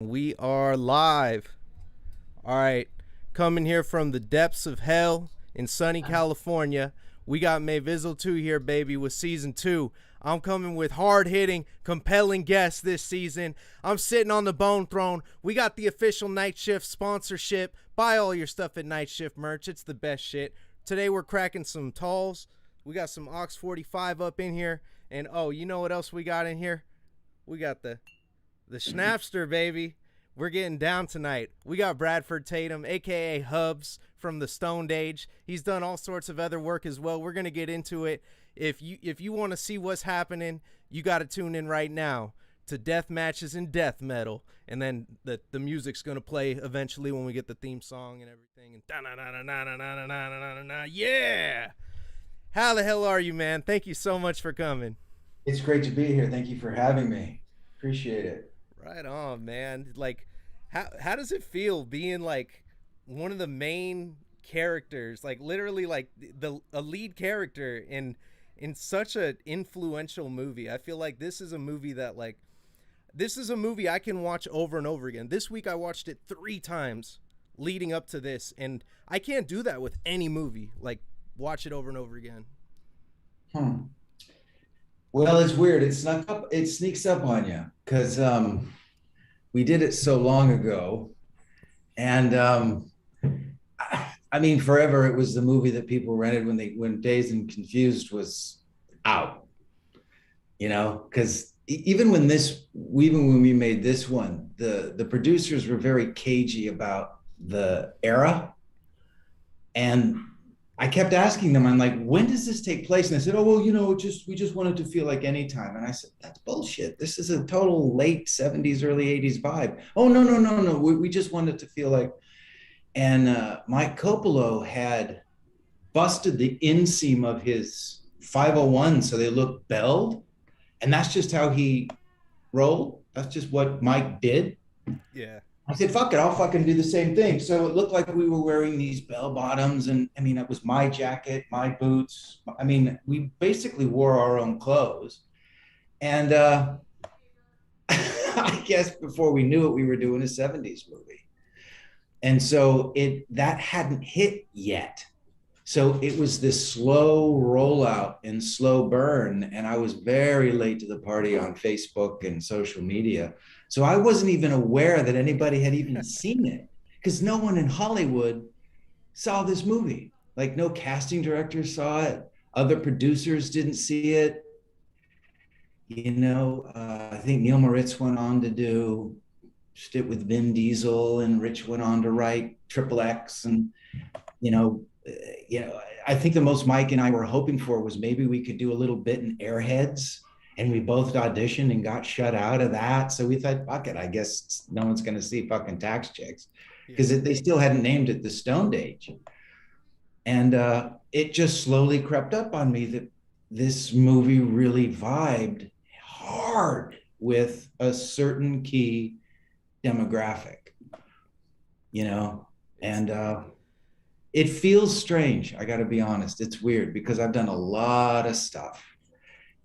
We are live. All right. Coming here from the depths of hell in sunny California. We got May Vizzle 2 here, baby, with season 2. I'm coming with hard-hitting, compelling guests this season. I'm sitting on the Bone Throne. We got the official Night Shift sponsorship. Buy all your stuff at Night Shift merch. It's the best shit. Today we're cracking some talls. We got some Ox 45 up in here. And oh, you know what else we got in here? We got the Schnapster, baby. We're getting down tonight. We got Bradford Tatum, aka Hubs from the Stoned Age. He's done all sorts of other work as well. We're gonna get into it. If you want to see what's happening, you got to tune in right now to Deathmatches and Death Metal, and then the music's gonna play eventually when we get the theme song and everything. And yeah. How the hell are you, man? Thank you so much for coming. It's great to be here. Thank you for having me. Appreciate it. Right on, man. Like, how does it feel being like one of the main characters, like literally like the a lead character in such an influential movie? I feel like this is a movie that this is a movie I can watch over and over again. This week I watched it 3 times leading up to this, and I can't do that with any movie. Like, watch it over and over again. Hmm. Well, it's weird. It snuck up. It sneaks up on you because we did it so long ago, and I mean, forever it was the movie that people rented when Dazed and Confused was out. Because even when we made this one, the producers were very cagey about the era, and I kept asking them, I'm like, when does this take place? And they said, oh, well, we just wanted to feel like any time. And I said, that's bullshit. This is a total late 70s, early 80s vibe. Oh, no, no, no, no. We just wanted to feel like, and Mike Coppola had busted the inseam of his 501 so they looked belled. And that's just how he rolled. That's just what Mike did. Yeah. I said, fuck it, I'll fucking do the same thing. So it looked like we were wearing these bell bottoms. And I mean, it was my jacket, my boots. I mean, we basically wore our own clothes. And I guess before we knew it, we were doing a 70s movie. And so that hadn't hit yet. So it was this slow rollout and slow burn. And I was very late to the party on Facebook and social media. So I wasn't even aware that anybody had even seen it because no one in Hollywood saw this movie. Like, no casting director saw it. Other producers didn't see it. I think Neil Moritz went on to do it with Vin Diesel, and Rich went on to write Triple X. And, you know, I think the most Mike and I were hoping for was maybe we could do a little bit in Airheads, and we both auditioned and got shut out of that. So we thought, fuck it, I guess no one's going to see fucking Tax Chicks because they still hadn't named it the Stoned Age. And it just slowly crept up on me that this movie really vibed hard with a certain key demographic, and it feels strange. I got to be honest. It's weird because I've done a lot of stuff.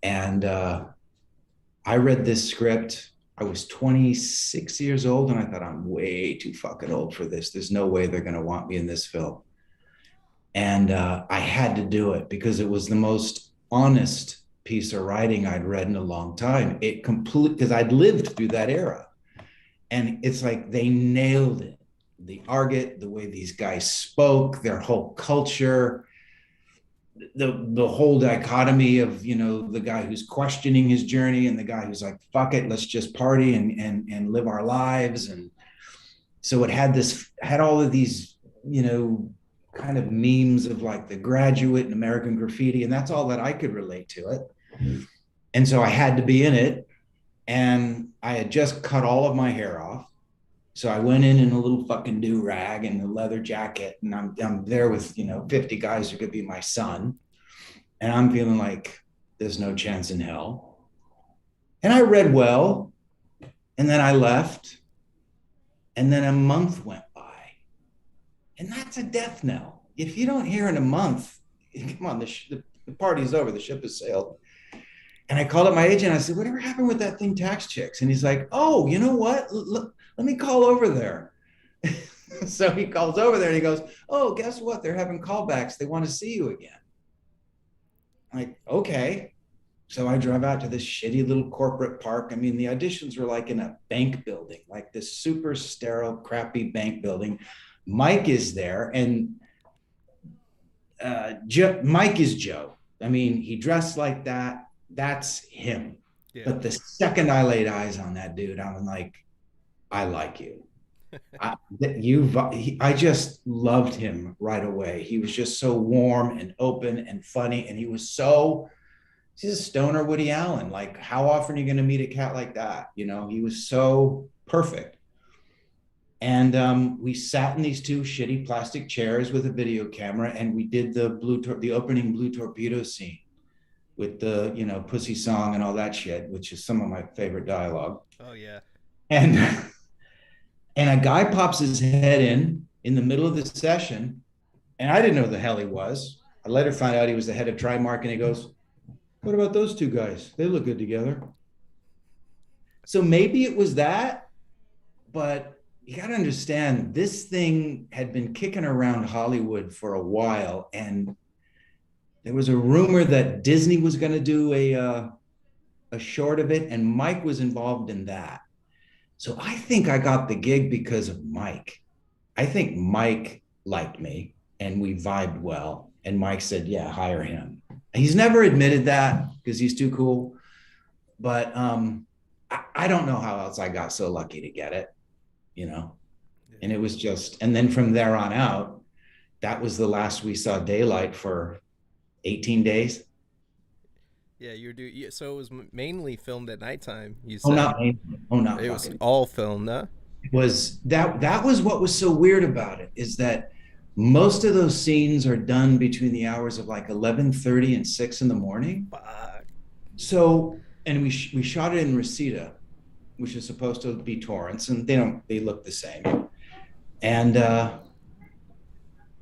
And I read this script. I was 26 years old, and I thought, I'm way too fucking old for this. There's no way they're going to want me in this film. And I had to do it because it was the most honest piece of writing I'd read in a long time. Because I'd lived through that era. And it's like they nailed it. The argot, the way these guys spoke, their whole culture, the whole dichotomy of the guy who's questioning his journey and the guy who's like, fuck it, let's just party and live our lives. And so it had all of these kind of memes of like The Graduate and American Graffiti, and that's all that I could relate to it. And so I had to be in it, and I had just cut all of my hair off. So I went in a little fucking do-rag and a leather jacket, and I'm there with 50 guys who could be my son, and I'm feeling like there's no chance in hell. And I read well, and then I left, and then a month went by, and that's a death knell. If you don't hear in a month, come on, the party's over, the ship has sailed. And I called up my agent. I said, whatever happened with that thing, Tax Chicks? And he's like, oh, you know what? let me call over there. So he calls over there and he goes, oh, guess what? They're having callbacks. They want to see you again. I'm like, okay. So I drove out to this shitty little corporate park. I mean, the auditions were like in a bank building, like this super sterile, crappy bank building. Mike is there, and Mike is Joe. I mean, he dressed like that. That's him. Yeah. But the second I laid eyes on that dude, I'm like, I like you. I just loved him right away. He was just so warm and open and funny, and he's a stoner Woody Allen. Like, how often are you going to meet a cat like that? You know, he was so perfect. And we sat in these two shitty plastic chairs with a video camera, and we did the opening Blue Torpedo scene with the pussy song and all that shit, which is some of my favorite dialogue. Oh yeah. And and a guy pops his head in the middle of the session, and I didn't know who the hell he was. I later found out he was the head of Trimark, and he goes, "What about those two guys? They look good together." So maybe it was that, but you got to understand, this thing had been kicking around Hollywood for a while, and there was a rumor that Disney was going to do a short of it, and Mike was involved in that. So I think I got the gig because of Mike. I think Mike liked me, and we vibed well. And Mike said, "Yeah, hire him." He's never admitted that because he's too cool. But I don't know how else I got so lucky to get it, you know. And it was just, and then from there on out, that was the last we saw daylight for 18 days. Yeah, so it was mainly filmed at nighttime, you Oh, said. not mainly. Oh, not It was fucking. all filmed, huh? Was that was what was so weird about it, is that most of those scenes are done between the hours of like 11:30 and 6 in the morning. Fuck. So, and we shot it in Reseda, which is supposed to be Torrance, and they look the same. And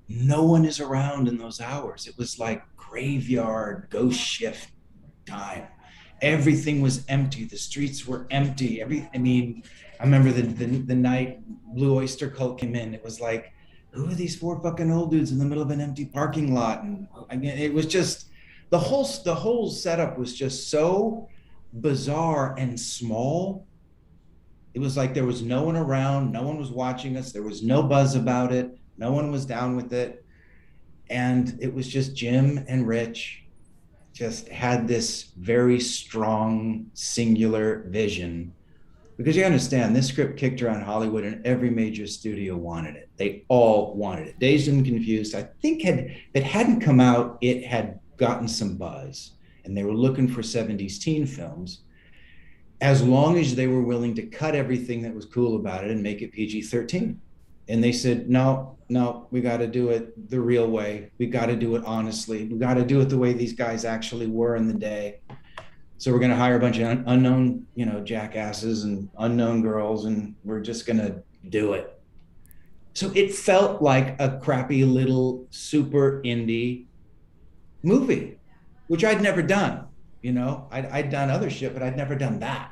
no one is around in those hours. It was like graveyard ghost shift time. Everything was empty. The streets were empty. I mean, I remember the night Blue Oyster Cult came in. It was like, who are these four fucking old dudes in the middle of an empty parking lot? And I mean, it was just the whole setup was just so bizarre and small. It was like there was no one around, no one was watching us, there was no buzz about it, no one was down with it. And it was just Jim and Rich just had this very strong, singular vision. Because you understand, this script kicked around Hollywood and every major studio wanted it. They all wanted it. Dazed and Confused, I think if it hadn't come out, it had gotten some buzz. And they were looking for 70s teen films, as long as they were willing to cut everything that was cool about it and make it PG-13. And they said, no, no, we got to do it the real way. We got to do it honestly. We got to do it the way these guys actually were in the day. So we're going to hire a bunch of unknown, jackasses and unknown girls, and we're just going to do it. So it felt like a crappy little super indie movie, which I'd never done. I'd done other shit, but I'd never done that.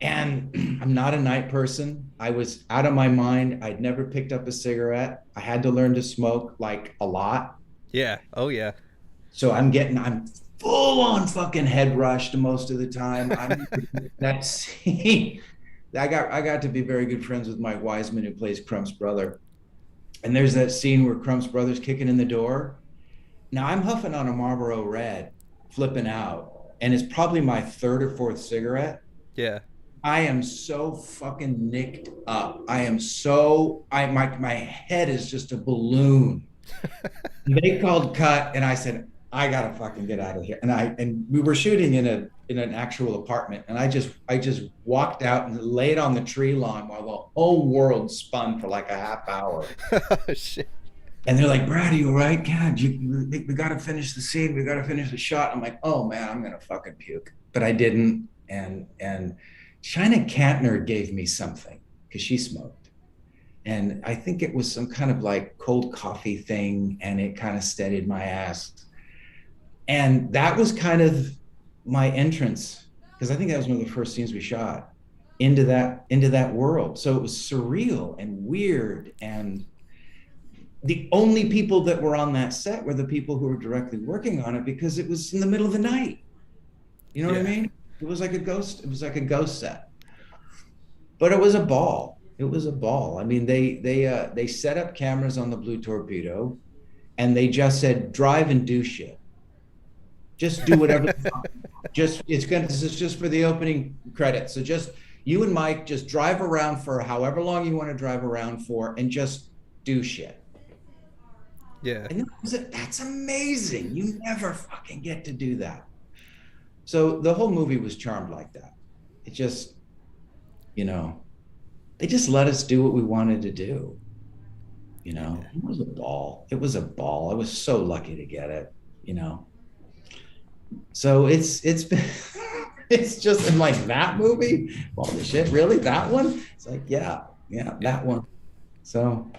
And I'm not a night person. I was out of my mind. I'd never picked up a cigarette. I had to learn to smoke like a lot. Yeah. Oh yeah. So I'm full on fucking head rushed most of the time. I'm that scene. I got to be very good friends with Mike Wiseman, who plays Crump's brother. And there's that scene where Crump's brother's kicking in the door. Now I'm huffing on a Marlboro Red, flipping out, and it's probably my third or fourth cigarette. Yeah. I am so fucking nicked up. My head is just a balloon. They called cut, and I said, I gotta fucking get out of here. And we were shooting in an actual apartment, and I just walked out and laid on the tree lawn while the whole world spun for like a half hour. Shit. And they're like, Brad, are you all right? God, we got to finish the scene. We got to finish the shot. I'm like, oh man, I'm going to fucking puke. But I didn't. And China Kantner gave me something because she smoked. And I think it was some kind of like cold coffee thing. And it kind of steadied my ass. And that was kind of my entrance, because I think that was one of the first scenes we shot, into that world. So it was surreal and weird, and the only people that were on that set were the people who were directly working on it, because it was in the middle of the night. You know what I Yeah. mean? It was like a ghost. It was like a ghost set, but it was a ball. It was a ball. I mean, they set up cameras on the Blue Torpedo, and they just said, drive and do shit. Just do whatever. Just this is just for the opening credits. So just you and Mike just drive around for however long you want to drive around for, and just do shit. Yeah. And that's amazing. You never fucking get to do that. So the whole movie was charmed like that. It just, you know, they just let us do what we wanted to do. It was a ball. It was a ball. I was so lucky to get it, you know. So it's been it's just in like that movie. All the shit, really? That one? It's like, yeah, that one. So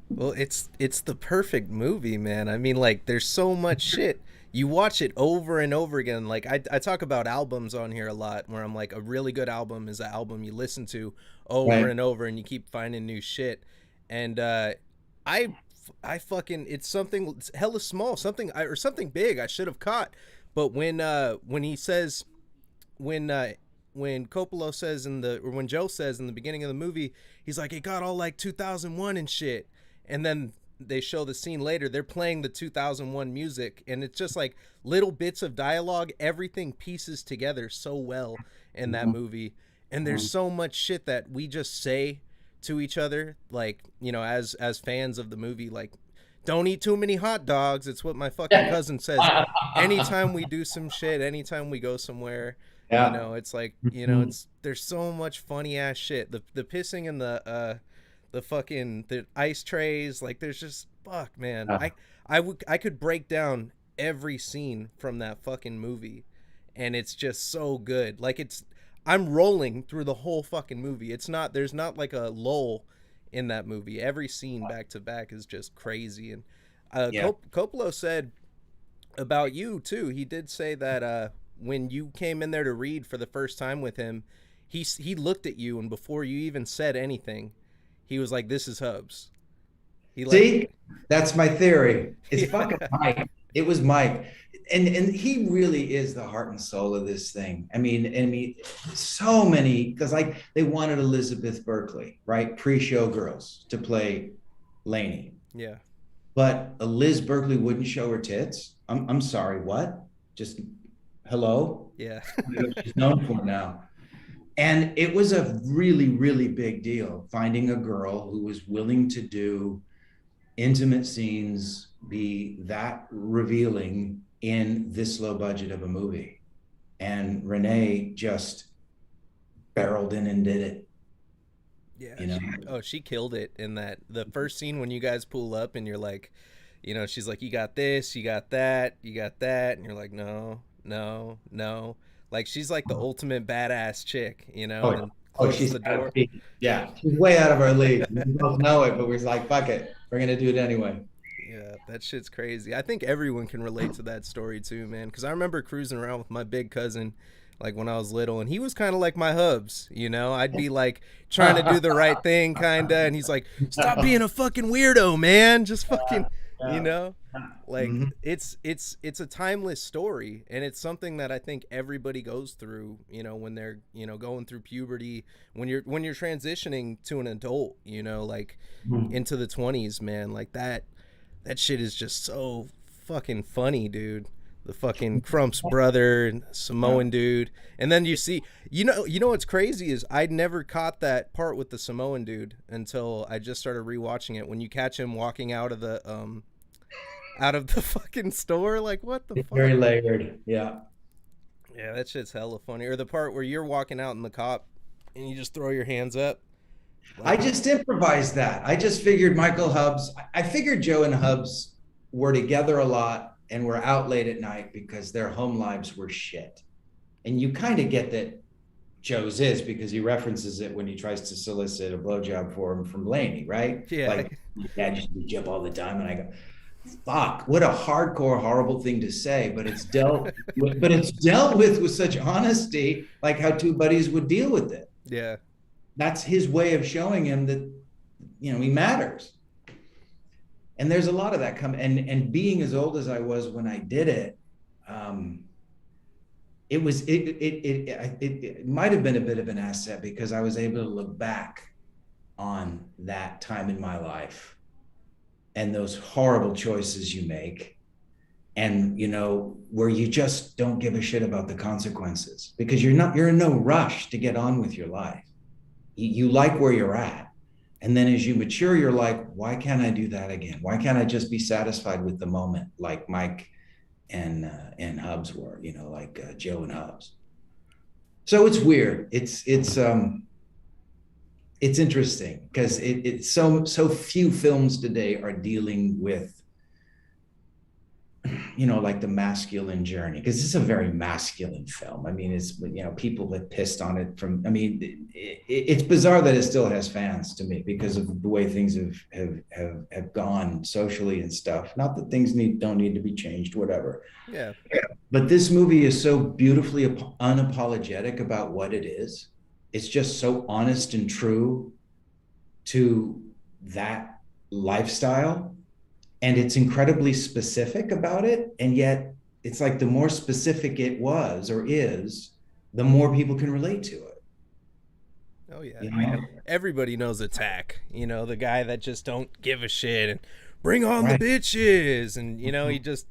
Well, it's the perfect movie, man. I mean, like, there's so much shit. You watch it over and over again. Like, I talk about albums on here a lot, where I'm like, a really good album is an album you listen to over right. and over, and you keep finding new shit. And I I fucking, it's something, it's hella small, something or something big I should have caught. But when he says, when Coppola says or when Joe says in the beginning of the movie, he's like, it got all like 2001 and shit. And then they show the scene later, they're playing the 2001 music, and it's just like little bits of dialogue, everything pieces together so well in that movie. And there's so much shit that we just say to each other, like, as fans of the movie, like, don't eat too many hot dogs. It's what my fucking cousin says anytime we do some shit, anytime we go somewhere. Yeah. It's like, there's so much funny ass shit. The pissing in the fucking the ice trays, like, there's just, fuck, man. I could break down every scene from that fucking movie, and it's just so good. Like, I'm rolling through the whole fucking movie. There's not like a lull in that movie. Every scene back to back is just crazy. And Yeah. Coppola said about you too. He did say that when you came in there to read for the first time with him, he looked at you, and before you even said anything, he was like, "This is Hubs." See, that's my theory. It's Yeah. fucking Mike. It was Mike. And he really is the heart and soul of this thing. I mean, so many, because like they wanted Elizabeth Berkley, right? Pre-Showgirls to play Laney. Yeah. But Liz Berkley wouldn't show her tits. I'm sorry, what? Just hello? Yeah. She's known for now. And it was a really, really big deal finding a girl who was willing to do intimate scenes, be that revealing in this low budget of a movie. And Renee just barreled in and did it. Yeah. She killed it in the first scene when you guys pull up and you're like, she's like, you got this, you got that, you got that. And you're like, no, no, no. Like, she's like the ultimate badass chick, and closes the door. Yeah, she's way out of our league. We both know it, but we're like, fuck it, we're gonna do it anyway. Yeah, that shit's crazy. I think everyone can relate to that story too, man. Because I remember cruising around with my big cousin, like when I was little, and he was kind of like my Hubs. I'd be like trying to do the right thing, kinda, and he's like, "Stop being a fucking weirdo, man. Just fucking," Like, it's a timeless story, and it's something that I think everybody goes through, when they're, going through puberty, when you're transitioning to an adult, like into the 20s, man. Like, that shit is just so fucking funny, dude. The fucking Crump's brother, Samoan dude, and then you see, what's crazy is I'd never caught that part with the Samoan dude until I just started rewatching it. When you catch him walking out of the fucking store, like, what the fuck? Very layered, yeah. Yeah, that shit's hella funny. Or the part where you're walking out in the cop and you just throw your hands up. Like, I just improvised that. I just figured Michael Hubs. I figured Joe and Hubs were together a lot and were out late at night because their home lives were shit. And you kind of get that Joe's is, because he references it when he tries to solicit a blowjob for him from Laney, right? Yeah. Like, my dad used to beat you up all the time. And I go, fuck, what a hardcore, horrible thing to say, but it's dealt with, with such honesty, like how two buddies would deal with it. Yeah. that's his way of showing him that, he matters. And there's a lot of that come, and being as old as I was when I did it, it was it might have been a bit of an asset because I was able to look back on that time in my life and those horrible choices you make, and where you just don't give a shit about the consequences because you're in no rush to get on with your life. You like where you're at, and then as you mature, you're like, why can't I do that again? Why can't I just be satisfied with the moment, like Mike and Hubs were, like Joe and Hubs. So it's weird. It's interesting because it's so few films today are dealing with, like the masculine journey, because it's a very masculine film. I mean, it's, people have pissed on it it's bizarre that it still has fans to me because of the way things have gone socially and stuff. Not that things don't need to be changed, whatever. Yeah. But this movie is so beautifully unapologetic about what it is. It's just so honest and true to that lifestyle. And it's incredibly specific about it. And yet it's like the more specific it was or is, the more people can relate to it. Oh yeah. Everybody knows Attack. The guy that just don't give a shit and bring on Right. the bitches, and he just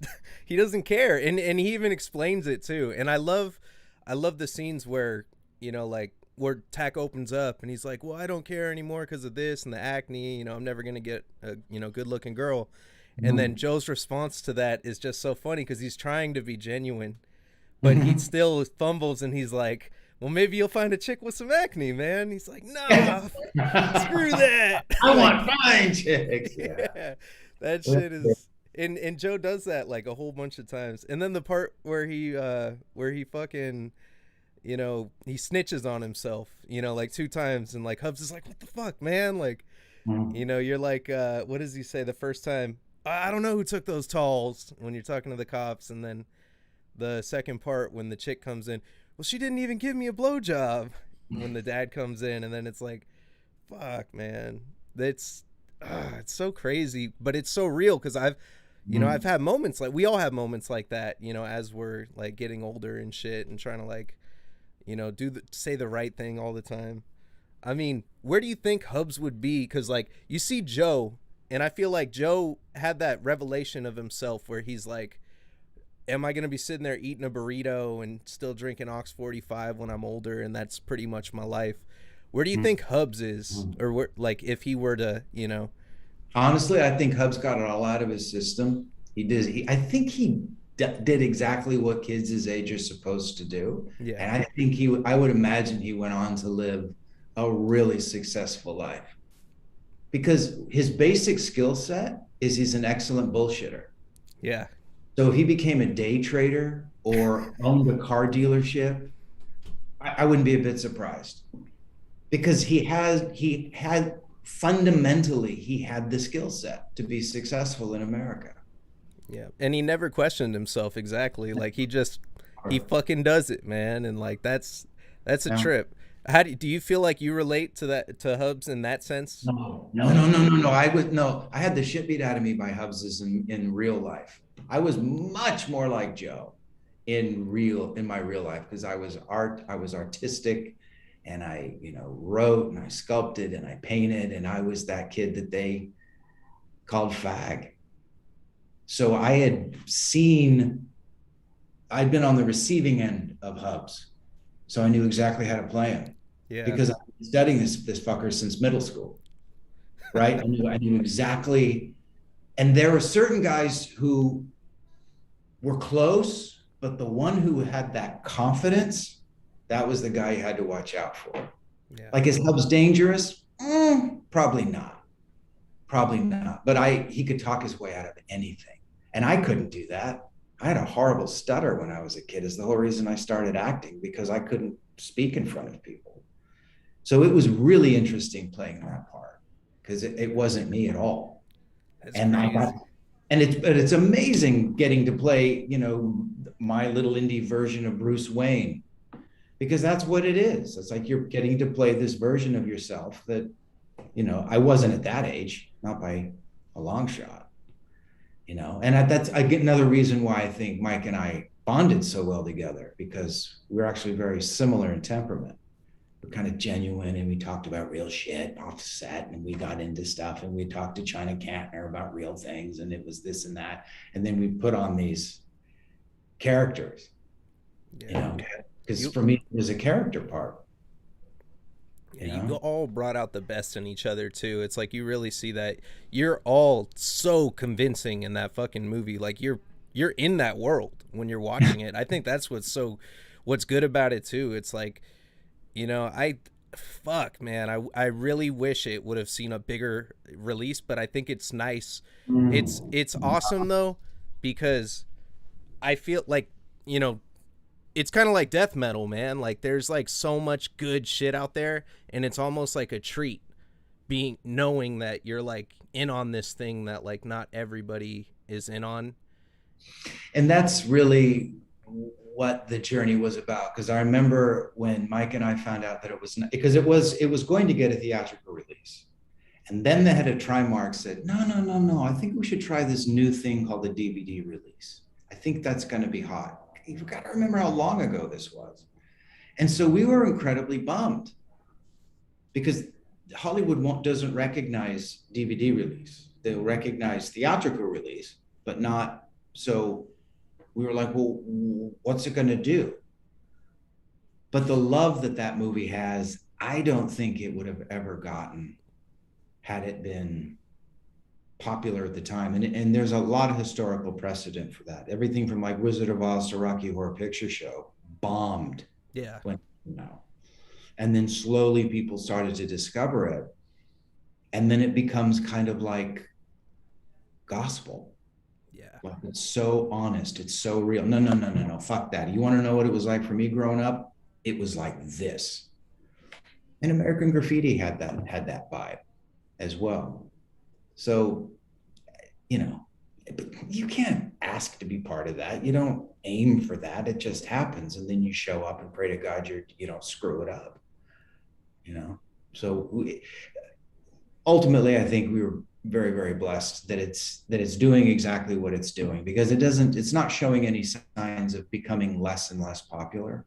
he doesn't care, and he even explains it too. And I love the scenes where like where Tack opens up and he's like, well, I don't care anymore because of this and the acne. I'm never gonna get a good looking girl. And then Joe's response to that is just so funny because he's trying to be genuine, but he still fumbles and he's like, well, maybe you'll find a chick with some acne, man. He's like, nah, screw that. I Like, want fine chicks. Yeah. yeah, that shit is. And Joe does that like a whole bunch of times. And then the part where he fucking he snitches on himself, like 2 times, and like Hubs is like, what the fuck, man? Like, you're like, what does he say the first time? I don't know who took those talls, when you're talking to the cops. And then the second part when the chick comes in, well, she didn't even give me a blowjob, when the dad comes in. And then it's like, fuck, man, it's so crazy, but it's so real because I've had moments like, we all have moments like that, as we're like getting older and shit and trying to like, say the right thing all the time. I mean, where do you think Hubs would be? Because like you see Joe, and I feel like Joe had that revelation of himself where he's like, am I going to be sitting there eating a burrito and still drinking Ox 45 when I'm older? And that's pretty much my life. Where do you think Hubs is? Or where, like, if he were to, Honestly, I think Hubs got it all out of his system. He did. I think he did exactly what kids his age are supposed to do. Yeah. And I think I would imagine he went on to live a really successful life because his basic skill set is he's an excellent bullshitter. Yeah. So if he became a day trader or owned a car dealership, I wouldn't be a bit surprised because he had fundamentally, he had the skill set to be successful in America. Yeah. And he never questioned himself exactly. Like he fucking does it, man. And like, that's a Yeah. trip. How do you feel like you relate to Hubs in that sense? No. I had the shit beat out of me by Hubses in real life. I was much more like Joe in my real life because I was artistic, and I wrote and I sculpted and I painted, and I was that kid that they called fag. So I'd been on the receiving end of Hubs, so I knew exactly how to play him. Yeah. Because I've been studying this fucker since middle school, right? I knew exactly. And there were certain guys who were close, but the one who had that confidence, that was the guy you had to watch out for. Yeah. Like, is Hubs dangerous? Probably not. Probably not. But he could talk his way out of anything. And I couldn't do that. I had a horrible stutter when I was a kid. Is the whole reason I started acting, because I couldn't speak in front of people. So it was really interesting playing that part because it wasn't me at all. That's And crazy. it's amazing getting to play, my little indie version of Bruce Wayne, because that's what it is. It's like you're getting to play this version of yourself that, I wasn't at that age, not by a long shot, and that's, I get another reason why I think Mike and I bonded so well together, because we're actually very similar in temperament. We're kind of genuine, and we talked about real shit off set, and we got into stuff, and we talked to China Cantner about real things, and it was this and that. And then we put on these characters, Yeah. because for me, it was a character part, Yeah, you all brought out the best in each other too. It's like you really see that you're all so convincing in that fucking movie. Like you're in that world when you're watching it. I think that's what's good about it too. It's like, I fuck man, I really wish it would have seen a bigger release, but I think it's nice. It's awesome though, because I feel like, it's kind of like death metal, man. Like there's like so much good shit out there, and it's almost like a treat knowing that you're like in on this thing that like not everybody is in on. And that's really what the journey was about. Because I remember when Mike and I found out that it was because it was going to get a theatrical release, and then the head of Trimark said, no, no, no, no, I think we should try this new thing called the DVD release. I think that's going to be hot. You've got to remember how long ago this was. And so we were incredibly bummed, because Hollywood doesn't recognize DVD release. They'll recognize theatrical release, but not. So we were like, well, what's it going to do? But the love that movie has, I don't think it would have ever gotten had it been popular at the time. And there's a lot of historical precedent for that. Everything from like Wizard of Oz to Rocky Horror Picture Show bombed. Yeah. And then slowly people started to discover it. And then it becomes kind of like gospel. Yeah. Like it's so honest. It's so real. No, no, no, no, no. Fuck that. You want to know what it was like for me growing up? It was like this. And American Graffiti had that vibe as well. So, but you can't ask to be part of that. You don't aim for that. It just happens. And then you show up and pray to God you don't screw it up. So ultimately, I think we were very, very blessed that it's doing exactly what it's doing, because it's not showing any signs of becoming less and less popular.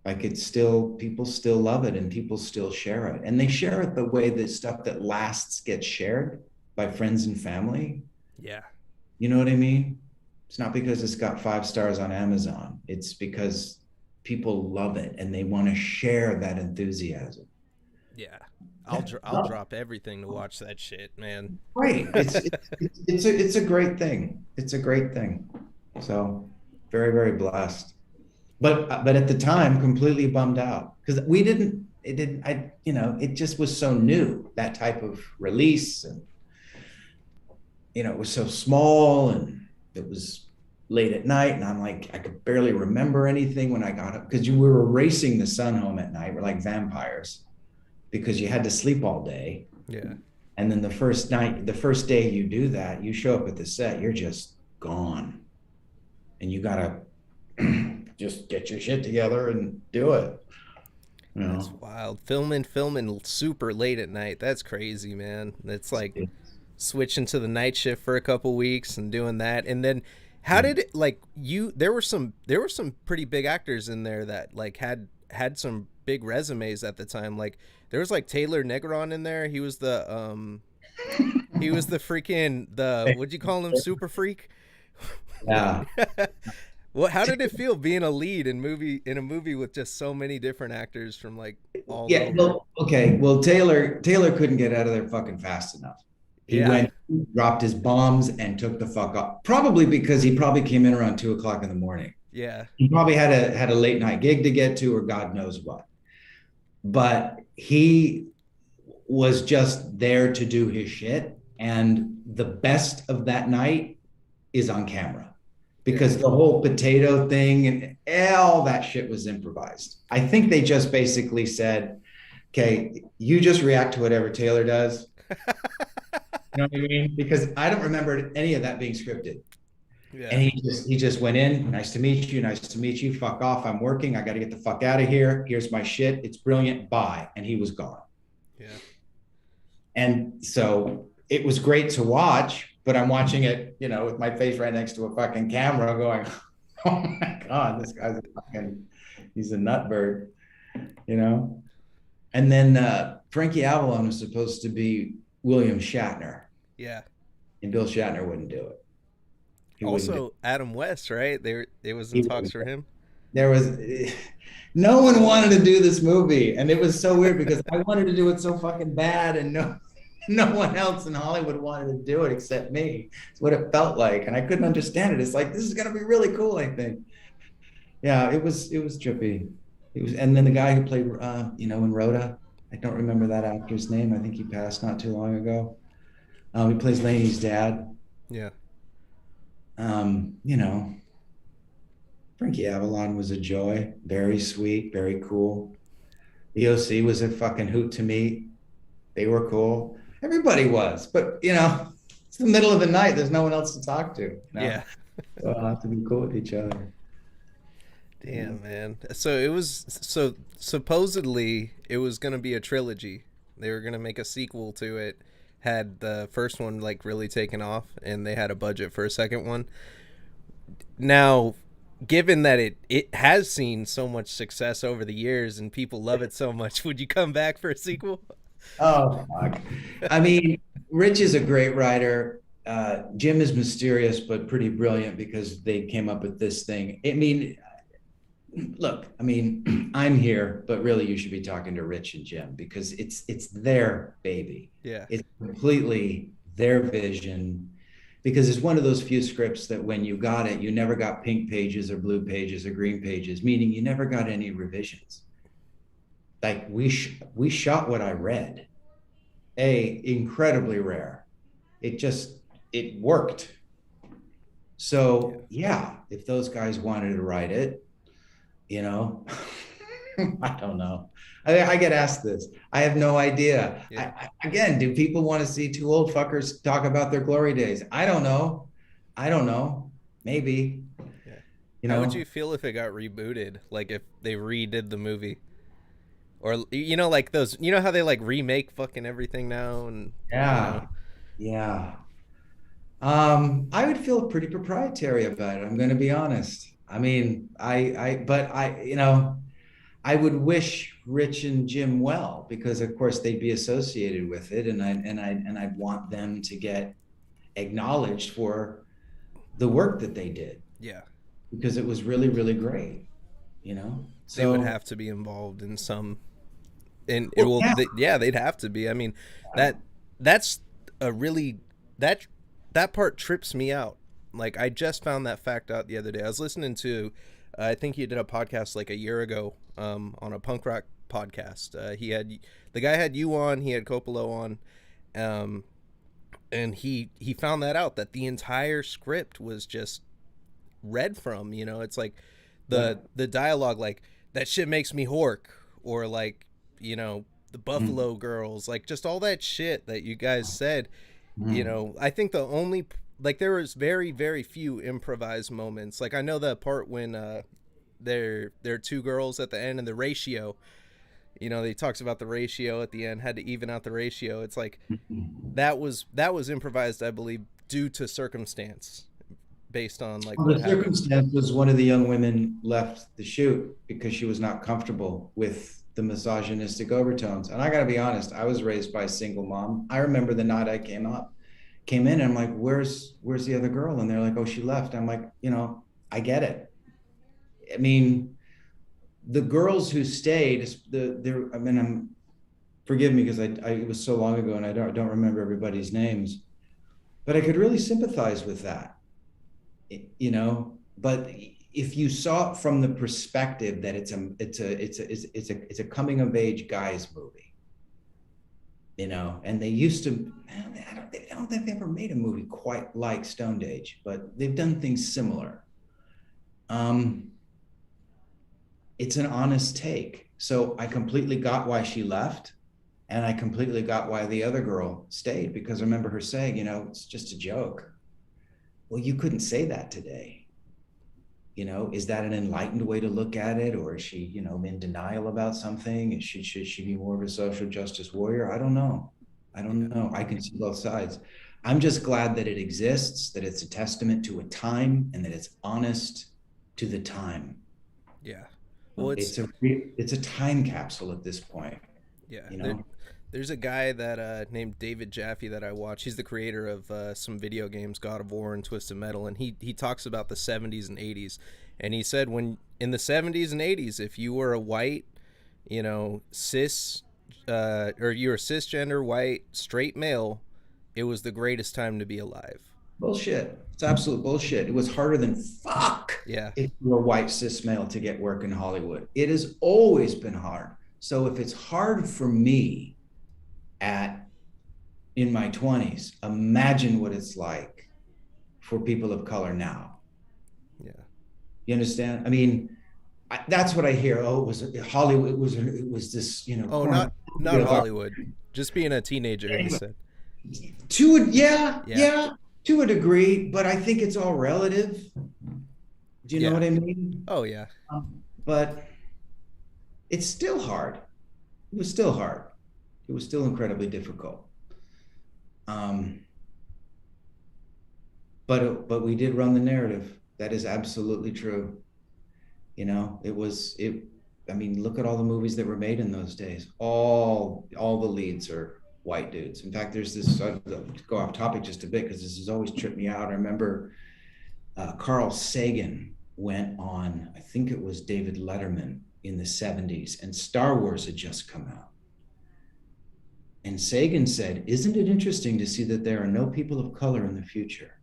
Like people still love it, and people still share it. And they share it the way that stuff that lasts gets shared by friends and family. Yeah. You know what I mean? It's not because it's got 5 stars on Amazon. It's because people love it and they want to share that enthusiasm. Yeah. I'll drop everything to watch that shit, man. Great. It's a great thing. It's a great thing. So very, very blessed. But at the time, completely bummed out, because it just was so new, that type of release. And, it was so small, and it was late at night, and I'm like, I could barely remember anything when I got up, because we were racing the sun home at night. We're like vampires, because you had to sleep all day. Yeah. And then the first day you do that, you show up at the set, you're just gone. And you got to just get your shit together and do it. That's wild. Filming super late at night. That's crazy, man. It's like switching to the night shift for a couple weeks and doing that. And then how did it, like, there were some pretty big actors in there that like had some big resumes at the time. Like there was like Taylor Negron in there. He was the freaking what'd you call him, super freak? Yeah. How did it feel being a lead in a movie with just so many different actors from like all over? Well, okay. Well, Taylor couldn't get out of there fucking fast enough. He went, dropped his bombs, and took the fuck up. Probably because he probably came in around 2:00 in the morning. Yeah. He probably had a late night gig to get to, or God knows what. But he was just there to do his shit. And the best of that night is on camera, because the whole potato thing and all that shit was improvised. I think they just basically said, okay, you just react to whatever Taylor does. You know what I mean? Because I don't remember any of that being scripted. Yeah. And he just went in, nice to meet you, nice to meet you. Fuck off. I'm working. I got to get the fuck out of here. Here's my shit. It's brilliant. Bye. And he was gone. Yeah. And so it was great to watch, but I'm watching it, with my face right next to a fucking camera going, oh my God, this guy's he's a nutbird, you know? And then Frankie Avalon was supposed to be William Shatner, Yeah. and Bill Shatner wouldn't do it. He wouldn't do it. Also, Adam West, right? It was in He talks wouldn't. for him. There was no one wanted to do this movie, and it was so weird because I wanted to do it so fucking bad, and no one else in Hollywood wanted to do it except me. It's what it felt like, and I couldn't understand it. It's like this is gonna be really cool, I think. Yeah, it was trippy. It was, and then the guy who played, in Rhoda, I don't remember that actor's name. I think he passed not too long ago. He plays Laney's dad. Yeah. Um, you know, Frankie Avalon was a joy, very sweet, very cool. The OC was a fucking hoot to meet. They were cool. Everybody was, but it's the middle of the night. There's no one else to talk to. Yeah. So I'll have to be cool with each other. Yeah. Damn, man. So it was so supposedly it was gonna be a trilogy. They were gonna make a sequel to it. Had the first one like really taken off, and they had a budget for a second one. Now, given that it has seen so much success over the years and people love it so much, would you come back for a sequel? Oh, fuck. I mean, Rich is a great writer. Jim is mysterious but pretty brilliant because they came up with this thing. I mean, look, I'm here, but really you should be talking to Rich and Jim because it's their baby. Yeah. It's completely their vision because it's one of those few scripts that when you got it, you never got pink pages or blue pages or green pages, meaning you never got any revisions. Like we shot what I read. Incredibly rare. It worked. So yeah, if those guys wanted to write it, I don't know. I get asked this. I have no idea. Yeah. Again, do people want to see two old fuckers talk about their glory days? I don't know. Maybe. Yeah. You How would know. you feel if it got rebooted? Like if they redid the movie? Or like those how they like remake fucking everything now and Yeah. Yeah. I would feel pretty proprietary about it. I'm going to be honest. I mean, but I would wish Rich and Jim well because, of course, they'd be associated with it, and I'd want them to get acknowledged for the work that they did Yeah. because it was really, really great. They would So have to be involved in some and it well, will yeah. they'd have to be. I mean, that's a really that part trips me out. Like I just found that fact out the other day. I was listening to I think he did a podcast like a year ago on a punk rock podcast. He had the guy had you on, he had Coppola on, and he found that out that the entire script was just read from. It's like Yeah. the dialogue, like that shit makes me hork, or like the Buffalo Girls, like just all that shit that you guys said. Mm. I think the only like there was very very few improvised moments. Like I know the part when there are two girls at the end and the ratio. He talks about the ratio at the end, had to even out the ratio. It's like that was improvised, I believe, due to circumstance, based on like Well, what the happened. circumstance was one of the young women left the shoot because she was not comfortable with the misogynistic overtones. And I got to be honest, I was raised by a single mom. I remember the night I came in, and I'm like, where's the other girl? And they're like, oh, she left. I'm like, I get it. I mean, the girls who stayed, forgive me because it was so long ago and I don't remember everybody's names, but I could really sympathize with that. But if you saw it from the perspective that it's a coming of age guys movie, and they used to, I don't think they ever made a movie quite like Stoned Age, but they've done things similar. It's an honest take. So I completely got why she left, and I completely got why the other girl stayed because I remember her saying, it's just a joke. well, you couldn't say that today. Is that an enlightened way to look at it? Or is she, in denial about something? Should she be more of a social justice warrior? I don't know. I Yeah. don't know. I can see both sides. I'm just glad that it exists, that it's a testament to a time, and that it's honest to the time. Yeah. Well, It's a time capsule at this point, yeah. you know? There's a guy that named David Jaffe that I watch. He's the creator of some video games, God of War and Twisted Metal, and he talks about the 70s and 80s. And he said when in the 70s and 80s, if you were a white, cis, or you were a cisgender white straight male, it was the greatest time to be alive. Bullshit. It's absolute bullshit. It was harder than fuck Yeah. if you're a white cis male to get work in Hollywood. It has always been hard. So if it's hard for me at in my 20s, imagine what it's like for people of color now. Yeah. You understand? I mean, that's what I hear. Oh, it was Hollywood. It was this, Oh, not Hollywood. Just being a teenager, he anyway, said. yeah, Yeah. yeah, to a degree, but I think it's all relative. Do you know Yeah. what I mean? Oh yeah. But it's still hard. It was still hard. It was still incredibly difficult. Um, but we did run the narrative. That is absolutely true. It was it. I mean, look at all the movies that were made in those days. All the leads are white dudes. In fact, there's this. Go off topic just a bit because this has always tripped me out. I remember Carl Sagan went on. I think it was David Letterman in the '70s, and Star Wars had just come out. And Sagan said, "Isn't it interesting to see that there are no people of color in the future?"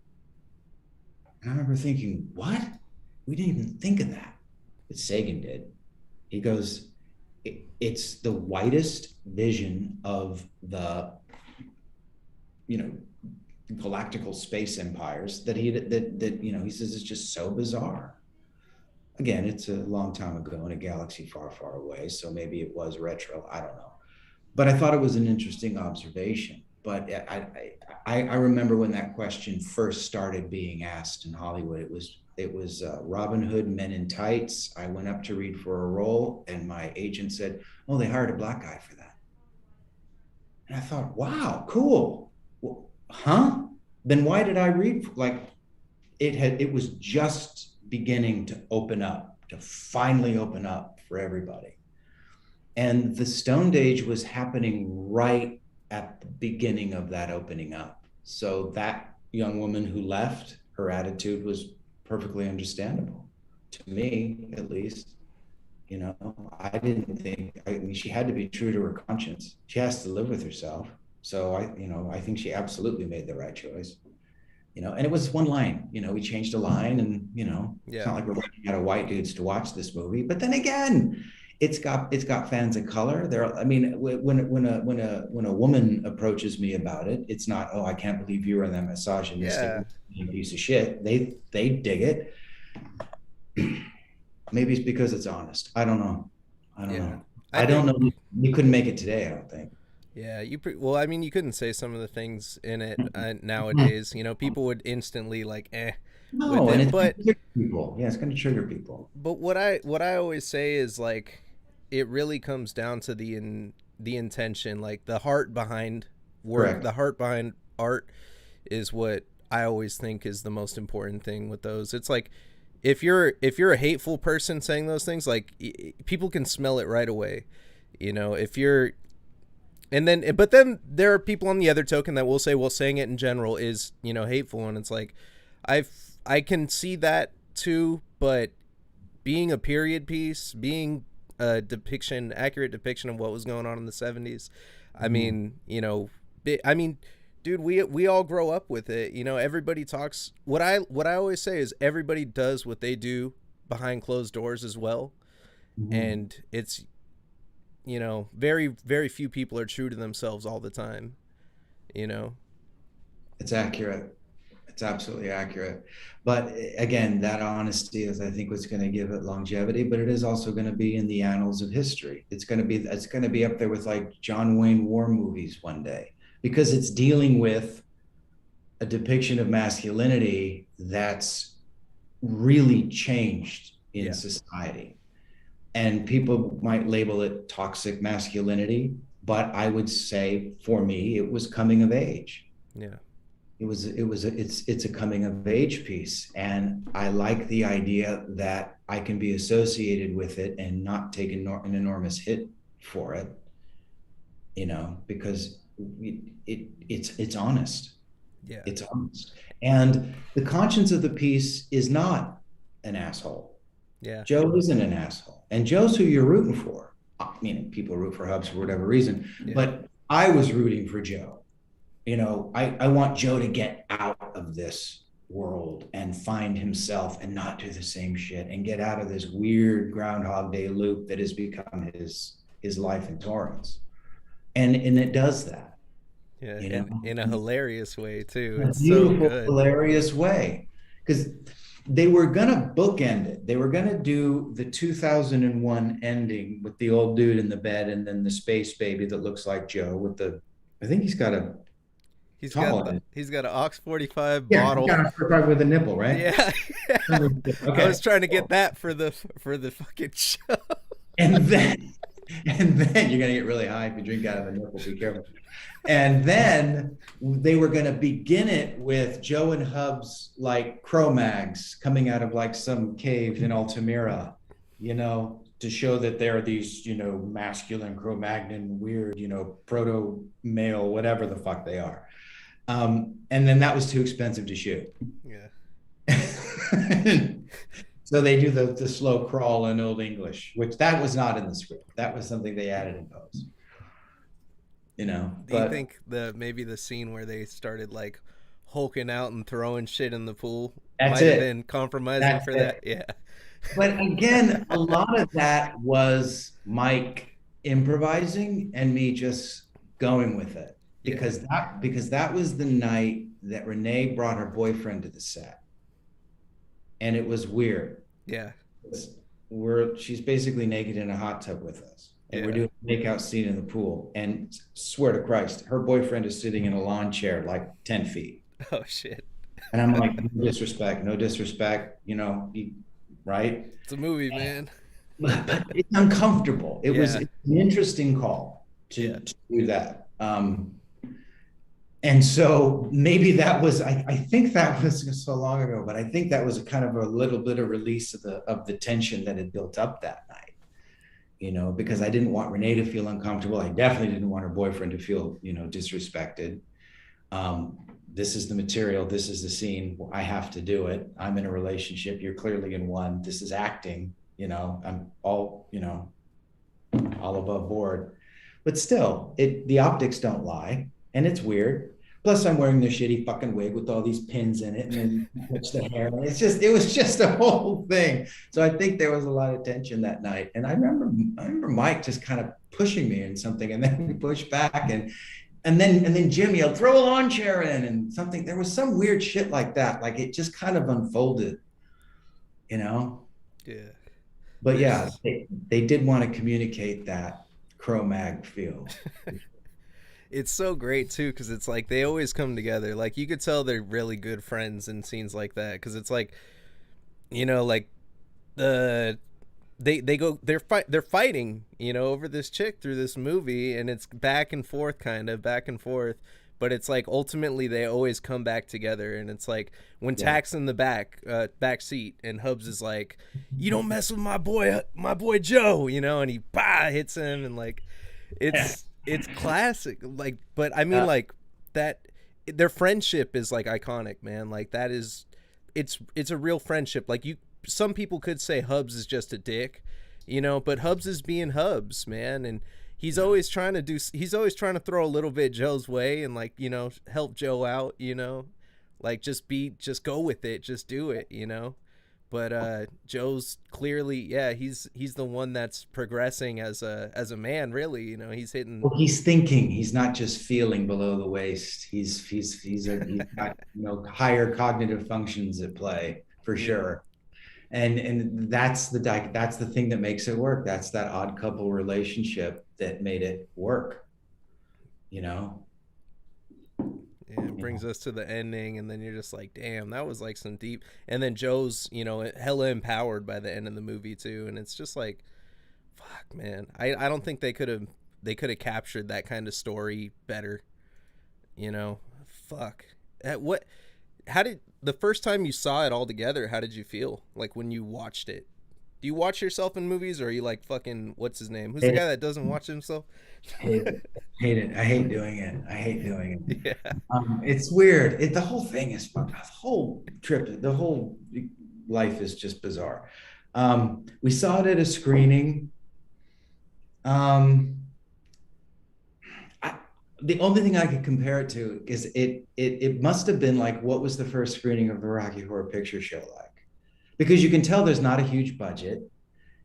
And I remember thinking, what? We didn't even think of that. But Sagan did. He goes, it's the whitest vision of the, galactical space empires that he says it's just so bizarre. Again, it's a long time ago in a galaxy far, far away. So maybe it was retro. I don't know. But I thought it was an interesting observation. But I remember when that question first started being asked in Hollywood. It was Robin Hood Men in Tights. I went up to read for a role, and my agent said, "Oh, they hired a black guy for that." And I thought, "Wow, cool. Well, huh? Then why did I read?" Like it was just beginning to open up, to finally open up for everybody. And the Stone Age was happening right at the beginning of that opening up. So that young woman who left, her attitude was perfectly understandable to me, at least. I didn't think, I mean, she had to be true to her conscience. She has to live with herself. So I think she absolutely made the right choice. And it was one line. We changed a line, and it's Yeah. not like we're running out of white dudes to watch this movie. But then again, it's got fans of color. I mean, when a woman approaches me about it, it's not, "Oh, I can't believe you are that misogynistic Yeah. piece of shit." They dig it. Maybe it's because it's honest. I don't know. I don't Yeah. know. I I don't think. know. You couldn't make it today, I don't think. Yeah. Well, I mean, you couldn't say some of the things in it nowadays. People would instantly like with No, and it. it's going But to trigger people. Yeah, it's going to trigger people. what I always say is like, it really comes down to the intention, like the heart behind work, Correct. the heart behind art is what I always think is the most important thing with those. It's like if you're a hateful person saying those things, like people can smell it right away. If you're and then but then there are people on the other token that will say, well, saying it in general is, hateful, and it's like I've I can see that too, but being a period piece, being a accurate depiction of what was going on in the 70s. I Mhm. mean, I mean, dude, we all grow up with it. Everybody talks. What I always say is everybody does what they do behind closed doors as well, Mhm. and it's very very few people are true to themselves all the time. You know. It's accurate. It's absolutely accurate. But again, that honesty is, I think, what's going to give it longevity. But it is also going to be in the annals of history. It's going to be up there with like John Wayne war movies one day, because it's dealing with a depiction of masculinity that's really changed in Yeah. society. And people might label it toxic masculinity, but I would say for me, it was coming of age. Yeah. It's a coming of age piece. And I like the idea that I can be associated with it and not take an enormous hit for it, because it's honest. Yeah. It's honest. And the conscience of the piece is not an asshole. Yeah. Joe isn't an asshole. And Joe's who you're rooting for. I mean, people root for Hubs for whatever reason, Yeah. but I was rooting for Joe. I want Joe to get out of this world and find himself and not do the same shit and get out of this weird Groundhog Day loop that has become his life in Torrance. And it does that, Yeah. you know, In a hilarious way too. in a It's so beautiful, good. hilarious way. Because they were gonna bookend it. They were gonna do the 2001 ending with the old dude in the bed and then the space baby that looks like Joe with I think he's got a towel in it. He's got an Ox 45 Yeah, he's bottle. got a fur with a nipple, right? Yeah. I Okay. was trying to get that for the fucking show. And then you're gonna get really high if you drink out of the nipple. Be careful. And then they were gonna begin it with Joe and Hubs like Cro-Mags coming out of like some cave in Altamira, to show that they're these, masculine Cro-Magnon, weird, proto male, whatever the fuck they are. And then that was too expensive to shoot. Yeah. So they do the slow crawl in Old English, which that was not in the script. That was something they added in post. Do you think maybe the scene where they started like hulking out and throwing shit in the pool might have been compromising for that? Yeah. But again, a lot of that was Mike improvising and me just going with it because that was the night that Renee brought her boyfriend to the set. And it was weird. Yeah. She's basically naked in a hot tub with us. And we're doing a makeout scene in the pool. And swear to Christ, her boyfriend is sitting in a lawn chair like 10 feet. Oh, shit. And I'm like, no disrespect, right? It's a movie, man. But it's uncomfortable. It was an interesting call to do that. And so maybe that was, I think that was so long ago, but I think that was a kind of a little bit of release of the tension that had built up that night, because I didn't want Renee to feel uncomfortable. I definitely didn't want her boyfriend to feel, disrespected. This is the material. This is the scene. I have to do it. I'm in a relationship. You're clearly in one. This is acting, I'm all above board, but still the optics don't lie. And it's weird. Plus, I'm wearing the shitty fucking wig with all these pins in it, and then touch the hair. It was just a whole thing. So I think there was a lot of tension that night. And I remember Mike just kind of pushing me in something, and then we pushed back, and then Jim yelled, "Throw a lawn chair in," and something. There was some weird shit like that. Like it just kind of unfolded, Yeah. But yeah, they did want to communicate that Cro-Mag feel. It's so great too because it's like they always come together. Like you could tell they're really good friends in scenes like that because it's like, like they're fighting, over this chick through this movie, and it's back and forth, but it's like ultimately they always come back together, and it's like when Tack's in the back seat, and Hubs is like, "You don't mess with my boy Joe," and he hits him, and like it's classic. Like, but I mean, like that, their friendship is like iconic, man. Like that is, it's a real friendship. Like some people could say Hubs is just a dick, but Hubs is being Hubs, man, and he's always trying to throw a little bit Joe's way and like, help Joe out, like just go with it, just do it, But Joe's clearly, he's the one that's progressing as a man, really. He's hitting. Well, he's thinking. He's not just feeling below the waist. He's got higher cognitive functions at play for sure. And that's the thing that makes it work. That's that odd couple relationship that made it work. Yeah, brings us to the ending, and then you're just like, damn, that was like some deep. And then Joe's, hella empowered by the end of the movie too, and it's just like, fuck, man. I don't think they could have captured that kind of story better. Fuck. How did the first time you saw it all together? How did you feel like when you watched it? Do you watch yourself in movies, or are you like fucking what's his name? Who's the guy that doesn't watch himself? Hate it. Hate it. I hate doing it. I hate doing it. Yeah. It's weird. The whole thing is the whole trip. The whole life is just bizarre. We saw it at a screening. The only thing I could compare it to is it must have been like, what was the first screening of the Rocky Horror Picture Show like? Because you can tell there's not a huge budget.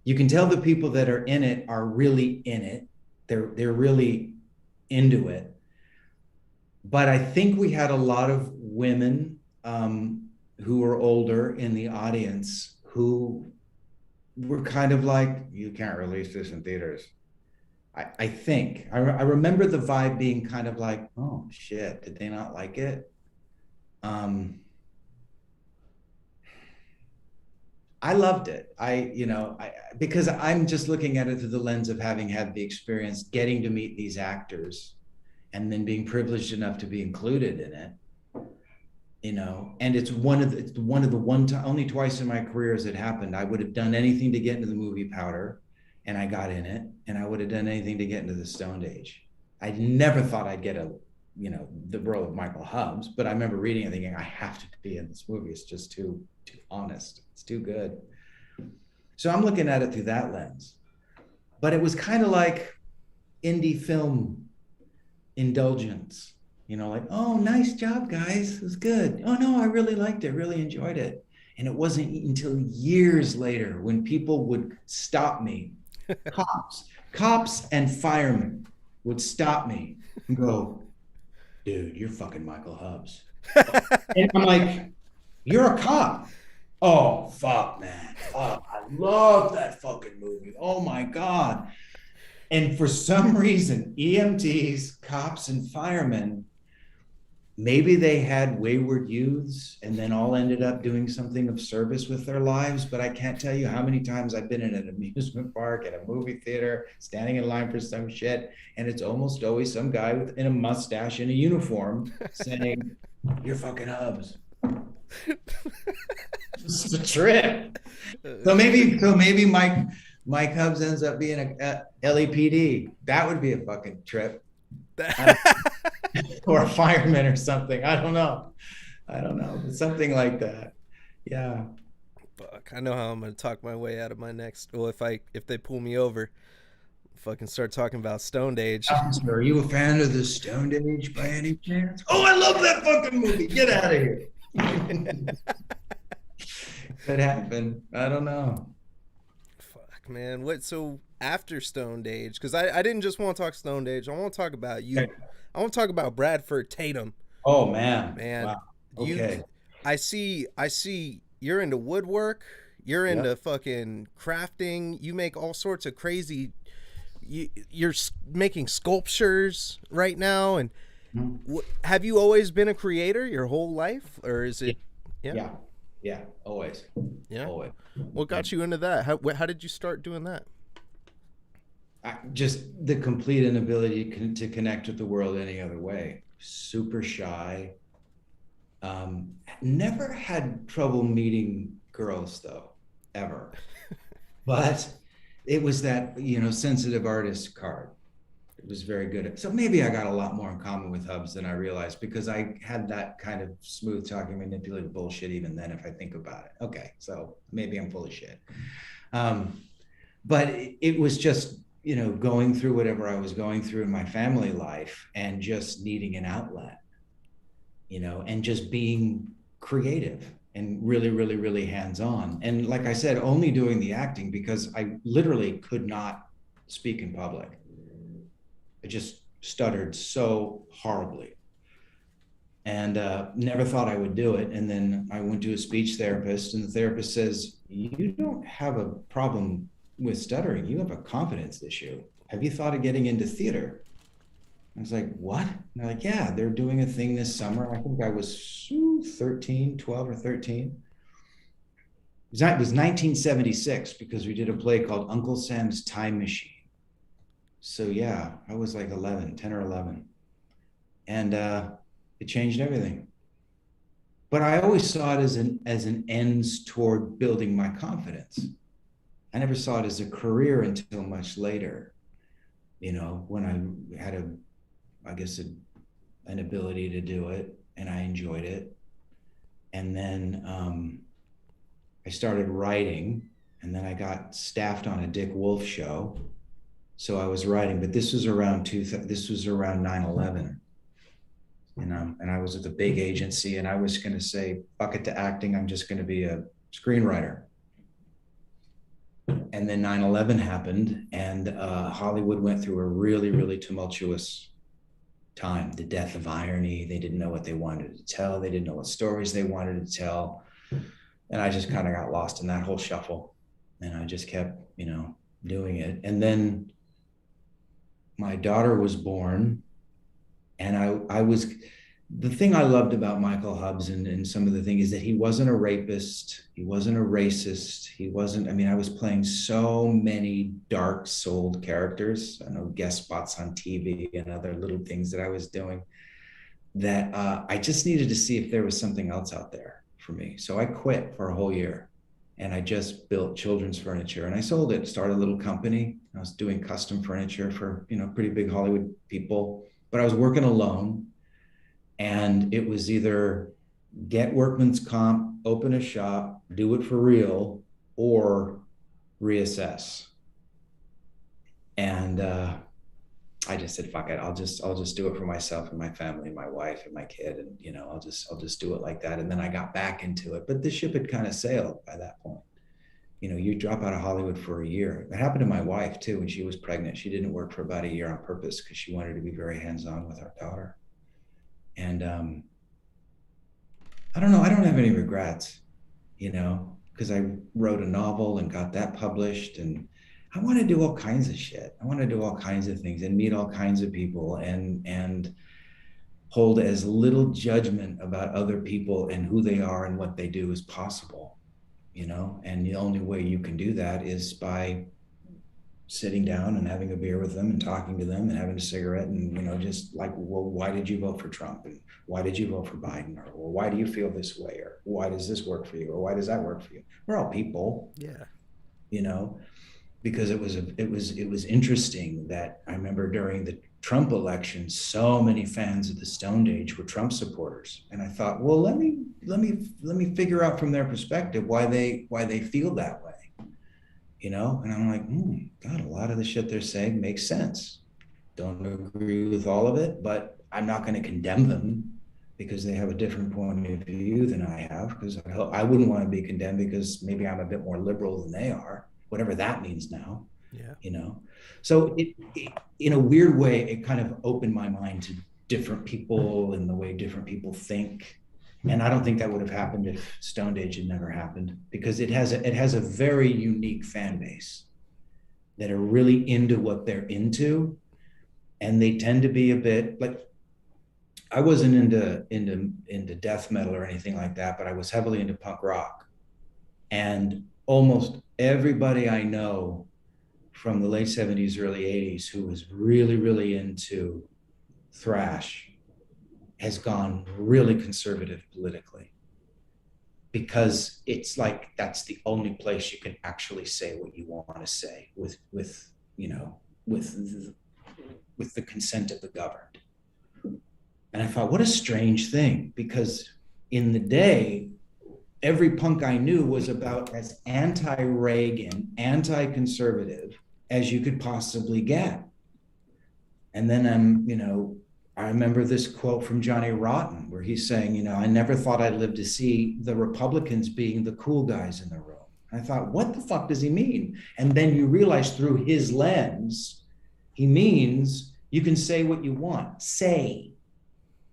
You can tell the people that are in it are really in it. They're really into it. But I think we had a lot of women who were older in the audience who were kind of like, you can't release this in theaters. I think. I remember the vibe being kind of like, oh shit, did they not like it? I loved it. Because I'm just looking at it through the lens of having had the experience getting to meet these actors and then being privileged enough to be included in it. And it's only twice in my career has it happened. I would have done anything to get into the movie Powder, and I got in it, and I would have done anything to get into the Stoned Age. I never thought I'd get the role of Michael Hubbs, but I remember reading and thinking, I have to be in this movie. It's just too honest. It's too good. So I'm looking at it through that lens. But it was kind of like indie film indulgence, like, oh, nice job, guys. It was good. Oh, no, I really liked it, really enjoyed it. And it wasn't until years later when people would stop me, cops and firemen would stop me and go, dude, you're fucking Michael Hubbs. And I'm like, you're a cop. Oh, fuck, man. Fuck. I love that fucking movie. Oh, my God. And for some reason, EMTs, cops, and firemen, maybe they had wayward youths and then all ended up doing something of service with their lives. But I can't tell you how many times I've been in an amusement park, at a movie theater, standing in line for some shit. And it's almost always some guy in a mustache in a uniform saying, you're fucking Hubs. This is a trip. So maybe Mike Hubbs ends up being a LAPD. That would be a fucking trip. Or a fireman or something. I don't know. But something like that. Yeah. Fuck. I know how I'm gonna talk my way out of my next. Well, if they pull me over, fucking start talking about Stoned Age. Are you a fan of the Stoned Age by any chance? Oh, I love that fucking movie. Get out of here. Could happen. I don't know. Fuck, man. So after Stoned Age, because I didn't just want to talk Stoned Age. I want to talk about you. I want to talk about Bradford Tatum. Oh man. Wow. Okay. I see you're into woodwork. You're into fucking crafting. You make all sorts of crazy. You're making sculptures right now. And have you always been a creator your whole life, or is it? Yeah. Always. Yeah. Always. What got you into that? How did you start doing that? Just the complete inability to connect with the world any other way. Super shy. Never had trouble meeting girls though, ever. But it was that, sensitive artist card. It was very good at. So maybe I got a lot more in common with Hubs than I realized, because I had that kind of smooth talking, manipulative bullshit even then, if I think about it. Okay, so maybe I'm full of shit. But it was just, going through whatever I was going through in my family life and just needing an outlet, and just being creative and really, really, really hands-on. And like I said, only doing the acting because I literally could not speak in public. I just stuttered so horribly and never thought I would do it. And then I went to a speech therapist, and the therapist says, you don't have a problem with stuttering. You have a confidence issue. Have you thought of getting into theater? I was like, what? And they're like, yeah, they're doing a thing this summer. I think I was 13, 12 or 13. It was 1976 because we did a play called Uncle Sam's Time Machine. So yeah, I was like 11, 10 or 11. And it changed everything. But I always saw it as an ends toward building my confidence. I never saw it as a career until much later, when I had an ability to do it and I enjoyed it. And then I started writing, and then I got staffed on a Dick Wolf show. So I was writing, but this was around 9/11. And I was at the big agency, and I was going to say, fuck it to acting. I'm just going to be a screenwriter. And then 9/11 happened, and Hollywood went through a really, really tumultuous time. The death of irony. They didn't know what they wanted to tell. They didn't know what stories they wanted to tell. And I just kind of got lost in that whole shuffle. And I just kept, doing it. And then my daughter was born, and the thing I loved about Michael Hubbs and some of the thing is that he wasn't a rapist. He wasn't a racist. I was playing so many dark souled characters. I know guest spots on TV and other little things that I was doing that I just needed to see if there was something else out there for me. So I quit for a whole year, and I just built children's furniture, and I sold it, started a little company. I was doing custom furniture for, pretty big Hollywood people, but I was working alone. And it was either get workman's comp, open a shop, do it for real, or reassess. And I just said, fuck it. I'll just do it for myself and my family, my wife and my kid. And, I'll just do it like that. And then I got back into it, but the ship had kind of sailed by that point. You drop out of Hollywood for a year. It happened to my wife too. When she was pregnant, she didn't work for about a year on purpose because she wanted to be very hands-on with our daughter. And I don't know, I don't have any regrets, because I wrote a novel and got that published, and I want to do all kinds of shit. I want to do all kinds of things and meet all kinds of people and hold as little judgment about other people and who they are and what they do as possible, and the only way you can do that is by sitting down and having a beer with them and talking to them and having a cigarette and, just like, well, why did you vote for Trump? And why did you vote for Biden? Or, well, why do you feel this way? Or why does this work for you? Or why does that work for you? We're all people. Yeah. Because it was interesting that I remember during the Trump election, so many fans of the Stone Age were Trump supporters. And I thought, well, let me figure out from their perspective why they feel that way. And I'm like, God, a lot of the shit they're saying makes sense. Don't agree with all of it, but I'm not going to condemn them because they have a different point of view than I have, because I wouldn't want to be condemned because maybe I'm a bit more liberal than they are, whatever that means now. Yeah. So it in a weird way, it kind of opened my mind to different people and the way different people think. And I don't think that would have happened if Stone Age had never happened, because it has a very unique fan base that are really into what they're into. And they tend to be a bit like, I wasn't into death metal or anything like that, but I was heavily into punk rock. And almost everybody I know from the late 70s, early 80s, who was really, really into thrash has gone really conservative politically, because it's like that's the only place you can actually say what you want to say with the consent of the governed. And I thought, what a strange thing, because in the day, every punk I knew was about as anti-Reagan, anti-conservative as you could possibly get. And then I remember this quote from Johnny Rotten where he's saying, I never thought I'd live to see the Republicans being the cool guys in the room. And I thought, what the fuck does he mean? And then you realize through his lens, he means you can say what you want. Say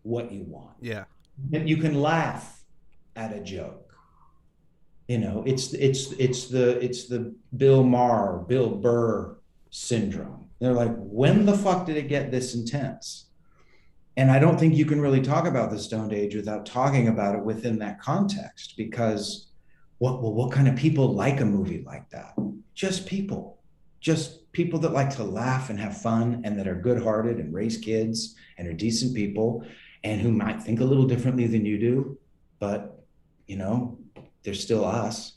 what you want. Yeah. And you can laugh at a joke. It's the Bill Burr syndrome. They're like, when the fuck did it get this intense? And I don't think you can really talk about the Stone Age without talking about it within that context, because what kind of people like a movie like that? Just people, just people that like to laugh and have fun and that are good-hearted and raise kids and are decent people and who might think a little differently than you do, but you know, they're still us,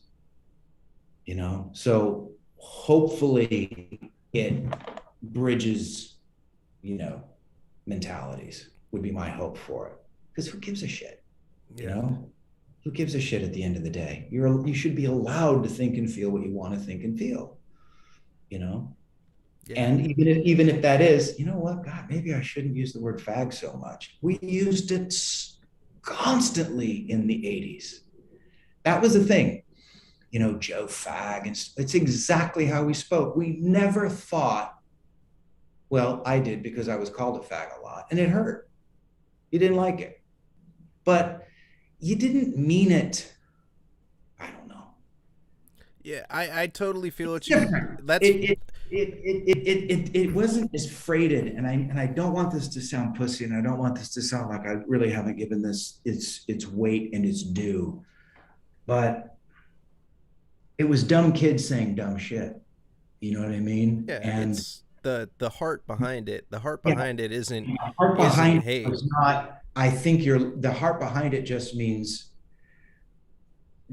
you know. So hopefully it bridges, you know, mentalities would be my hope for it. Because who gives a shit? You know, who gives a shit at the end of the day? You should be allowed to think and feel what you want to think and feel, you know? Yeah. And even if that is, you know what, God, maybe I shouldn't use the word fag so much. We used it constantly in the 80s. That was the thing, you know, Joe Fag. And it's exactly how we spoke. We never thought, well, I did because I was called a fag a lot and it hurt. You didn't like it, but you didn't mean it. I don't know. Yeah, I totally feel what you. Different. That's It wasn't as freighted, and I don't want this to sound pussy, and I don't want this to sound like I really haven't given this its weight and its due, but it was dumb kids saying dumb shit. You know what I mean? yeah. And It's the heart behind it. The heart yeah, behind it isn't the heart isn't behind it hate. was not. I think the heart behind it just means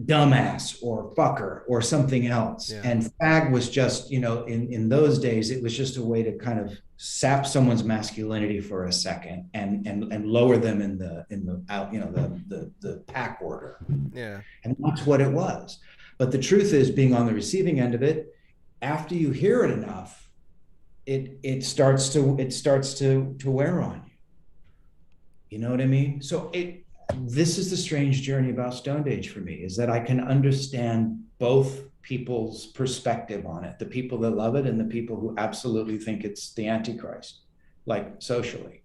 dumbass or fucker or something else. Yeah. And fag was just, you know, in those days, it was just a way to kind of sap someone's masculinity for a second and lower them in the out, you know, the pack order. Yeah. And that's what it was. But the truth is, being on the receiving end of it, after you hear it enough, it starts to wear on you. You know what I mean? So this is the strange journey about Stone Age for me, is that I can understand both people's perspective on it, the people that love it and the people who absolutely think it's the Antichrist, like socially.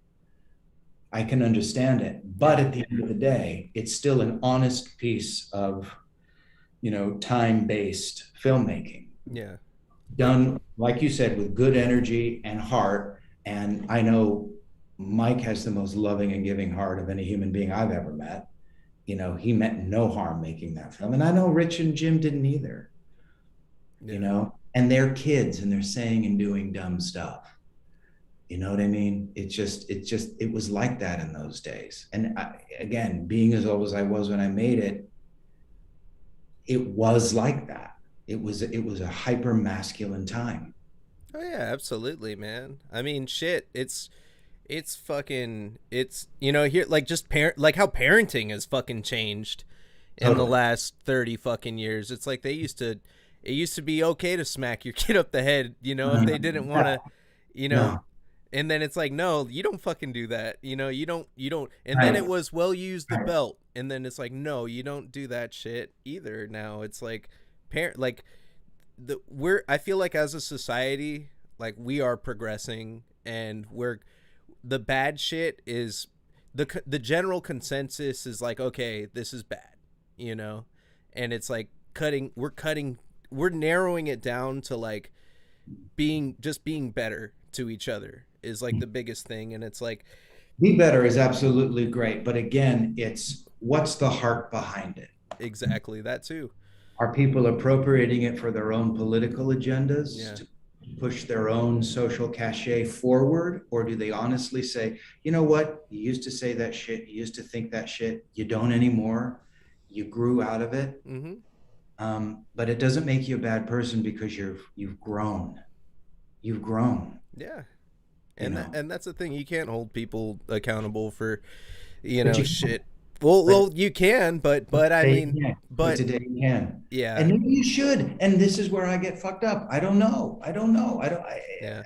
I can understand it. But at the end of the day, it's still an honest piece of, you know, time-based filmmaking. Yeah. Done, like you said, with good energy and heart. And I know Mike has the most loving and giving heart of any human being I've ever met. You know, he meant no harm making that film. And I know Rich and Jim didn't either, Yeah. you know, and they're kids and they're saying and doing dumb stuff. You know what I mean? It was like that in those days. And again, being as old as I was when I made it, it was like that. It was a hyper masculine time. Oh yeah, absolutely, man. I mean, shit. It's fucking. It's, you know, here, like, just parent, like how parenting has fucking changed in the Totally. last 30 fucking years. It's like it used to be okay to smack your kid up the head, you know, if they didn't want to, you know. No. And then it's like, no, you don't fucking do that. You know, you don't. And then Right. it was, well, use the belt. And then it's like, no, you don't do that shit either. Now it's like, like, I feel like as a society, like, we are progressing, and the bad shit is, the general consensus is like, okay, this is bad, you know. And it's like we're narrowing it down to, like, being better to each other is like the biggest thing. And it's like, Be better is absolutely great. But again, it's what's the heart behind it? exactly that too. Are people appropriating it for their own political agendas, Yeah. to push their own social cachet forward? Or do they honestly say, you know what? You used to say that shit. You used to think that shit. You don't anymore. You grew out of it. Mm-hmm. But it doesn't make you a bad person because you've grown. You've grown. Yeah. You And know. and that's the thing. You can't hold people accountable for, you But know, you shit. can. Well, you can, but I Today mean, you can. But but today you can. yeah, And maybe you should. And this is where I get fucked up. I don't know. I don't know. yeah,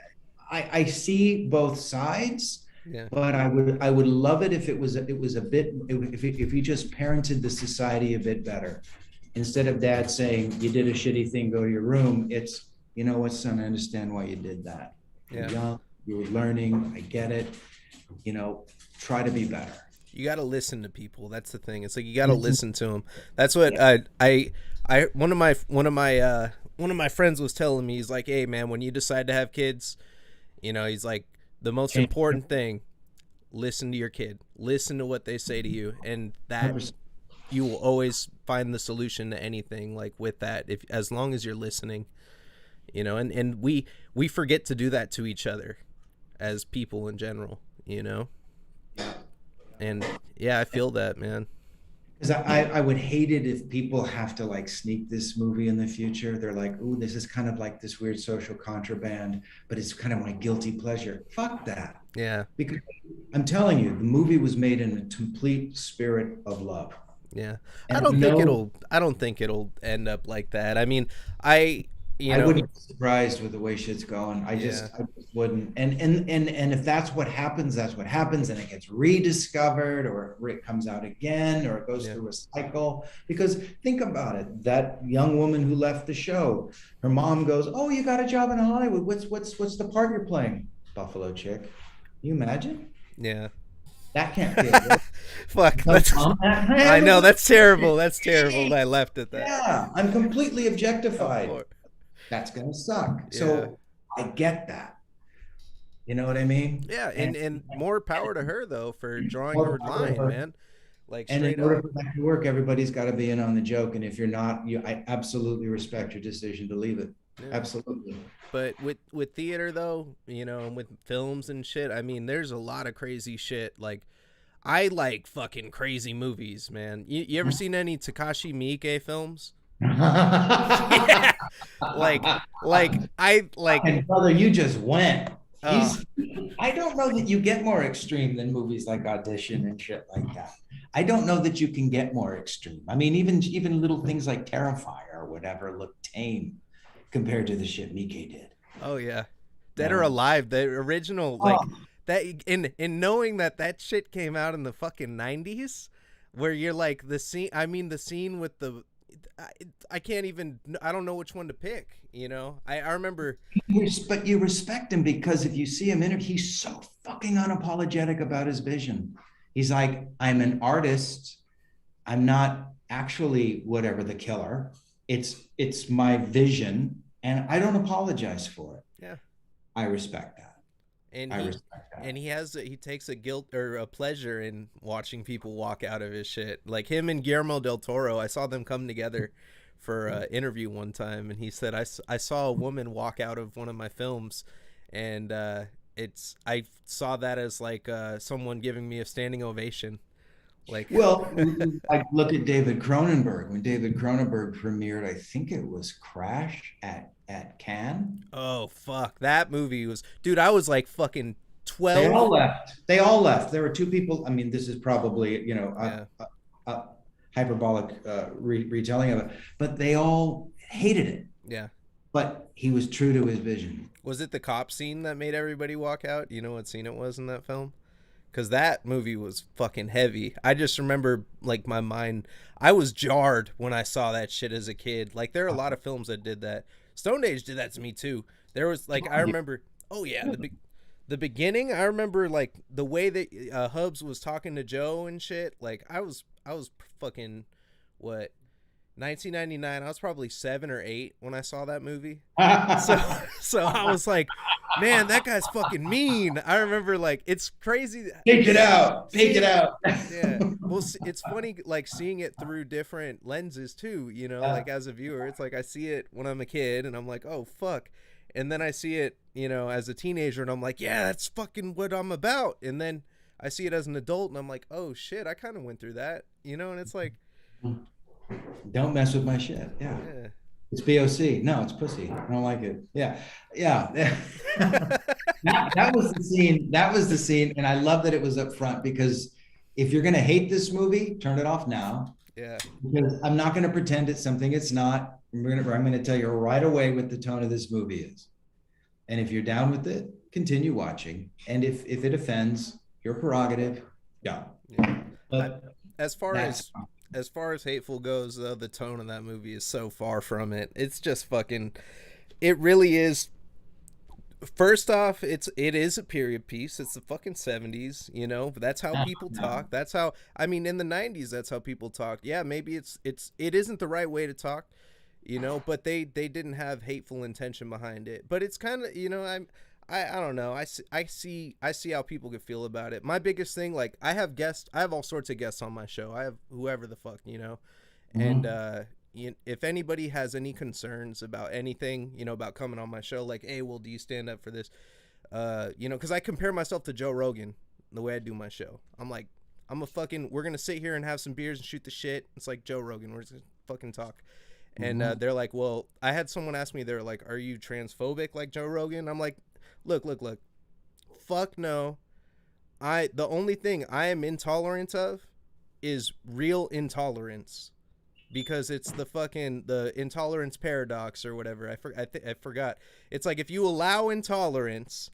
I see both sides, yeah, but I would love it if it was a bit, if you just parented the society a bit better. Instead of dad saying, you did a shitty thing, go to your room, it's, you know what, son, I understand why you did that. You're yeah. young, you were learning, I get it. You know, try to be better. You got to listen to people. That's the thing. It's like, you got to Listen. listen to them. That's what Yeah. one of my friends was telling me. He's like, hey man, when you decide to have kids, you know, he's like, the most Change. important thing listen to your kid, listen to what they say to you, and that 100%. you will always find the solution to anything, like with that, if as long as you're listening, you know. And we forget to do that to each other as people in general, you know. And yeah, I feel that, man. Because I would hate it if people have to like sneak this movie in the future. They're like, "Ooh, this is kind of like this weird social contraband, but it's kind of my guilty pleasure." Fuck that. Yeah, Because I'm telling you, the movie was made in a complete spirit of love. yeah. And I don't think it'll end up like that. I mean, I you I know, wouldn't be surprised with the way shit's going. yeah, I just wouldn't. And if that's what happens, that's what happens, and it gets rediscovered, or it comes out again, or it goes yeah, through a cycle. Because think about it, that young woman who left the show, her mom goes, "Oh, you got a job in Hollywood. What's the part you're playing?" Buffalo chick. Can you imagine? yeah. That can't feel good. Fuck, So, that's I know that's terrible. That's terrible that I left at that. yeah, I'm completely Of objectified. course. That's gonna suck. Yeah. So I get that. You know what I mean? Yeah, and more power to her though for drawing More her power to line, her. man. Like And in straight order up. for that to work, everybody's got to be in on the joke. And if you're not, I absolutely respect your decision to leave it. Yeah. Absolutely. But with theater though, you know, and with films and shit, I mean, there's a lot of crazy shit. Like I like fucking crazy movies, man. You ever seen any Takashi Miike films? Yeah. I like And brother, you just went. oh He's. I don't know that you get more extreme than movies like Audition and shit like that. I don't know that you can get more extreme. I mean, even little things like Terrifier or whatever look tame compared to the shit Miike did. oh yeah. Dead or No. Alive, the original, Oh, like that in knowing that that shit came out in the fucking 90s, where you're like the scene, I mean the scene with the I can't even, I don't know which one to pick, you know. I remember but you respect him because if you see him he's so fucking unapologetic about his vision. He's like, I'm an artist. I'm not actually whatever the killer. It's my vision, and I don't apologize for it. yeah. I respect that. And I respect that. he takes a guilt or a pleasure in watching people walk out of his shit. Like him and Guillermo del Toro, I saw them come together for an interview one time, and he said I saw a woman walk out of one of my films, and I saw that as like someone giving me a standing ovation. Like Well, I look at David Cronenberg. When David Cronenberg premiered, I think it was Crash at Cannes. oh fuck, that movie was, dude, I was like fucking They 12. all left. They all left. There were two people. I mean, this is probably, Yeah. a hyperbolic retelling of it, but they all hated it. Yeah. But he was true to his vision. Was it the cop scene that made everybody walk out? You know what scene it was in that film? Because that movie was fucking heavy. I just remember, like, my mind, I was jarred when I saw that shit as a kid. Like, there are a lot of films that did that. Stone Age did that to me too. There was like, I remember, oh yeah, the beginning. I remember like the way that Hubs was talking to Joe and shit. Like I was fucking what, 1999. I was probably 7 or 8 when I saw that movie. So I was like, man, that guy's fucking mean. I remember, like, it's crazy. Take it out. Take it out. Yeah. Well, it's funny, like, seeing it through different lenses, too, you know, like, as a viewer. It's like I see it when I'm a kid, and I'm like, oh, fuck. And then I see it, you know, as a teenager, and I'm like, yeah, that's fucking what I'm about. And then I see it as an adult, and I'm like, oh, shit, I kind of went through that, you know? And it's like, Don't mess with my shit. Yeah. yeah. It's BOC. No, it's pussy. I don't like it. Yeah. Yeah. that was the scene. That was the scene. And I love that it was up front, because if you're going to hate this movie, turn it off now. Yeah. Because I'm not going to pretend it's something it's not. I'm going to tell you right away what the tone of this movie is. And if you're down with it, continue watching. And if it offends, your prerogative, yeah. But as far as Hateful goes, though, the tone of that movie is so far from it. It's just fucking, it really is. First off, it is a period piece. It's the fucking 70s, you know. That's how people talk. That's how, I mean, in the 90s, that's how people talk. Yeah, maybe it isn't the right way to talk, you know, but they didn't have hateful intention behind it. But it's kind of, you know, I don't know. I see how people could feel about it. My biggest thing, like, I have all sorts of guests on my show. I have whoever the fuck, you know. And Mm-hmm. if anybody has any concerns about anything, you know, about coming on my show, like, hey, well, do you stand up for this? You know, because I compare myself to Joe Rogan the way I do my show. I'm like, we're gonna sit here and have some beers and shoot the shit. It's like Joe Rogan. We're just gonna fucking talk. And Mm-hmm. they're like, well, I had someone ask me, they're like, are you transphobic like Joe Rogan? I'm like, look, fuck no. The only thing I am intolerant of is real intolerance, because it's the intolerance paradox or whatever. I forgot. It's like, if you allow intolerance,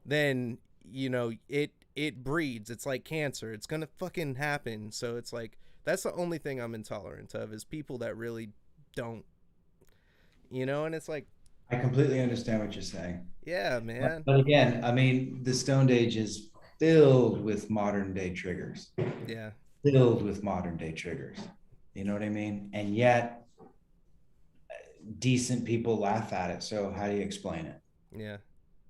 then, you know, it breeds. It's like cancer. It's gonna fucking happen. So it's like, that's the only thing I'm intolerant of, is people that really don't, you know. And it's like, I completely understand what you're saying. yeah, But, man. but again, I mean, the Stone Age is filled with modern day triggers, Yeah, filled with modern day triggers. You know what I mean? And yet, decent people laugh at it. So how do you explain it? yeah.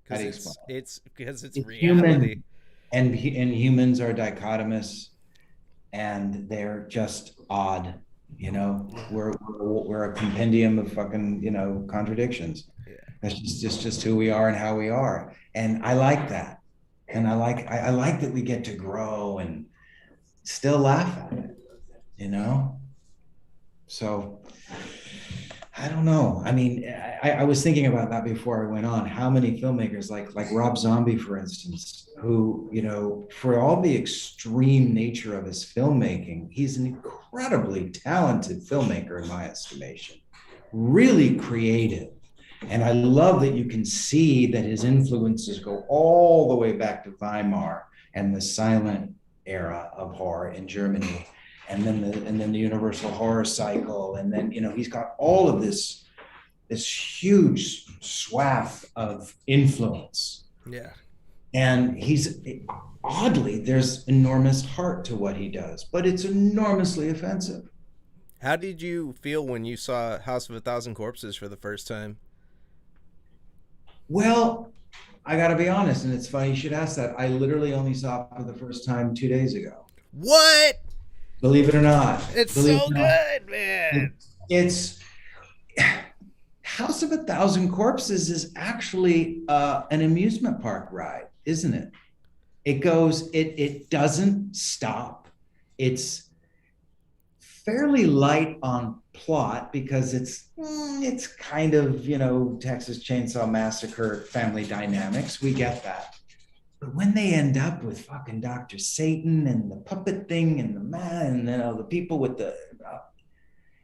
How Because do you explain it? it's It's reality. human, and humans are dichotomous, and they're just odd. You know, Yeah, we're a compendium of fucking, you know, contradictions. yeah, That's just who we are and how we are. And I like that. And I like that we get to grow and still laugh at it, you know? So I don't know. I mean, I was thinking about that before I went on. How many filmmakers, like Rob Zombie, for instance, who, you know, for all the extreme nature of his filmmaking, he's an incredibly talented filmmaker in my estimation. Really creative. And I love that you can see that his influences go all the way back to Weimar and the silent era of horror in Germany, and then the Universal horror cycle, and then, you know, he's got all of this huge swath of influence, yeah. and he's oddly, there's enormous heart to what he does, but it's enormously offensive. How did you feel when you saw House of a Thousand Corpses for the first time? Well, I got to be honest, and it's funny you should ask that. I literally only saw it for the first time 2 days ago. What? Believe it or not. It's Believe it so or not. good, man. It's House of a Thousand Corpses is actually an amusement park ride, isn't it? It doesn't stop. It's fairly light on plot because it's kind of, you know, Texas Chainsaw Massacre family dynamics. We get that. But when they end up with fucking Dr. Satan and the puppet thing and the man and, you know, the people with the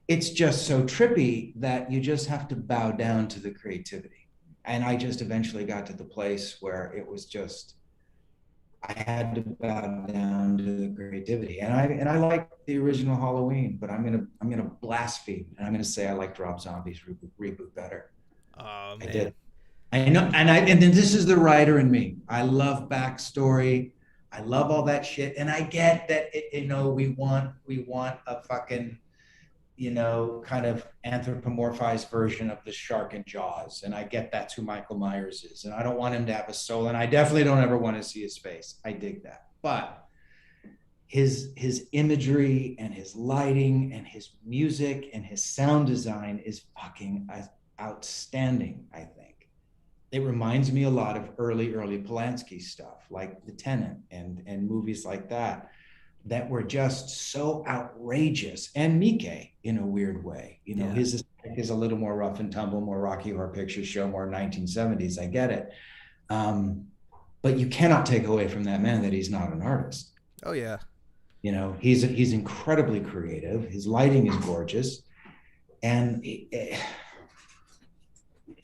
it's just so trippy that you just have to bow down to the creativity. And I just eventually got to the place where it was just I had to bow down to the creativity. And I like the original Halloween, but I'm gonna blaspheme and I'm gonna say I like Rob Zombie's reboot better. Oh I did. man. I know, and then this is the writer in me. I love backstory. I love all that shit, and I get that you know, we want a fucking, you know, kind of anthropomorphized version of the shark in Jaws. And I get that's who Michael Myers is. And I don't want him to have a soul. And I definitely don't ever want to see his face. I dig that. But his imagery and his lighting and his music and his sound design is fucking outstanding, I think. It reminds me a lot of early Polanski stuff, like The Tenant and movies like that, that were just so outrageous, and Mike in a weird way. You know, Yeah. his is a little more rough and tumble, more Rocky Horror Picture Show, more 1970s. I get it. Um, but you cannot take away from that man that he's not an artist. Oh yeah. You know, he's incredibly creative. His lighting is gorgeous. And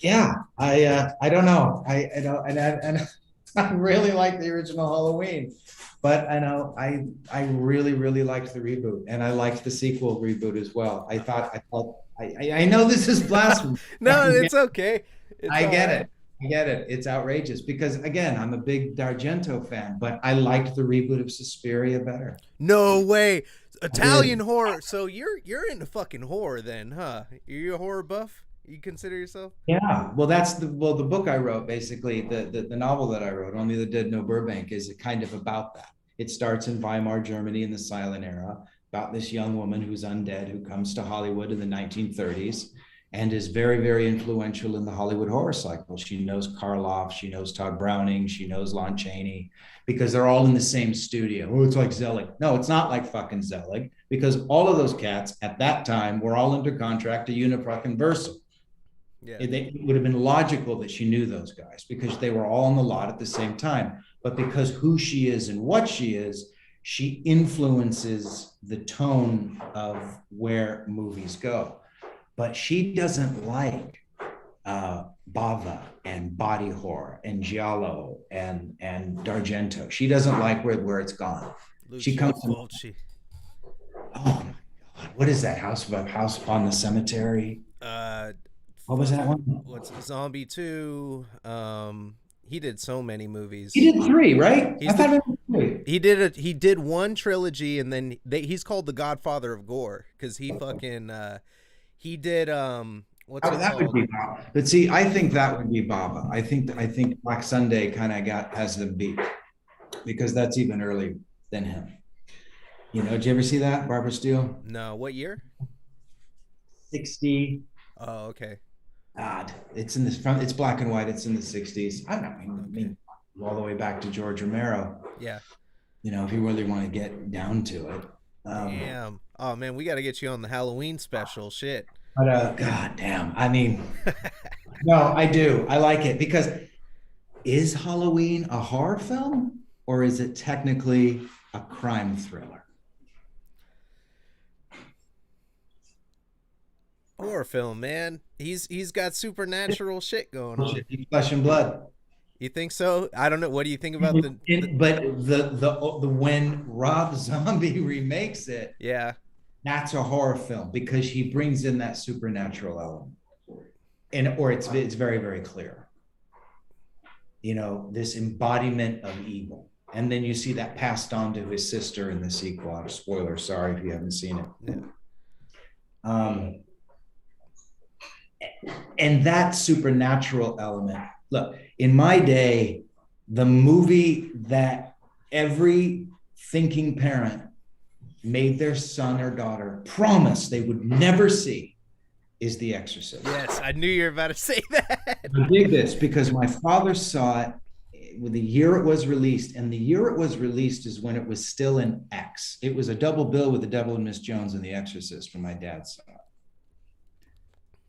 yeah, I don't know. I know, and I really like the original Halloween, but I know I really liked the reboot, and I liked the sequel reboot as well. I know this is blasphemy. No, it's okay. It's I all get right. it. I get it. It's outrageous because again, I'm a big D'Argento fan, but I liked the reboot of Suspiria better. No way. I Italian did. horror. So you're into fucking horror then, huh? You're a horror buff? You consider yourself? Yeah, well, that's the book I wrote, basically the novel that I wrote, Only the Dead Know Burbank, is kind of about that. It starts in Weimar, Germany, in the silent era, about this young woman who's undead who comes to Hollywood in the 1930s and is very, very influential in the Hollywood horror cycle. She knows Karloff, she knows Todd Browning, she knows Lon Chaney, because they're all in the same studio. Oh, it's like Zelig. No, it's not like fucking Zelig, because all of those cats at that time were all under contract to Universal. Yeah. It would have been logical that she knew those guys because they were all on the lot at the same time. But because who she is and what she is, she influences the tone of where movies go. But she doesn't like Bava and body horror and giallo and D'Argento. She doesn't like where it's gone. She Lucio comes from, Fulci. oh my God, what is that House upon the Cemetery? Uh, What was that one? what's Zombie 2? He did so many He movies. did three, right? I He's thought the it was three. he did one trilogy, and then he's called the Godfather of Gore because he fucking he did what's it That would called? be Baba. But see, I think that would be Baba. I think Black Sunday kind of has the beat because that's even earlier than him. You know, did you ever see that, Barbara Steele? No, what year? 60. Oh, okay. God, it's in this front. It's black and white. It's in the 60s. I don't Okay. mean all the way back to George Romero. Yeah. You know, if you really want to get down to it. Damn. Oh man, we got to get you on the Halloween special. Shit. But God damn. I mean, no, I do. I like it because is Halloween a horror film or is it technically a crime thriller? Horror film, man. He's got supernatural shit going on. Flesh and blood. You think so? I don't know. What do you think about But the when Rob Zombie remakes it, Yeah. that's a horror film because he brings in that supernatural element, and or it's very, very clear. You know, this embodiment of evil, and then you see that passed on to his sister in the sequel. Spoiler, sorry if you haven't seen it. Yeah. And that supernatural element. Look, in my day, the movie that every thinking parent made their son or daughter promise they would never see is The Exorcist. Yes, I knew you were about to say that. I dig this because my father saw it with the year it was released, and the year it was released is when it was still in X. It was a double bill with The Devil and Miss Jones and The Exorcist when my dad saw it.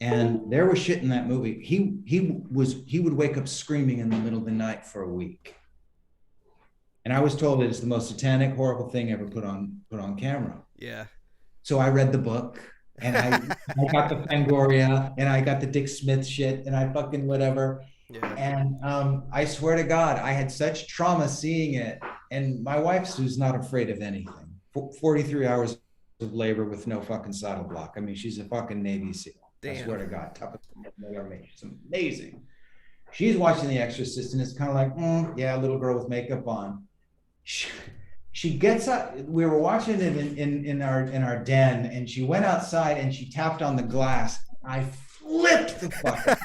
And there was shit in that movie. He would wake up screaming in the middle of the night for a week. And I was told it's the most satanic, horrible thing ever put on camera. Yeah. So I read the book and I got the Fangoria and I got the Dick Smith shit and I fucking whatever. Yeah. And I swear to God, I had such trauma seeing it. And my wife, who's not afraid of anything, 43 hours of labor with no fucking saddle block. I mean, she's a fucking Navy SEAL. Damn. I swear to God, toughest woman ever made. She's amazing. She's watching The Exorcist, and it's kind of like, yeah, little girl with makeup on. She gets up. We were watching it in our den, and she went outside and she tapped on the glass. I flipped the fuck.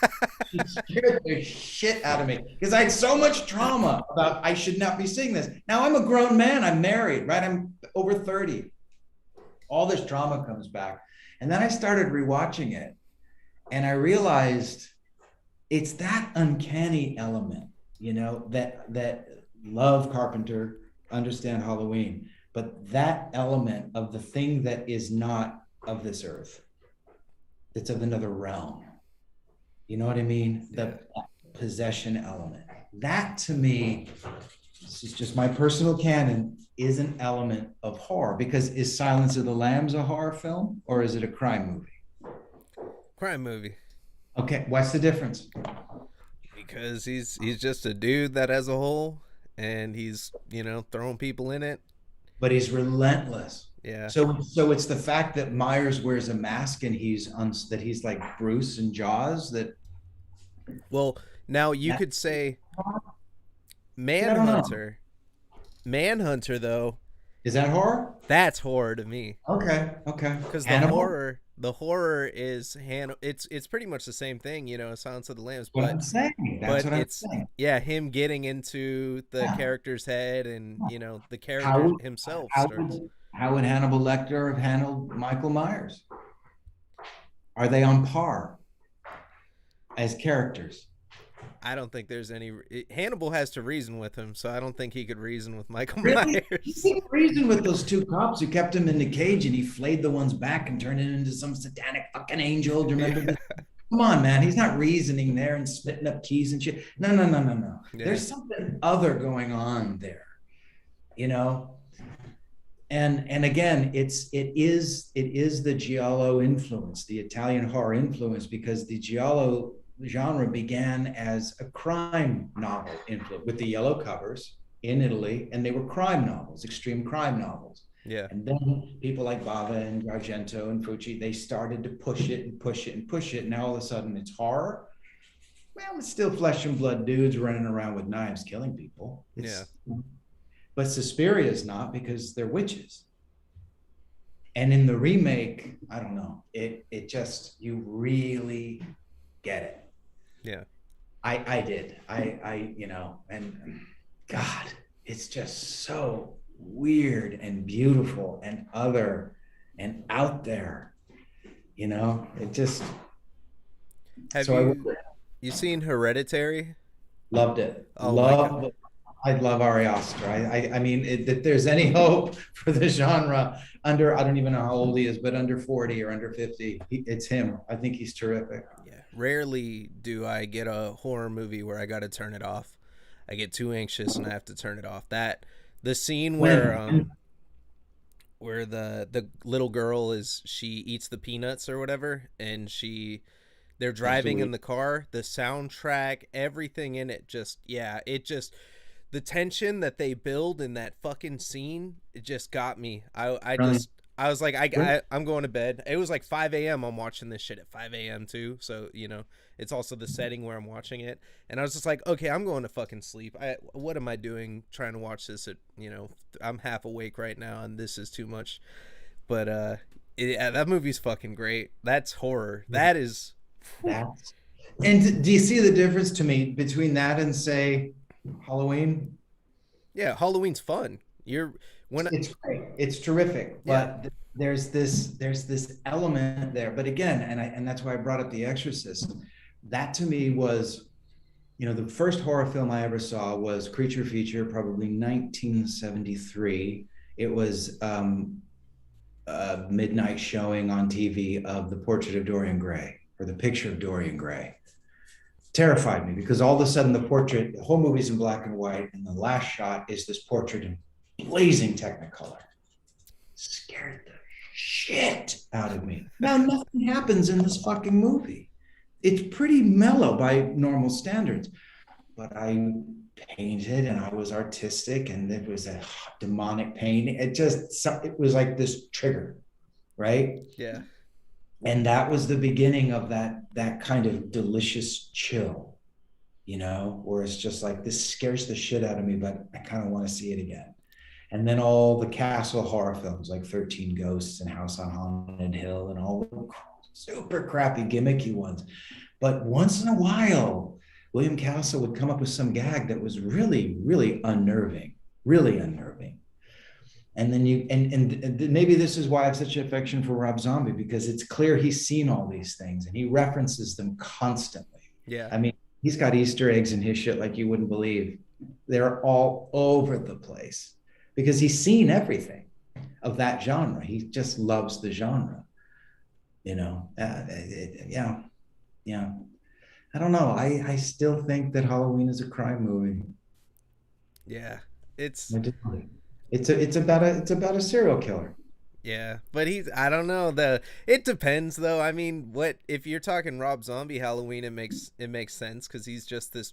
She scared the shit out of me because I had so much trauma about I should not be seeing this. Now I'm a grown man. I'm married, right? I'm over 30. All this trauma comes back, and then I started rewatching it. And I realized it's that uncanny element, you know, that love Carpenter, understand Halloween, but that element of the thing that is not of this earth, that's of another realm. You know what I mean? The possession element. That to me, this is just my personal canon, is an element of horror. Because is Silence of the Lambs a horror film or is it a crime movie? Crime movie. Okay, what's the difference? Because he's just a dude that has a hole, and he's throwing people in it. But he's relentless. Yeah. So it's the fact that Myers wears a mask and he's like Bruce in Jaws. That. Well, now you could say Manhunter. Manhunter though, Is that horror? That's horror to me. Okay, okay. Because Hannibal? the horror is it's pretty much the same thing, you know, Silence of the Lambs, What I'm saying. That's but what I'm it's, saying. yeah, him getting into the Yeah. character's head, and you know the How character would himself how starts. would how would Hannibal Lecter have handled Michael Myers? Are they on par as characters? I don't think there's any. Hannibal has to reason with him, so I don't think he could reason with Michael Really? Myers. He reasoned with those two cops who kept him in the cage and he flayed the ones back and turned it into some satanic fucking angel. Do you remember Yeah, this? Come on, man. He's not reasoning there and splitting up keys and shit. No, no, no, no, no. yeah, There's something other going on there, you know? And again, it is the giallo influence, the Italian horror influence, because the giallo genre began as a crime novel influence with the yellow covers in Italy, and they were crime novels, extreme crime novels. yeah, And then people like Bava and Argento and Fucci, they started to push it and push it and push it. Now all of a sudden it's horror. Well, it's still flesh and blood dudes running around with knives killing people. yeah, But Suspiria is not, because they're witches. And in the remake, I don't know, it just, you really get it. yeah, I did. And God, it's just so weird and beautiful and other and out there, it just, Have so you seen Hereditary? loved it. Oh my god. I love Ari Aster. I mean, if there's any hope for the genre under, I don't even know how old he is, but under 40 or under 50, it's him. I think he's terrific. Yeah. Rarely do I get a horror movie where I got to turn it off. I get too anxious and I have to turn it off. That the scene where the little girl she eats the peanuts or whatever, and they're driving in Absolutely. the car, the soundtrack, everything in it, just, yeah, it just, the tension that they build in that fucking scene, it just got me. Brilliant. I was like, I'm going to bed. It was like 5 a.m. I'm watching this shit at 5 a.m. too. So, you know, it's also the setting where I'm watching it. And I was just like, okay, I'm going to fucking sleep. What am I doing trying to watch this at, I'm half awake right now and this is too much. But, that movie's fucking great. That's horror. That is. That's, and do you see the difference to me between that and, say, Halloween? Yeah, Halloween's fun. It's great. It's terrific. Yeah, But there's this element there. But again, and that's why I brought up The Exorcist. That to me was, the first horror film I ever saw was Creature Feature, probably 1973. It was a midnight showing on TV of The Portrait of Dorian Gray, or The Picture of Dorian Gray. Terrified me, because all of a sudden the whole movie's in black and white, and the last shot is this portrait in blazing Technicolor. Scared the shit out of me. Now nothing happens in this fucking movie. It's pretty mellow by normal standards, but I painted and I was artistic, and it was a demonic pain. It was like this trigger, right? yeah, And that was the beginning of that kind of delicious chill, where it's just like, this scares the shit out of me, but I kind of want to see it again. And then all the castle horror films like 13 Ghosts and House on Haunted Hill and all the super crappy gimmicky ones. But once in a while, William Castle would come up with some gag that was really, really unnerving, really unnerving. And then and maybe this is why I have such an affection for Rob Zombie, because it's clear he's seen all these things and he references them constantly. yeah, I mean, he's got Easter eggs in his shit like you wouldn't believe. They're all over the place because he's seen everything of that genre. He just loves the genre, yeah, yeah. I don't know. I still think that Halloween is a crime movie. yeah. It's I do. It's about a serial killer. Yeah, but I don't know, it depends though. I mean, what if you're talking Rob Zombie Halloween, it makes sense cuz he's just this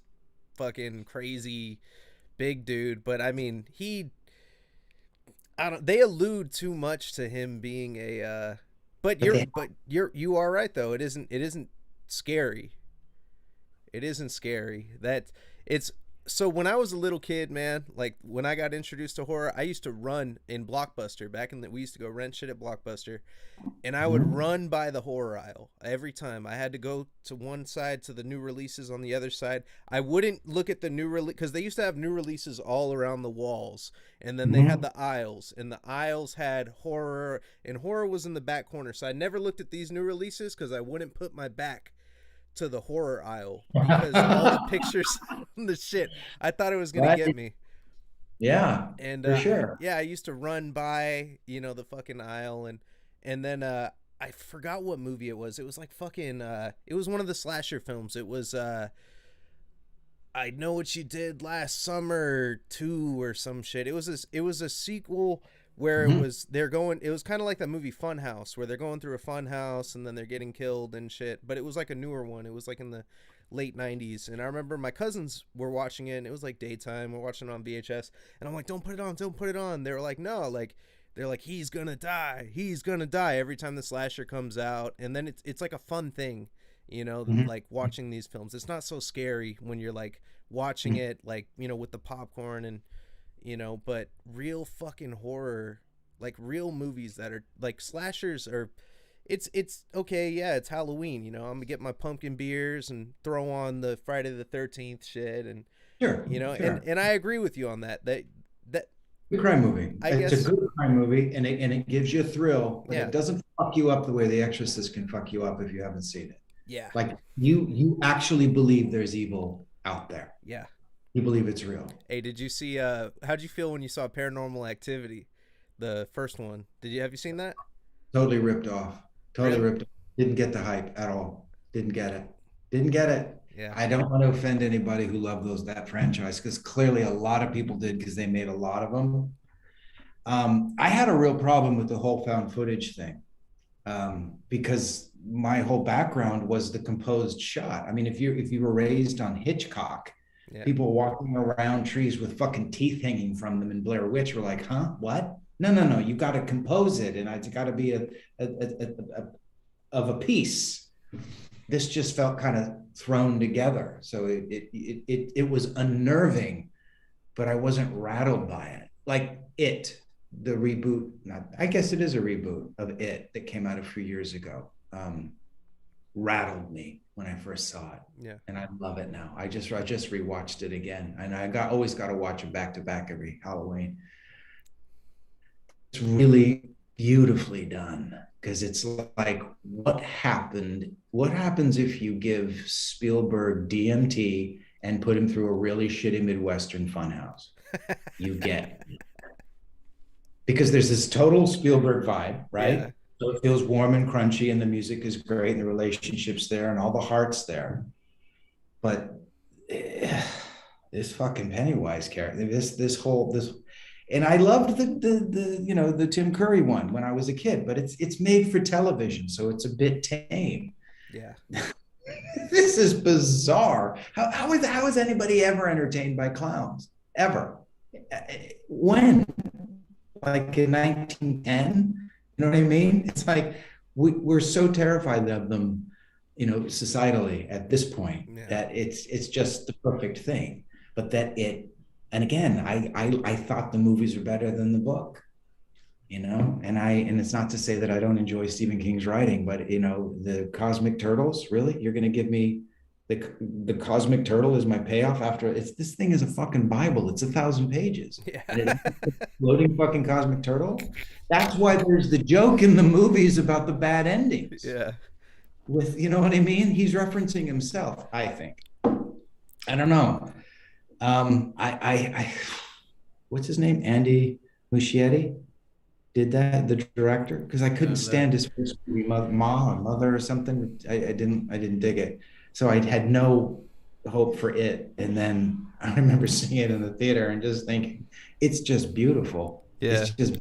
fucking crazy big dude, but I mean, they allude too much to him being but But they you are right though. It isn't scary. It isn't scary. That it's So when I was a little kid, man, like when I got introduced to horror, I used to run in Blockbuster. Back in the, we used to go rent shit at Blockbuster, and I would Mhm. run by the horror aisle every time. I had to go to one side to the new releases on the other side. I wouldn't look at the new release because they used to have new releases all around the walls, and then they had Mhm. the aisles, and the aisles had horror, and horror was in the back corner. So I never looked at these new releases because I wouldn't put my back to the horror aisle because all the pictures on the shit. I thought it was gonna get Right. me. Yeah, And for sure. yeah, I used to run by, the fucking aisle, and then I forgot what movie it was. It was like fucking it was one of the slasher films. It was I Know What You Did Last Summer 2 or some shit. It was a sequel where it Mhm. was they're going it was kind of like that movie Funhouse where they're going through a fun house and then they're getting killed and shit, but it was like a newer one. It was like in the late 90s, and I remember my cousins were watching it, and it was like daytime. We're watching it on VHS, and I'm like, "Don't put it on. Don't put it on." They were like, "No, like they're like he's going to die. He's going to die every time the slasher comes out." And then it's like a fun thing, Mhm. like watching these films. It's not so scary when you're like watching Mhm. it like, with the popcorn and but real fucking horror, like real movies that are like slashers are it's okay, yeah, it's Halloween, I'm gonna get my pumpkin beers and throw on the Friday the 13th shit, and Sure, and sure. I agree with you on that Good crime movie. I It's a guess, good crime movie, and it gives you a thrill, but it yeah, doesn't fuck you up the way The Exorcist can fuck you up if you haven't seen it. yeah, Like you actually believe there's evil out there. yeah. You believe it's real. Hey, did you see how'd you feel when you saw Paranormal Activity, the first one? Have you seen that? Totally ripped off. Totally Really? ripped off. Didn't get the hype at all. Didn't get it. Didn't get it. Yeah, I don't want to offend anybody who loved that franchise because clearly a lot of people did because they made a lot of them. I had a real problem with the whole found footage thing because my whole background was the composed shot. I mean, if you were raised on Hitchcock, yeah, people walking around trees with fucking teeth hanging from them in Blair Witch were like, huh, what? No, no, no. You got to compose it, and it's got to be of a piece. This just felt kind of thrown together, so it was unnerving, but I wasn't rattled by it. Like the reboot, not I guess it is a reboot of it that came out a few years ago. Rattled me when I first saw it, yeah. and I love it now. I just rewatched it again, and I got always got to watch it back to back every Halloween. It's really beautifully done because it's like what happens if you give Spielberg DMT and put him through a really shitty Midwestern funhouse? You get because there's this total Spielberg vibe, right? Yeah, So it feels warm and crunchy, and the music is great, and the relationships there, and all the hearts there. But this fucking Pennywise character, and I loved the Tim Curry one when I was a kid, but it's made for television, so it's a bit tame. yeah. This is bizarre. How is anybody ever entertained by clowns ever? When? Like in 1910? You know what I mean? It's like we're so terrified of them, societally at this point Yeah. that it's just the perfect thing. But and again, I thought the movies are better than the book, and it's not to say that I don't enjoy Stephen King's writing, but the Cosmic Turtles, really? You're gonna give me the Cosmic Turtle is my payoff after this thing is a fucking Bible. It's 1,000 pages. And it Yeah. floating fucking Cosmic Turtle. That's why there's the joke in the movies about the bad endings. Yeah. You know what I mean? He's referencing himself, I think. I don't know. I what's his name? Andy Muschietti did that, the director, because I couldn't The stand his first movie, Mother or something. I didn't dig it, so I had no hope for it. And then I remember seeing it in the theater and just thinking, it's just beautiful. It's Yeah.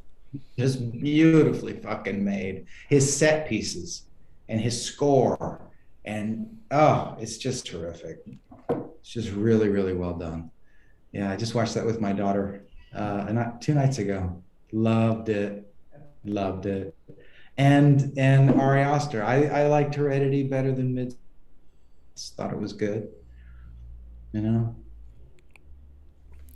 just beautifully fucking made. His set pieces and his score, and oh, it's just terrific. It's just really, really well done. Yeah, I just watched that with my daughter, not 2 nights ago. Loved it, loved it. And Ari Aster, I liked Heredity better than Mid. Thought it was good, you know.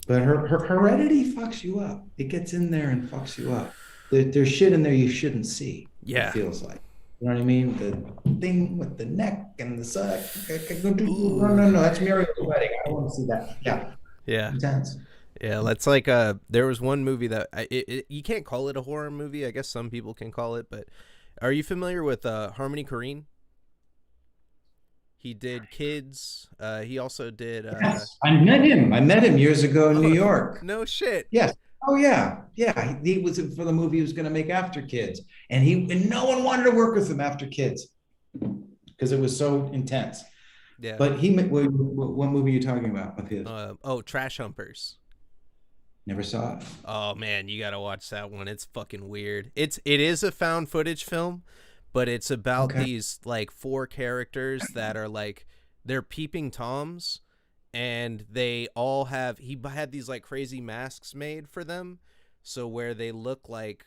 But her heredity fucks you up. It gets in there and fucks you up. There's shit in there you shouldn't see, it Yeah. feels like. You know what I mean? The thing with the neck and the suck. No, Ooh. no, no. That's Muriel's wedding. I don't want to see that. Yeah. Yeah. Intense. Yeah, that's like there was one movie that you can't call it a horror movie. I guess some people can call it, but are you familiar with Harmony Korine? He did Kids. He also did Yes. I met him. I met him years ago in New oh, York. no shit. Yes. Oh yeah. Yeah. He was for the movie he was going to make After Kids. And no one wanted to work with him after Kids because it was so intense. Yeah. But what movie are you talking about of his? Trash Humpers. Never saw it. Oh man, you gotta watch that one. It's fucking weird. It is a found footage film, but it's about Okay. these like four characters that are like they're peeping toms, and they all have he had these like crazy masks made for them, so where they look like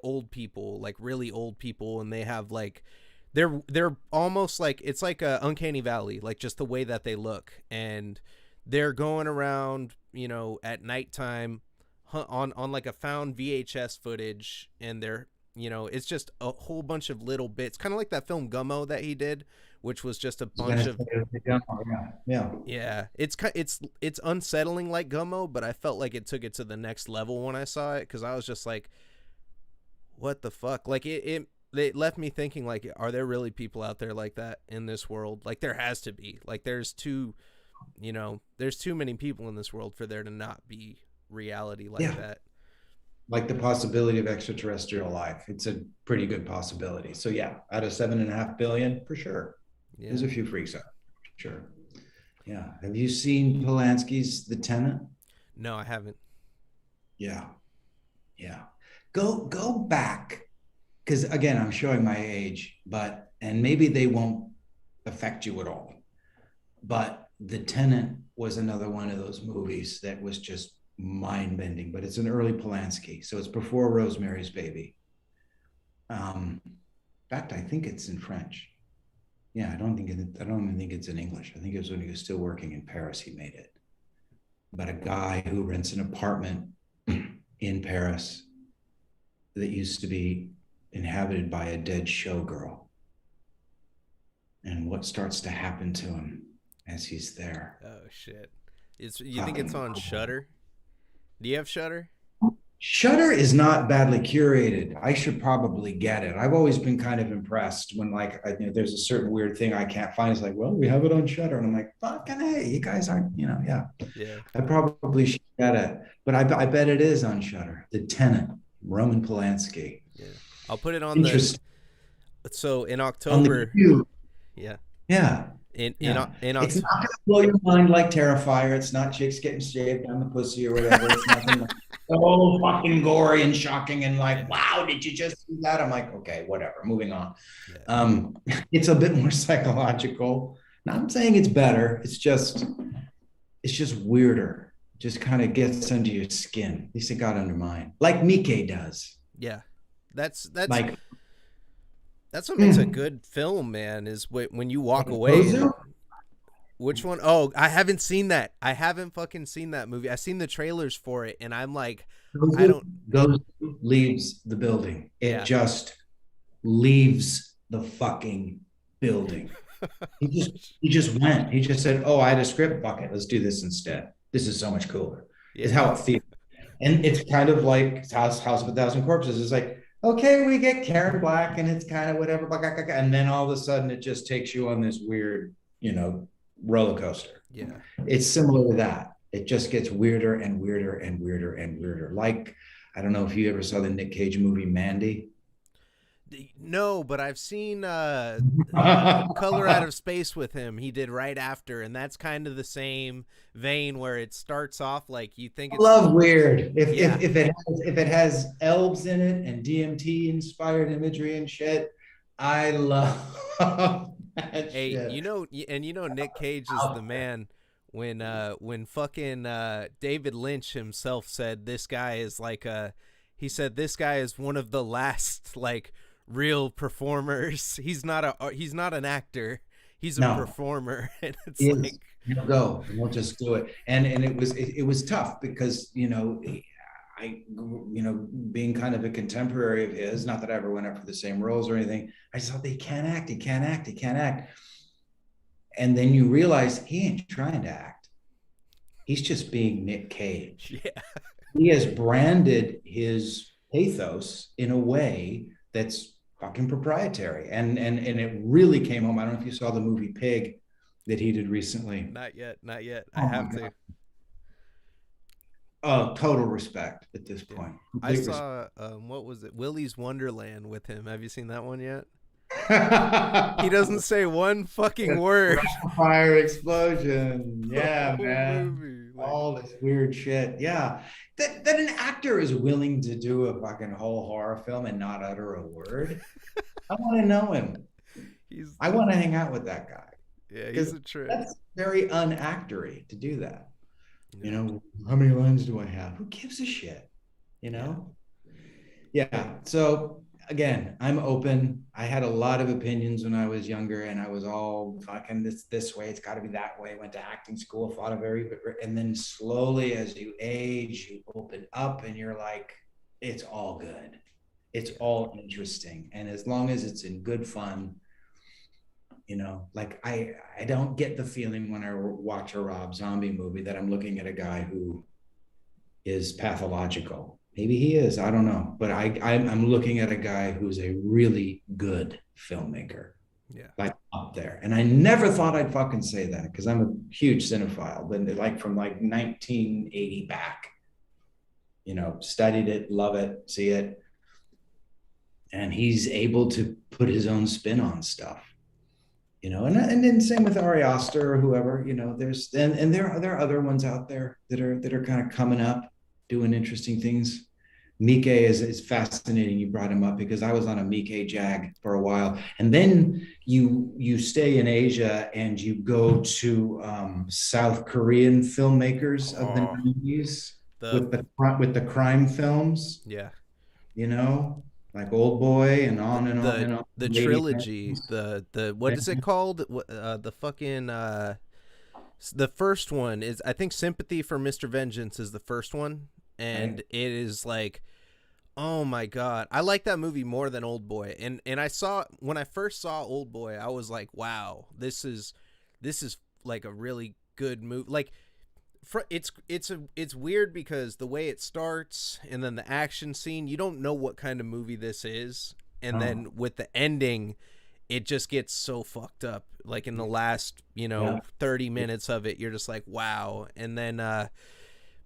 old people, like really old people, and they have like they're almost like it's like a uncanny valley, like just the way that they look, and they're going around, at nighttime on like a found VHS footage, and they're it's just a whole bunch of little bits, kind of like that film Gummo that he did, which was just a bunch of Yeah. Yeah. yeah. It's unsettling like Gummo, but I felt like it took it to the next level when I saw it because I was just like, what the fuck? Like it left me thinking like, are there really people out there like that in this world? Like there has to be. Like there's too many people in this world for there to not be reality like Yeah. that. Like the possibility of extraterrestrial life. It's a pretty good possibility. So yeah, out of 7.5 billion, for sure. Yeah. There's a few freaks out. Sure. Yeah. Have you seen Polanski's The Tenant? No, I haven't. Yeah. Yeah. Go back. Because again, I'm showing my age, and maybe they won't affect you at all. But The Tenant was another one of those movies that was just mind bending, but it's an early Polanski. So it's before Rosemary's Baby. In fact, I think it's in French. Yeah, I don't even think it's in English. I think it was when he was still working in Paris, he made it. But a guy who rents an apartment in Paris that used to be inhabited by a dead showgirl. And what starts to happen to him as he's there. Oh shit. You think it's on Shudder? Do you have Shudder? Shudder is not badly curated. I should probably get it. I've always been kind of impressed when there's a certain weird thing I can't find. It's like, well, we have it on Shudder, and I'm like, fucking hey, you guys aren't, yeah. Yeah. I probably should get it, but I bet it is on Shudder. The Tenant, Roman Polanski. Yeah. I'll put it on Interesting. so in On the October. queue. Yeah. Yeah. In Yeah. in It's October. not going to blow your mind like Terrifier. It's not chicks getting shaved down the pussy or whatever. It's nothing like so fucking gory and shocking and like, wow, did you just see that? I'm like, okay, whatever, moving on. Yeah. It's a bit more psychological. Now, I'm saying it's better. It's just weirder. Just kind of gets under your skin. At least it got under mine, like Mike does. Yeah. That's Like that's what makes a good film, man, is when you walk away and which one? Oh, I haven't seen that. I haven't fucking seen that movie. I've seen the trailers for it, and I'm like, I don't. Goes leaves the building. It just leaves the fucking building. He just went. He just said, "Oh, I had a script. Fuck it. Let's do this instead. This is so much cooler." Yeah. Is how it feels. And it's kind of like House of a Thousand Corpses. It's like, okay, we get Karen Black, and it's kind of whatever, and then all of a sudden, it just takes you on this weird, roller coaster. Yeah. It's similar to that. It just gets weirder and weirder and weirder and weirder. Like, I don't know if you ever saw the Nick Cage movie Mandy. No, but I've seen Color Out of Space with him. He did right after, and that's kind of the same vein where it starts off like you think it's love weird. If it has elves in it and DMT inspired imagery and shit, I love that hey, shit. Nick Cage is the man. When fucking David Lynch himself said this guy is he said this guy is one of the last like real performers. He's not an actor. he's a No, performer, and it's he like, is. He'll go and we'll just do it. And it was tough because being kind of a contemporary of his, not that I ever went up for the same roles or anything. I just thought, he can't act, he can't act, he can't act. And then you realize he ain't trying to act. He's just being Nick Cage. yeah, He has branded his pathos in a way that's fucking proprietary. And it really came home. I don't know if you saw the movie Pig that he did recently. not yet, not yet. I Oh my have to. God. Oh, total respect at this Yeah, point. I Complete respect. saw what was it, Willy's Wonderland with him. Have you seen that one yet? He doesn't Rapid say one fucking word. fire explosion. The Yeah, whole man. movie, like, All this weird shit. Yeah. That an actor is willing to do a fucking whole horror film and not utter a word. I want to know him. he's I want to hang out with that guy yeah, he's because a trip. that's very unactory to do that. Yeah, How many lines do I have? Who gives a shit? You yeah, know? Yeah. So again, I'm open. I had a lot of opinions when I was younger, and I was all fucking this way. It's got to be that way. Went to acting school, thought of and then slowly as you age, you open up, and you're like, it's all good. It's yeah, all interesting, and as long as it's in good fun, like I don't get the feeling when I watch a Rob Zombie movie that I'm looking at a guy who is pathological. Maybe he is. I don't know. But I'm looking at a guy who's a really good filmmaker, yeah. like up there. And I never thought I'd fucking say that because I'm a huge cinephile, but like from like 1980 back, studied it, love it, see it. And he's able to put his own spin on stuff. And then same with Ari Aster or whoever, there's and there are other ones out there that are kind of coming up doing interesting things. Mike is fascinating. You brought him up because I was on a Mike jag for a while, and then you stay in Asia and you go to South Korean filmmakers of the Oh, 90s the with the crime films, yeah, you know, like Old Boy and on and on the and on. the Lady trilogy, Fans. the what is it called? The fucking the first one is, I think, Sympathy for Mr. Vengeance is the first one, and Right? it is like, oh my god, I like that movie more than Old Boy. And I saw, when I first saw Old Boy, I was like, wow, this is like a really good movie. Like, it's weird because the way it starts and then the action scene, you don't know what kind of movie this is, and Oh, then with the ending, it just gets so fucked up. Like in the last, yeah. 30 minutes of it, you're just like, wow. And then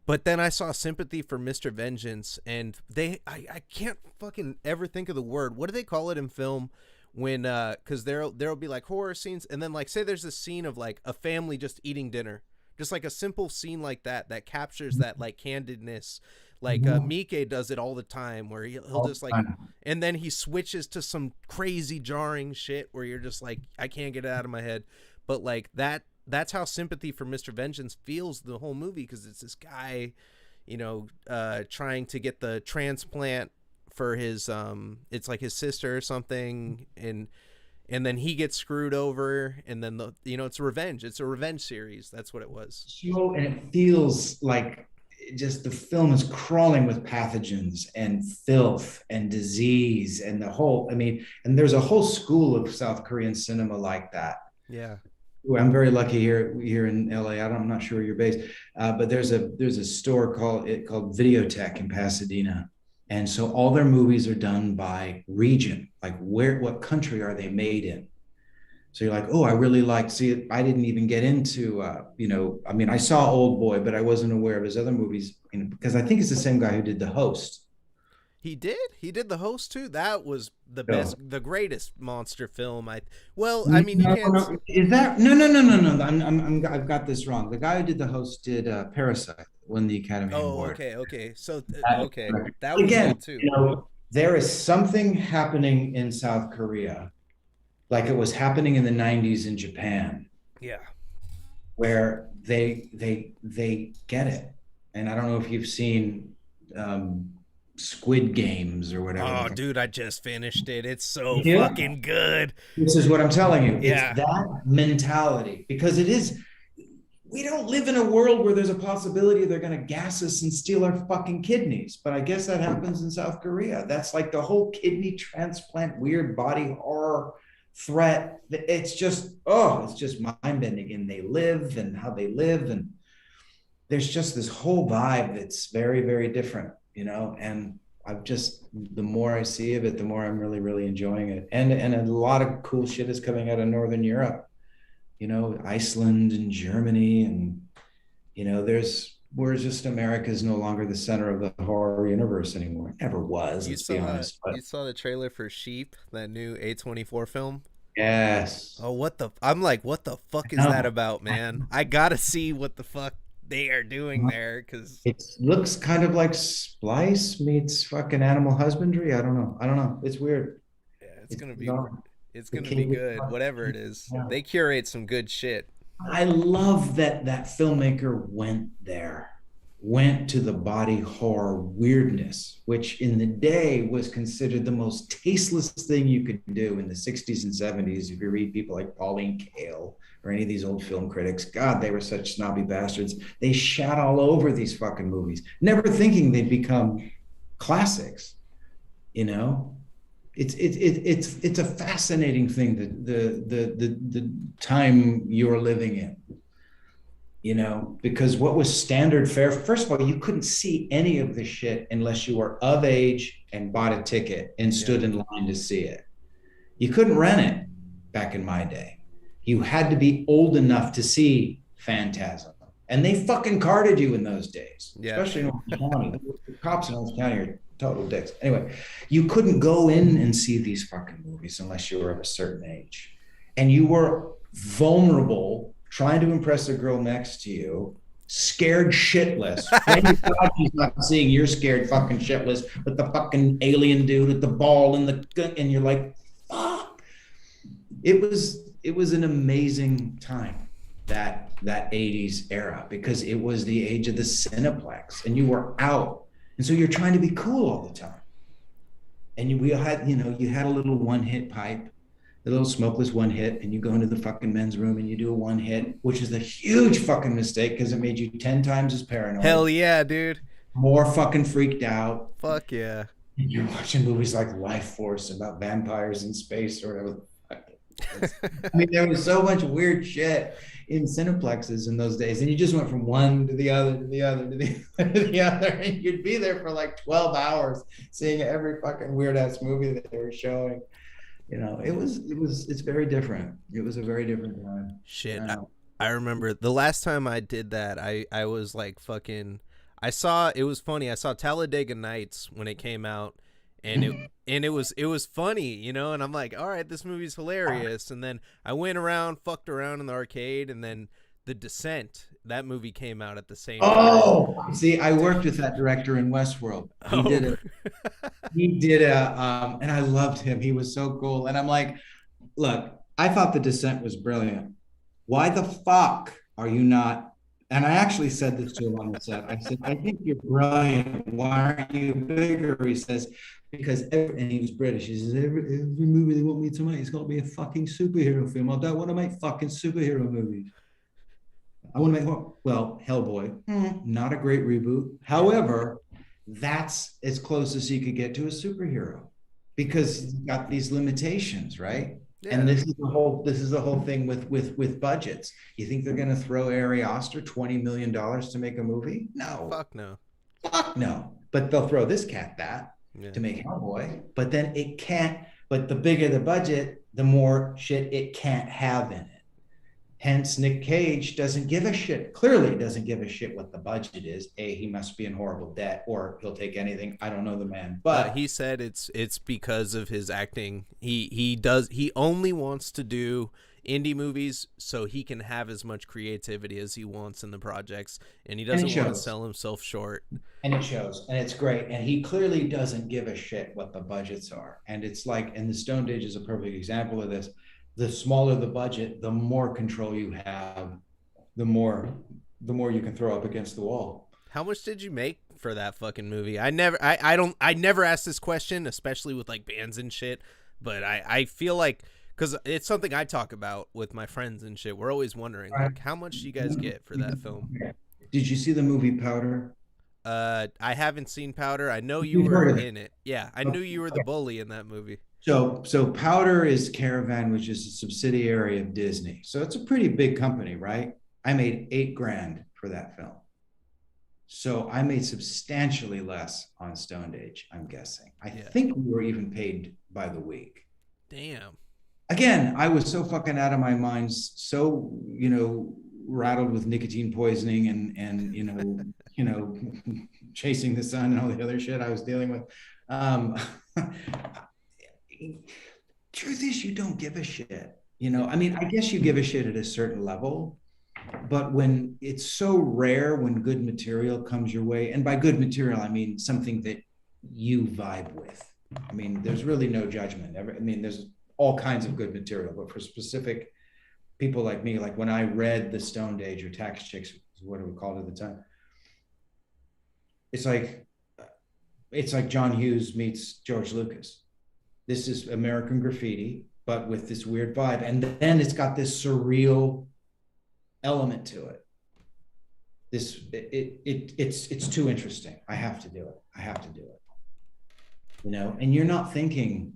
but then I saw Sympathy for Mr. Vengeance, and I can't fucking ever think of the word. What do they call it in film when cuz there'll be like horror scenes, and then like say there's a scene of like a family just eating dinner. Just like a simple scene like that captures that like candidness. Like Mhm. Mike does it all the time where he'll All just the like, time. and then he switches to some crazy jarring shit where you're just like, I can't get it out of my head. But like that's how Sympathy for Mr. Vengeance feels the whole movie, because it's this guy, trying to get the transplant for his it's like his sister or something, and then he gets screwed over, and then it's revenge. It's a revenge series. That's what it was. And it feels like just the film is crawling with pathogens and filth and disease and and there's a whole school of South Korean cinema like that. Yeah. I'm very lucky here in LA. I'm not sure where you're based, but there's a store called Videotech in Pasadena, and so all their movies are done by region, like what country are they made in. So you're like, oh, I really like. See it. I didn't even get into, I mean, I saw Old Boy, but I wasn't aware of his other movies, because I think it's the same guy who did The Host. He did The Host too. That was the best, So the greatest monster film. Well, I mean, you no, can't. no, is that no? I've got this wrong. The guy who did The Host did Parasite, won the Academy Oh, Award. okay. So That- okay, that was Again, good too. there is something happening in South Korea, like it was happening in the '90s in Japan, Yeah. where they get it. And I don't know if you've seen Squid Games or whatever the Oh, fuck. dude, I just finished it. It's so Yeah. fucking good. This is what I'm telling you. It's Yeah. that mentality because it is. We don't live in a world where there's a possibility they're going to gas us and steal our fucking kidneys. But I guess that happens in South Korea. That's like the whole kidney transplant, weird body horror threat. It's just, oh, it's just mind bending. And they live and how they live. And there's just this whole vibe that's very, very different, you know? And I've just, the more I see of it, the more I'm really, really enjoying it. And a lot of cool shit is coming out of Northern Europe, you know, Iceland and Germany. And, you know, we're just, America's no longer the center of the horror universe anymore. It never was, You let's be saw honest. But you saw the trailer for Sheep, that new A24 film? yes, Oh, I'm like, what the fuck is that no, about, man? I gotta see what the fuck they are doing there, cause it looks kind of like Splice meets fucking Animal Husbandry. I don't know. I don't know. It's weird. yeah, It's not it's the gonna be king. good. Whatever it is, Yeah. they curate some good shit. I love that that filmmaker went there, went to the body horror weirdness, which in the day was considered the most tasteless thing you could do in the 60s and 70s. If you read people like Pauline Kael or any of these old film critics, God, they were such snobby bastards. They shat all over these fucking movies, never thinking they'd become classics, you know? It's a fascinating thing that the time you're living in, you know, because what was standard fare, first of all, you couldn't see any of this shit unless you were of age and bought a ticket and Yeah, stood in line to see it. You couldn't rent it back in my day. You had to be old enough to see Phantasm. And they fucking carded you in those days, yeah. especially in Orange County. The cops in Orange County are total dicks. Anyway, you couldn't go in and see these fucking movies unless you were of a certain age. And you were vulnerable trying to impress a girl next to you, scared shitless. Thank God she's not seeing you're scared fucking shitless with the fucking alien dude with the ball and the gun, and you're like, fuck. It was an amazing time, that 80s era, because it was the age of the cineplex and you were out. And so you're trying to be cool all the time. And we had, you know, you had a little one hit pipe, a little smokeless one hit, and you go into the fucking men's room and you do a one hit, which is a huge fucking mistake because it made you 10 times as Hell paranoid, yeah, dude. more fucking freaked out. Fuck yeah. And you're watching movies like Life Force about vampires in space or whatever. I mean, there was so much weird shit in cineplexes in those days, and you just went from one to the other to the other to the other to the other, and you'd be there for like 12 hours seeing every fucking weird ass movie that they were showing. You know, it's very different. It was a very different time. Shit. I know. I remember the last time I did that, I was like fucking. I saw, it was funny. I saw Talladega Nights when it came out, and it was funny, you know. And I'm like, all right, this movie's hilarious. And then I went around, fucked around in the arcade, and then The Descent, that movie came out at the same time. Oh, see, I worked with that director in Westworld. He Oh, did and I loved him. He was so cool. And I'm like, look, I thought The Descent was brilliant. Why the fuck are you not? And I actually said this to him on the set. I said, I think you're brilliant. Why aren't you bigger? He says, because and he was British. He says, every movie they want me to make, it's got to be a fucking superhero film. I don't want to make fucking superhero movies. I want to make what? Well, Hellboy, not a great reboot. However, that's as close as you could get to a superhero because it's got these limitations, right? And yeah. this is the whole thing with budgets. You think they're going to throw Ari Aster $20 million to make a movie? No, Fuck no. fuck no. But they'll throw this cat that Yeah. to make Hellboy. But then it can't. But the bigger the budget, the more shit it can't have in it. Hence, Nick Cage doesn't give a shit. Clearly, doesn't give a shit what the budget is. He must be in horrible debt, or he'll take anything. I don't know the man, but He said it's because of his acting. He only wants to do indie movies so he can have as much creativity as he wants in the projects, and he doesn't want to sell himself short. And it shows, and it's great. And he clearly doesn't give a shit what the budgets are. And it's like, and the Stone Age is a perfect example of this. The smaller the budget, the more control you have, the more you can throw up against the wall. How much did you make for that fucking movie? I never ask this question, especially with like bands and shit. But I feel like, because it's something I talk about with my friends and shit. We're always wondering, like, how much do you guys get for that film? Did you see the movie Powder? I haven't seen Powder. I know you You've were heard of it. in it. Yeah, I knew you were the bully in that movie. So Powder is Caravan, which is a subsidiary of Disney. So it's a pretty big company, right? I made $8,000 for that film. So I made substantially less on Stoned Age, I'm guessing. I think we were even paid by the week. Damn. Again, I was so fucking out of my mind, so, rattled with nicotine poisoning and chasing the sun and all the other shit I was dealing with. Truth is, you don't give a shit. I mean, I guess you give a shit at a certain level, but when it's so rare, when good material comes your way, and by good material, I mean something that you vibe with. I mean, there's really no judgment. I mean, there's all kinds of good material, but for specific people like me, like when I read The Stoned Age or Tax Chicks, is what it was called at the time, it's like John Hughes meets George Lucas. This is American Graffiti, but with this weird vibe, and then it's got this surreal element to it. It's too interesting. I have to do it. And you're not thinking,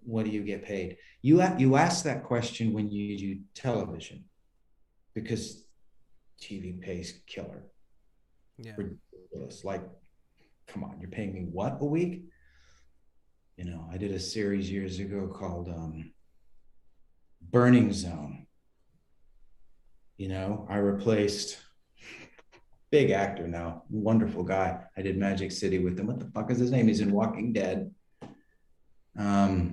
what do you get paid? You ask that question when you do television, because TV pays killer. Yeah. Ridiculous. Like, come on, you're paying me what a week? I did a series years ago called Burning Zone. I replaced big actor now, wonderful guy. I did Magic City with him. What the fuck is his name? He's in Walking Dead. I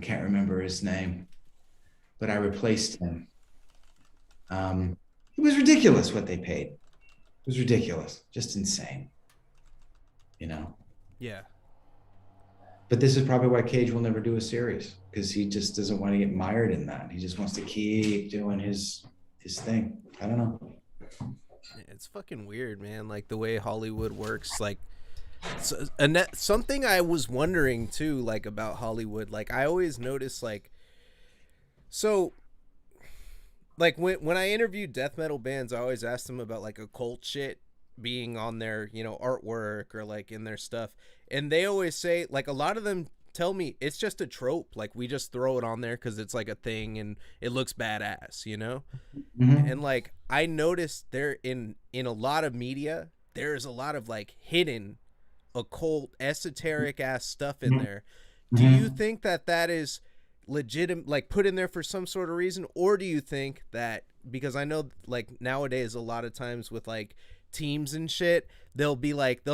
can't remember his name, but I replaced him. It was ridiculous what they paid. It was ridiculous, just insane. Yeah. But this is probably why Cage will never do a series, because he just doesn't want to get mired in that. He just wants to keep doing his thing. I don't know. It's fucking weird, man. Like the way Hollywood works. Like, something I was wondering too, like about Hollywood. Like I always notice, like, so, like when I interview death metal bands, I always ask them about like occult shit being on their artwork or like in their stuff, and they always say, like, a lot of them tell me it's just a trope, like we just throw it on there because it's like a thing and it looks badass. Mm-hmm. And like I noticed there in a lot of media there's a lot of like hidden occult esoteric ass stuff in there. Do you think that is legitimate, like put in there for some sort of reason, or do you think that because I know like nowadays a lot of times with like teams and shit, they'll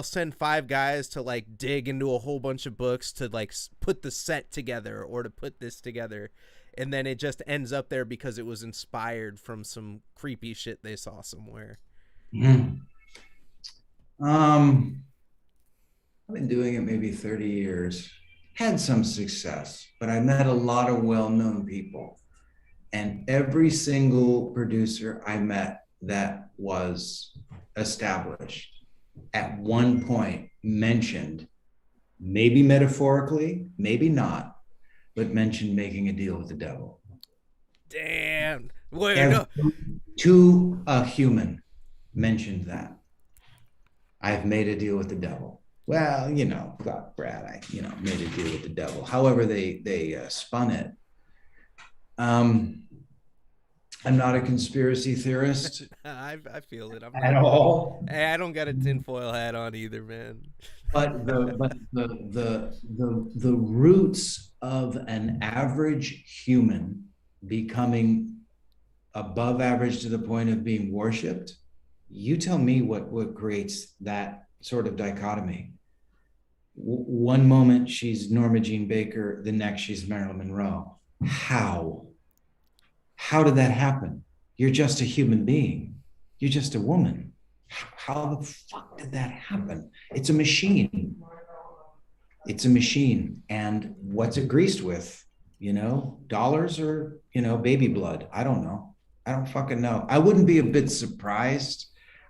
send 5 guys to like dig into a whole bunch of books to like put the set together or to put this together, and then it just ends up there because it was inspired from some creepy shit they saw somewhere? I've been doing it maybe 30 years, had some success, but I met a lot of well-known people, and every single producer I met that was established at one point mentioned, maybe metaphorically, maybe not, but mentioned making a deal with the devil. Damn. Wait, no. To a human mentioned that. I've made a deal with the devil. Well, Brad, I made a deal with the devil. However they spun it. I'm not a conspiracy theorist. I feel it. At all. Hey, I don't got a tinfoil hat on either, man. But the roots of an average human becoming above average to the point of being worshipped, you tell me what creates that sort of dichotomy. One moment she's Norma Jean Baker, the next she's Marilyn Monroe. How did that happen? You're just a human being. You're just a woman. How the fuck did that happen? It's a machine. It's a machine. And what's it greased with? Dollars or, baby blood? I don't know. I don't fucking know. I wouldn't be a bit surprised.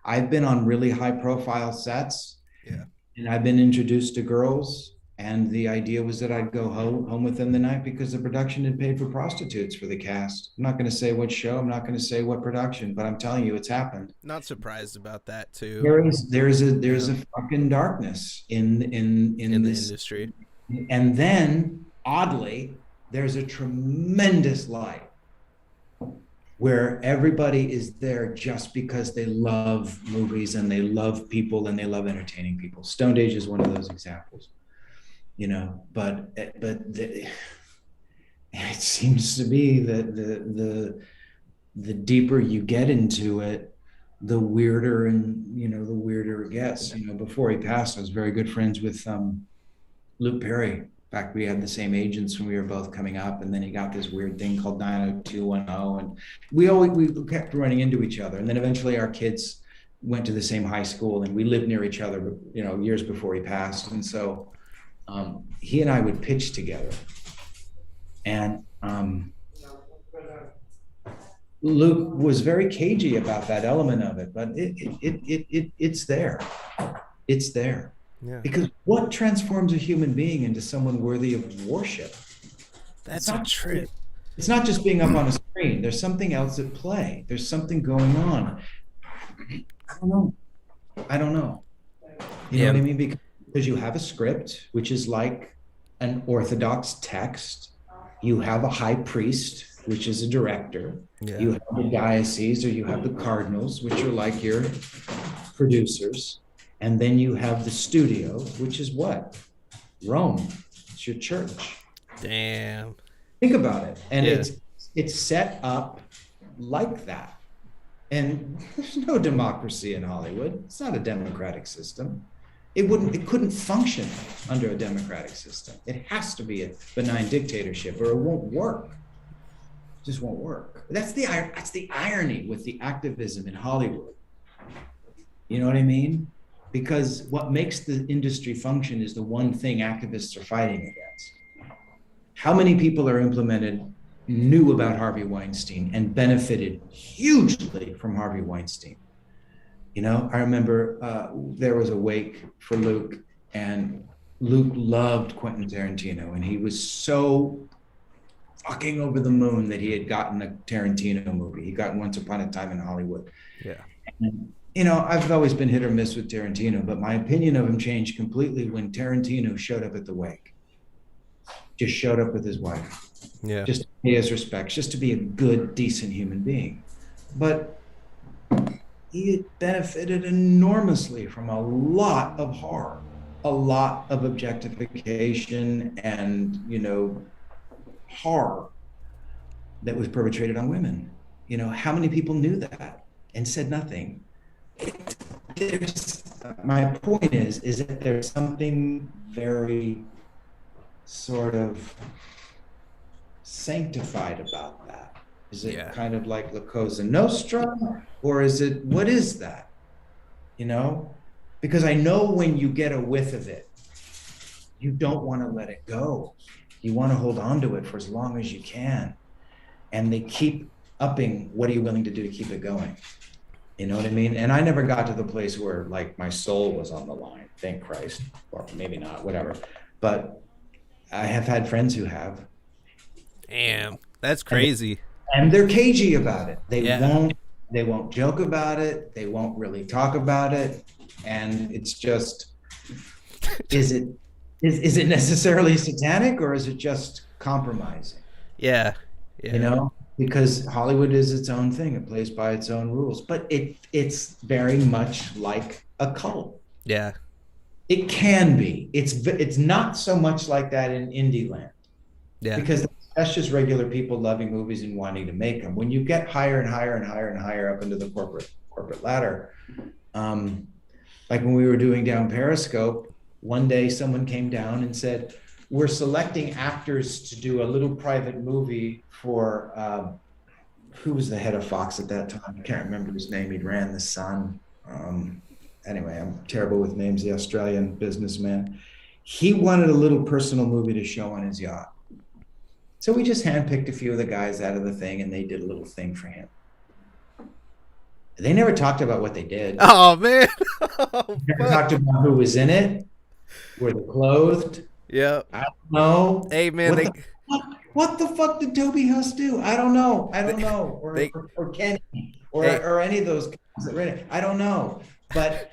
I've been on really high profile sets, Yeah. and I've been introduced to girls. And the idea was that I'd go home with them the night because the production had paid for prostitutes for the cast. I'm not going to say what show, I'm not going to say what production, but I'm telling you, it's happened. Not surprised about that too. There's Yeah. a fucking darkness in In the this, industry. and then oddly, there's a tremendous light where everybody is there just because they love movies and they love people and they love entertaining people. Stoned Age is one of those examples, you know. It seems to be that the deeper you get into it, the weirder the weirder it gets. You know, before he passed, I was very good friends with Luke Perry. In fact, we had the same agents when we were both coming up, and then he got this weird thing called 90210, and we kept running into each other. And then eventually our kids went to the same high school, and we lived near each other, you know, years before he passed. And so he and I would pitch together, and Luke was very cagey about that element of it, but it's there. It's there. Yeah. Because what transforms a human being into someone worthy of worship? That's a trip. It's not just being up on a screen. There's something else at play. There's something going on. I don't know. I don't know. You know what I mean? Because you have a script, which is like an orthodox text. You have a high priest, which is a director. Yeah. You have the diocese, or you have the cardinals, which are like your producers. And then you have the studio, which is what? Rome. It's your church. Damn. Think about it. And it's set up like that. And there's no democracy in Hollywood. It's not a democratic system. It couldn't function under a democratic system. It has to be a benign dictatorship, or it won't work. It just won't work. That's the irony with the activism in Hollywood. You know what I mean? Because what makes the industry function is the one thing activists are fighting against. How many people are implemented, knew about Harvey Weinstein, and benefited hugely from Harvey Weinstein? You know, I remember there was a wake for Luke, and Luke loved Quentin Tarantino, and he was so fucking over the moon that he had gotten a Tarantino movie. He got Once Upon a Time in Hollywood. Yeah. And, you know, I've always been hit or miss with Tarantino, but my opinion of him changed completely when Tarantino showed up at the wake. Just showed up with his wife. Yeah. Just to pay his respects, just to be a good, decent human being. But he benefited enormously from a lot of horror, a lot of objectification and, you know, horror that was perpetrated on women. You know, how many people knew that and said nothing? My point is that there's something very sort of sanctified about that. Is it kind of like La Cosa Nostra, or is it, what is that? You know, because I know when you get a whiff of it, you don't want to let it go. You want to hold on to it for as long as you can. And they keep upping, what are you willing to do to keep it going? You know what I mean? And I never got to the place where like my soul was on the line, thank Christ, or maybe not, whatever. But I have had friends who have. Damn, that's crazy. And they're cagey about it. They won't joke about it. They won't really talk about it. And it's just, is it necessarily satanic, or is it just compromising? Yeah. You know, because Hollywood is its own thing. It plays by its own rules, but it's very much like a cult. Yeah. It can be. It's not so much like that in indie land. Yeah. Because that's just regular people loving movies and wanting to make them. When you get higher and higher and higher and higher up into the corporate ladder, like when we were doing down Periscope, one day someone came down and said, we're selecting actors to do a little private movie for, who was the head of Fox at that time? I can't remember his name. He ran The Sun. Anyway, I'm terrible with names, the Australian businessman. He wanted a little personal movie to show on his yacht. So we just handpicked a few of the guys out of the thing, and they did a little thing for him. They never talked about what they did. Oh man. Oh Never fuck. talked about who was in it. Were they clothed? Yeah. I don't know. Hey man, they What the fuck did Toby Huss do? I don't know. I they don't know. they Or Kenny hey or any of those guys that were in it. I don't know. But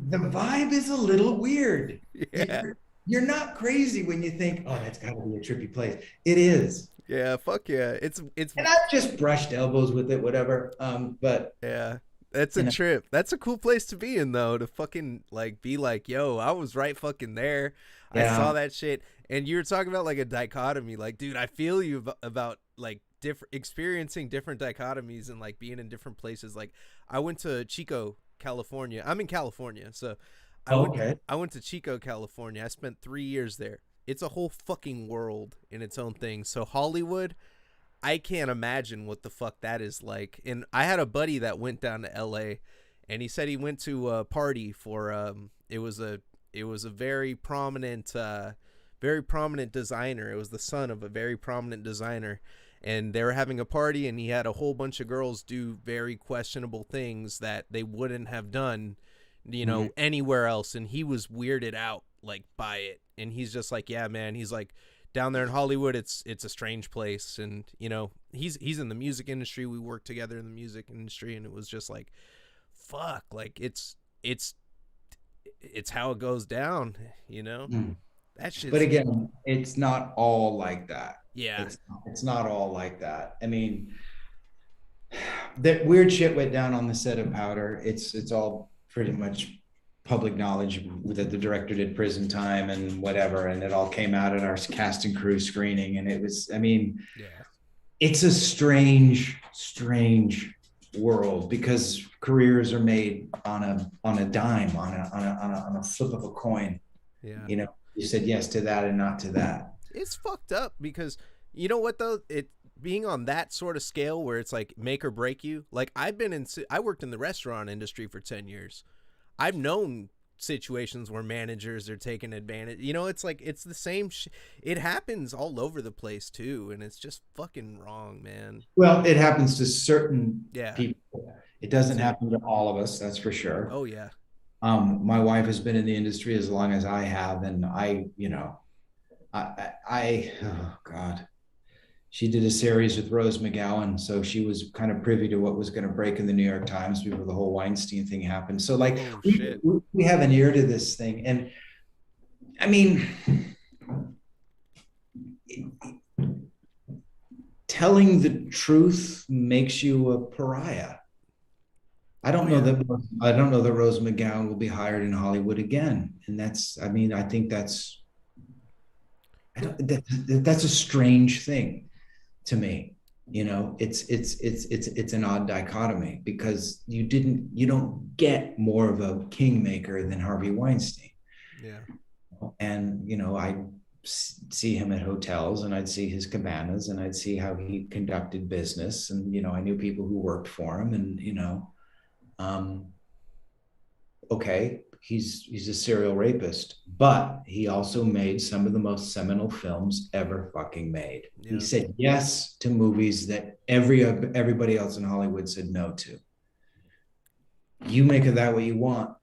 the vibe is a little weird. yeah. You're not crazy when you think, oh, that's got to be a trippy place. It is. Yeah, fuck yeah. It's And I've just brushed elbows with it, whatever. But yeah. That's a you know, trip. That's a cool place to be in though, to fucking like be like, yo, I was right fucking there. I saw yeah. that shit. And you were talking about like a dichotomy. Like, dude, I feel you about like different experiencing different dichotomies and like being in different places. Like I went to Chico, California. I'm in California, so I Oh, went okay. I went to Chico, California. I spent 3 years there. It's a whole fucking world in its own thing. So Hollywood, I can't imagine what the fuck that is like. And I had a buddy that went down to LA and he said he went to a party for it was a very prominent designer. It was the son of a very prominent designer, and they were having a party and he had a whole bunch of girls do very questionable things that they wouldn't have done, Mhm. anywhere else, and he was weirded out like by it. And he's just like, yeah, man, he's like, down there in Hollywood, it's a strange place. And he's in the music industry. We worked together in the music industry, and it was just like, fuck, like it's how it goes down. you know Mm. that But shit's again, it's not all like that. yeah. It's not all like that. I mean, that weird shit went down on the set of Powder. It's all pretty much public knowledge that the director did prison time and whatever, and it all came out at our cast and crew screening. And it was, I mean, Yeah. it's a strange world because careers are made on a dime, on a flip of a coin. Yeah. You know, you said yes to that and not to that. It's fucked up because you know what though, it being on that sort of scale where it's like make or break you. Like I worked in the restaurant industry for 10 years. I've known situations where managers are taking advantage. It's like it's the same it happens all over the place too, and it's just fucking wrong, man. Well, it happens to certain Yeah. people. It doesn't happen to all of us, that's for sure. Oh yeah. My wife has been in the industry as long as I have, and oh God, she did a series with Rose McGowan, so she was kind of privy to what was going to break in the New York Times before the whole Weinstein thing happened. So, like, Oh we shit. we have an ear to this thing, and I mean, telling the truth makes you a pariah. Oh yeah. I don't know that Rose McGowan will be hired in Hollywood again, and that's I mean I think that's I don't that, that's a strange thing to me. It's an odd dichotomy because you don't get more of a kingmaker than Harvey Weinstein. Yeah. And I see him at hotels, and I'd see his cabanas, and I'd see how he conducted business, and I knew people who worked for him, and um, okay, he's a serial rapist, but he also made some of the most seminal films ever fucking made. He Yeah. said yes to movies that everybody else in Hollywood said no to. You make of that what you want,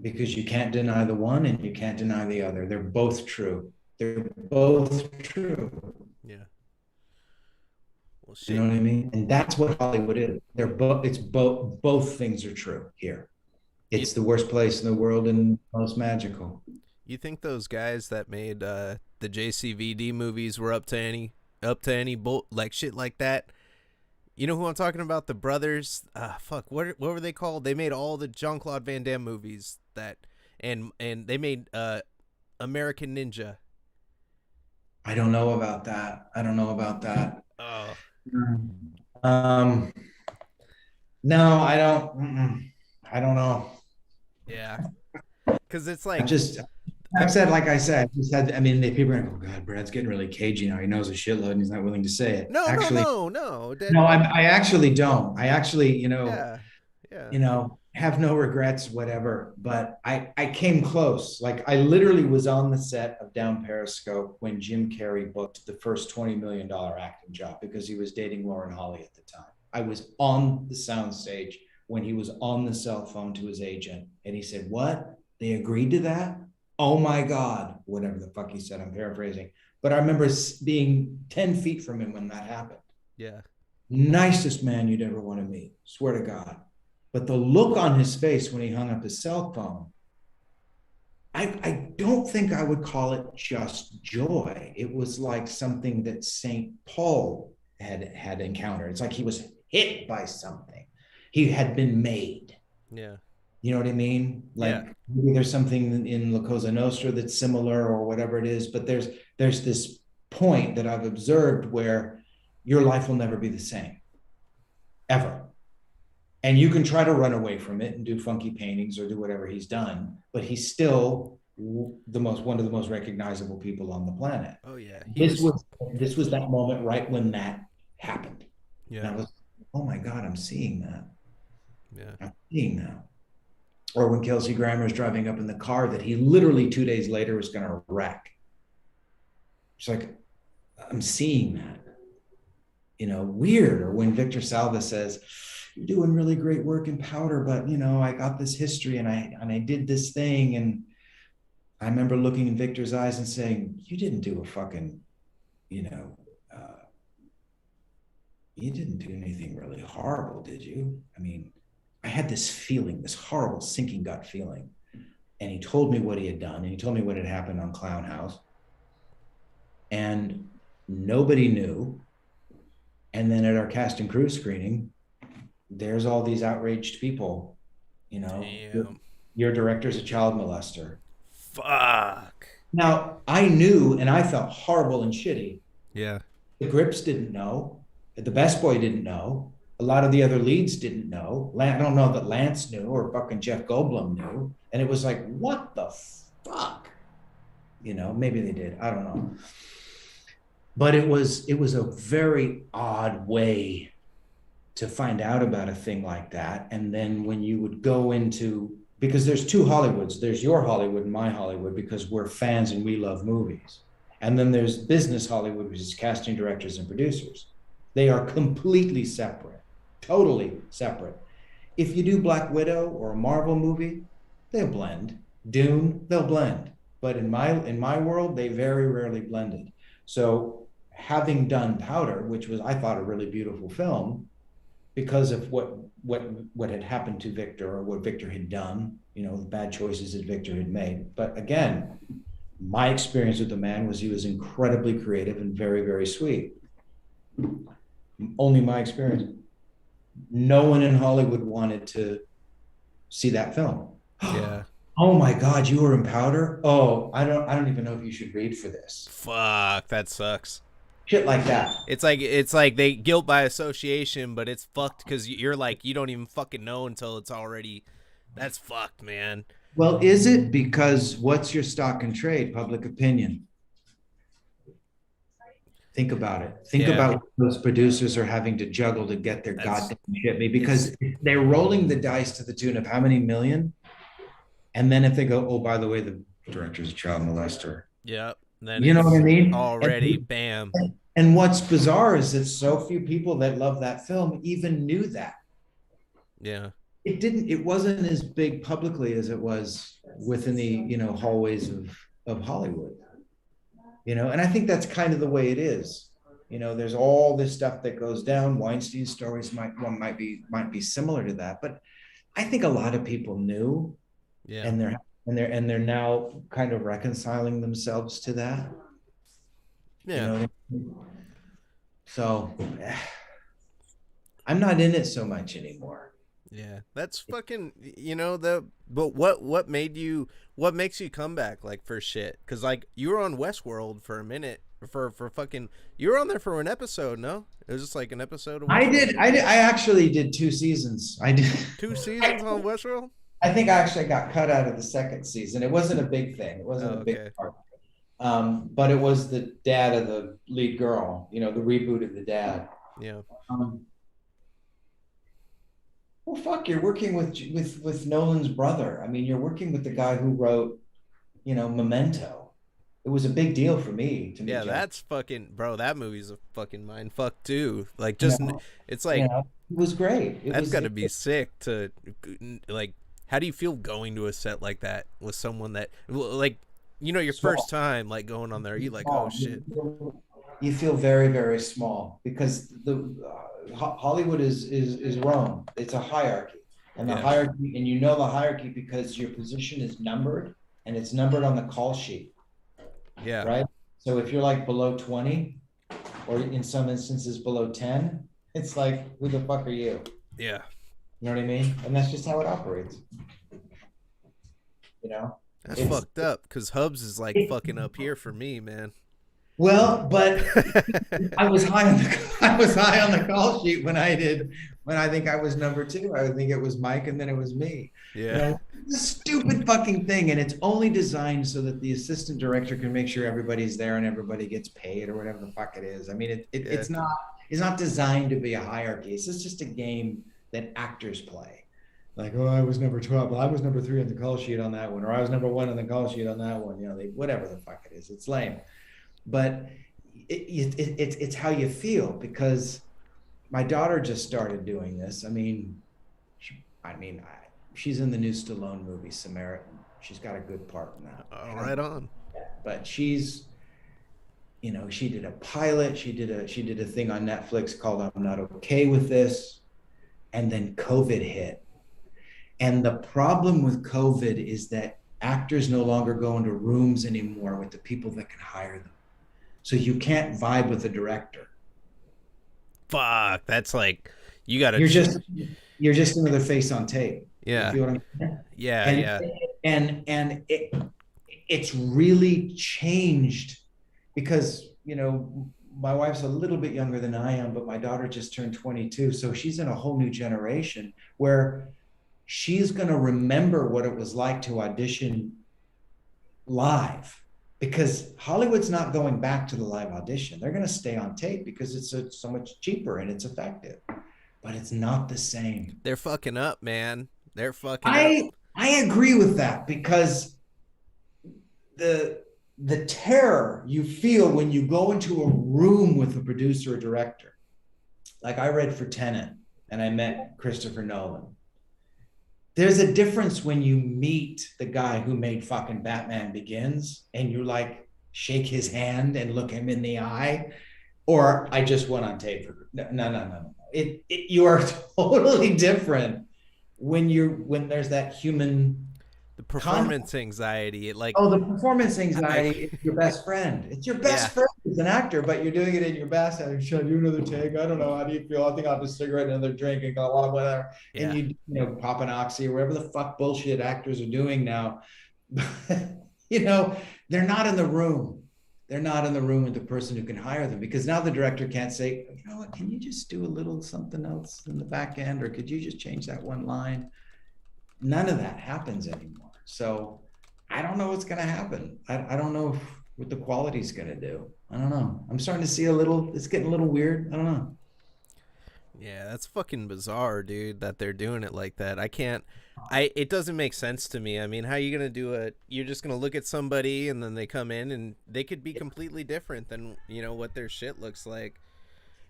because you can't deny the one and you can't deny the other. They're both true. They're both true. Yeah. Well You know shit. what I mean? And that's what Hollywood is. They're both. It's both things are true here. You It's the worst place in the world and most magical. you think those guys that made the JCVD movies were up to any like shit like that? You know who I'm talking about? The brothers. Fuck. What were they called? They made all the Jean Claude Van Damme movies and they made American Ninja. I don't know about that. I don't know about that. Oh Um, no, I don't. I don't know. yeah, because it's I've like just, I've said, like I said, I just had. I mean, people are like, "Oh God, Brad's getting really cagey now. He knows a shitload, and he's not willing to say it." no, no, Actually, no, no. That no, I actually don't. I actually, yeah, yeah. have no regrets, whatever. But I came close. Like I literally was on the set of Down Periscope when Jim Carrey booked the first $20 million acting job because he was dating Lauren Holly at the time. I was on the soundstage when he was on the cell phone to his agent and he said, "What? They agreed to that? Oh my God," whatever the fuck he said, I'm paraphrasing. But I remember being 10 feet from him when that happened. Yeah. Nicest man you'd ever want to meet, swear to God. But the look on his face when he hung up his cell phone, I don't think I would call it just joy. It was like something that St. Paul had encountered. It's like he was hit by something. He had been made. Yeah. You know what I mean? Like Yeah. maybe there's something in La Cosa Nostra that's similar or whatever it is, but there's this point that I've observed where your life will never be the same, ever. And you can try to run away from it and do funky paintings or do whatever he's done, but he's still one of the most recognizable people on the planet. Oh yeah. This was that moment right when that happened. Yeah. And I was, oh my God, I'm seeing that. Yeah. I'm seeing that. Or when Kelsey Grammer's driving up in the car that he literally 2 days later was going to wreck. It's like, I'm seeing that. Weird. Or when Victor Salva says, "You're doing really great work in Powder, but I got this history and I did this thing." And I remember looking in Victor's eyes and saying, "You didn't do a fucking, you didn't do anything really horrible, did you?" I mean, I had this feeling, this horrible sinking gut feeling. And he told me what he had done, and he told me what had happened on Clown House. And nobody knew. And then at our cast and crew screening, there's all these outraged people, Damn. Your director's a child molester. Fuck. Now, I knew, and I felt horrible and shitty. Yeah. The Grips didn't know. The Best Boy didn't know. A lot of the other leads didn't know. I don't know that Lance knew or fucking Jeff Goldblum knew. And it was like, what the fuck? Maybe they did. I don't know. But it was a very odd way to find out about a thing like that. And then when you would go into, because there's two Hollywoods, there's your Hollywood and my Hollywood, because we're fans and we love movies. And then there's business Hollywood, which is casting directors and producers. They are completely separate, totally separate. If you do Black Widow or a Marvel movie, they'll blend. Dune, they'll blend. But in my world, they very rarely blended. So having done Powder, which was, I thought, a really beautiful film, because of what had happened to Victor or what Victor had done, the bad choices that Victor had made. But again, my experience with the man was he was incredibly creative and very, very sweet. Only my experience. No one in Hollywood wanted to see that film. Yeah. Oh my God, you were in Powder? Oh, I don't even know if you should read for this. Fuck, that sucks. Shit like that. It's like they guilt by association, but it's fucked because you're like, you don't even fucking know until it's already. That's fucked, man. Well, is it? Because what's your stock and trade? Public opinion. Think about it. Think about what those producers are having to juggle to get their goddamn shit made, because they're rolling the dice to the tune of how many million? And then if they go, oh, by the way, the director's a child molester. Yep. Then you know what I mean? Already, bam. And what's bizarre is that so few people that love that film even knew that. Yeah. It wasn't as big publicly as it was within the, hallways of Hollywood. And I think that's kind of the way it is. There's all this stuff that goes down. Weinstein's stories might be similar to that, but I think a lot of people knew, and they're now kind of reconciling themselves to that. Yeah. So I'm not in it so much anymore. Yeah, that's fucking, but what makes you come back, like, for shit? Because, like, you were on Westworld for a minute, for fucking, you were on there for an episode, no? It was just like an episode of Westworld. I actually did 2 seasons. I did 2 seasons on Westworld? I think I actually got cut out of the 2nd season. It wasn't a big thing. It wasn't a big part. But it was the dad of the lead girl, the reboot of the dad. Yeah. Well, fuck, you're working with Nolan's brother. I mean, you're working with the guy who wrote, Memento, it was a big deal for me to meet Yeah, Jennifer. that's fucking bro. That movie's a fucking mind fuck too. Like, You just know, it's you like know, it was great. It that's was got to be sick to like. How do you feel going to a set like that with someone that like your first small. time like going on there? Are you like, oh Small. shit? You feel very, very small because the Hollywood is Rome. It's a hierarchy, and the Yeah, hierarchy, and you know the hierarchy because your position is numbered, and it's numbered on the call sheet, yeah, right? So if you're like below 20, or in some instances below 10, it's like, who the fuck are you? yeah. You know what I mean? And that's just how it operates. You know, That's it's fucked up. Cause Hubs is like fucking up here for me, man. well, but I was high on the I was high on the call sheet when I think I was number two. I would think it was Mike and then it was me. You Yeah, know, this stupid fucking thing. And it's only designed so that the assistant director can make sure everybody's there and everybody gets paid or whatever the fuck it is. I mean, yeah, it's not designed to be a hierarchy. It's just a game that actors play. Like, oh, I was number 12. Well, I was number three on the call sheet on that one, or I was number one on the call sheet on that one. You know, whatever the fuck it is. It's lame. But it's how you feel because my daughter just started doing this. I mean, she's in the new Stallone movie Samaritan. She's got a good part in that. all right on. But she did a pilot. She did a thing on Netflix called "I'm Not Okay with This," and then COVID hit. And the problem with COVID is that actors no longer go into rooms anymore with the people that can hire them. So you can't vibe with the director. Fuck, that's like you gotta. You're just you're just another face on tape. You Yeah, feel what I'm saying? yeah, And yeah, it's really changed because my wife's a little bit younger than I am, but my daughter just turned 22, so she's in a whole new generation where she's going to remember what it was like to audition live because Hollywood's not going back to the live audition. They're going to stay on tape because it's so much cheaper and it's effective, but it's not the same. they're fucking up, man. They're fucking up. I agree with that because the terror you feel when you go into a room with a producer or director. Like I read for Tenet and I met Christopher Nolan. There's a difference when you meet the guy who made fucking Batman Begins and you like shake his hand and look him in the eye, or I just went on tape for no. You are totally different when there's that human The contact. performance anxiety, it like, Oh, the performance I, anxiety is your best friend. It's your yeah, best friend as an actor, but you're doing it in your best. Should I do another take? I don't know. How do you feel? I think I'll have a cigarette, another drink, and go whatever. And yeah. pop an oxy or whatever the fuck bullshit actors are doing now. They're not in the room. They're not in the room with the person who can hire them because now the director can't say, you know what, can you just do a little something else in the back end, or could you just change that one line? None of that happens anymore. So I don't know what's going to happen. I don't know what the quality is going to do. I don't know. I'm starting to see it's getting a little weird. I don't know. Yeah, that's fucking bizarre, dude, that they're doing it like that. I can't it doesn't make sense to me. I mean, how are you going to do it? You're just going to look at somebody and then they come in and they could be completely different than, what their shit looks like.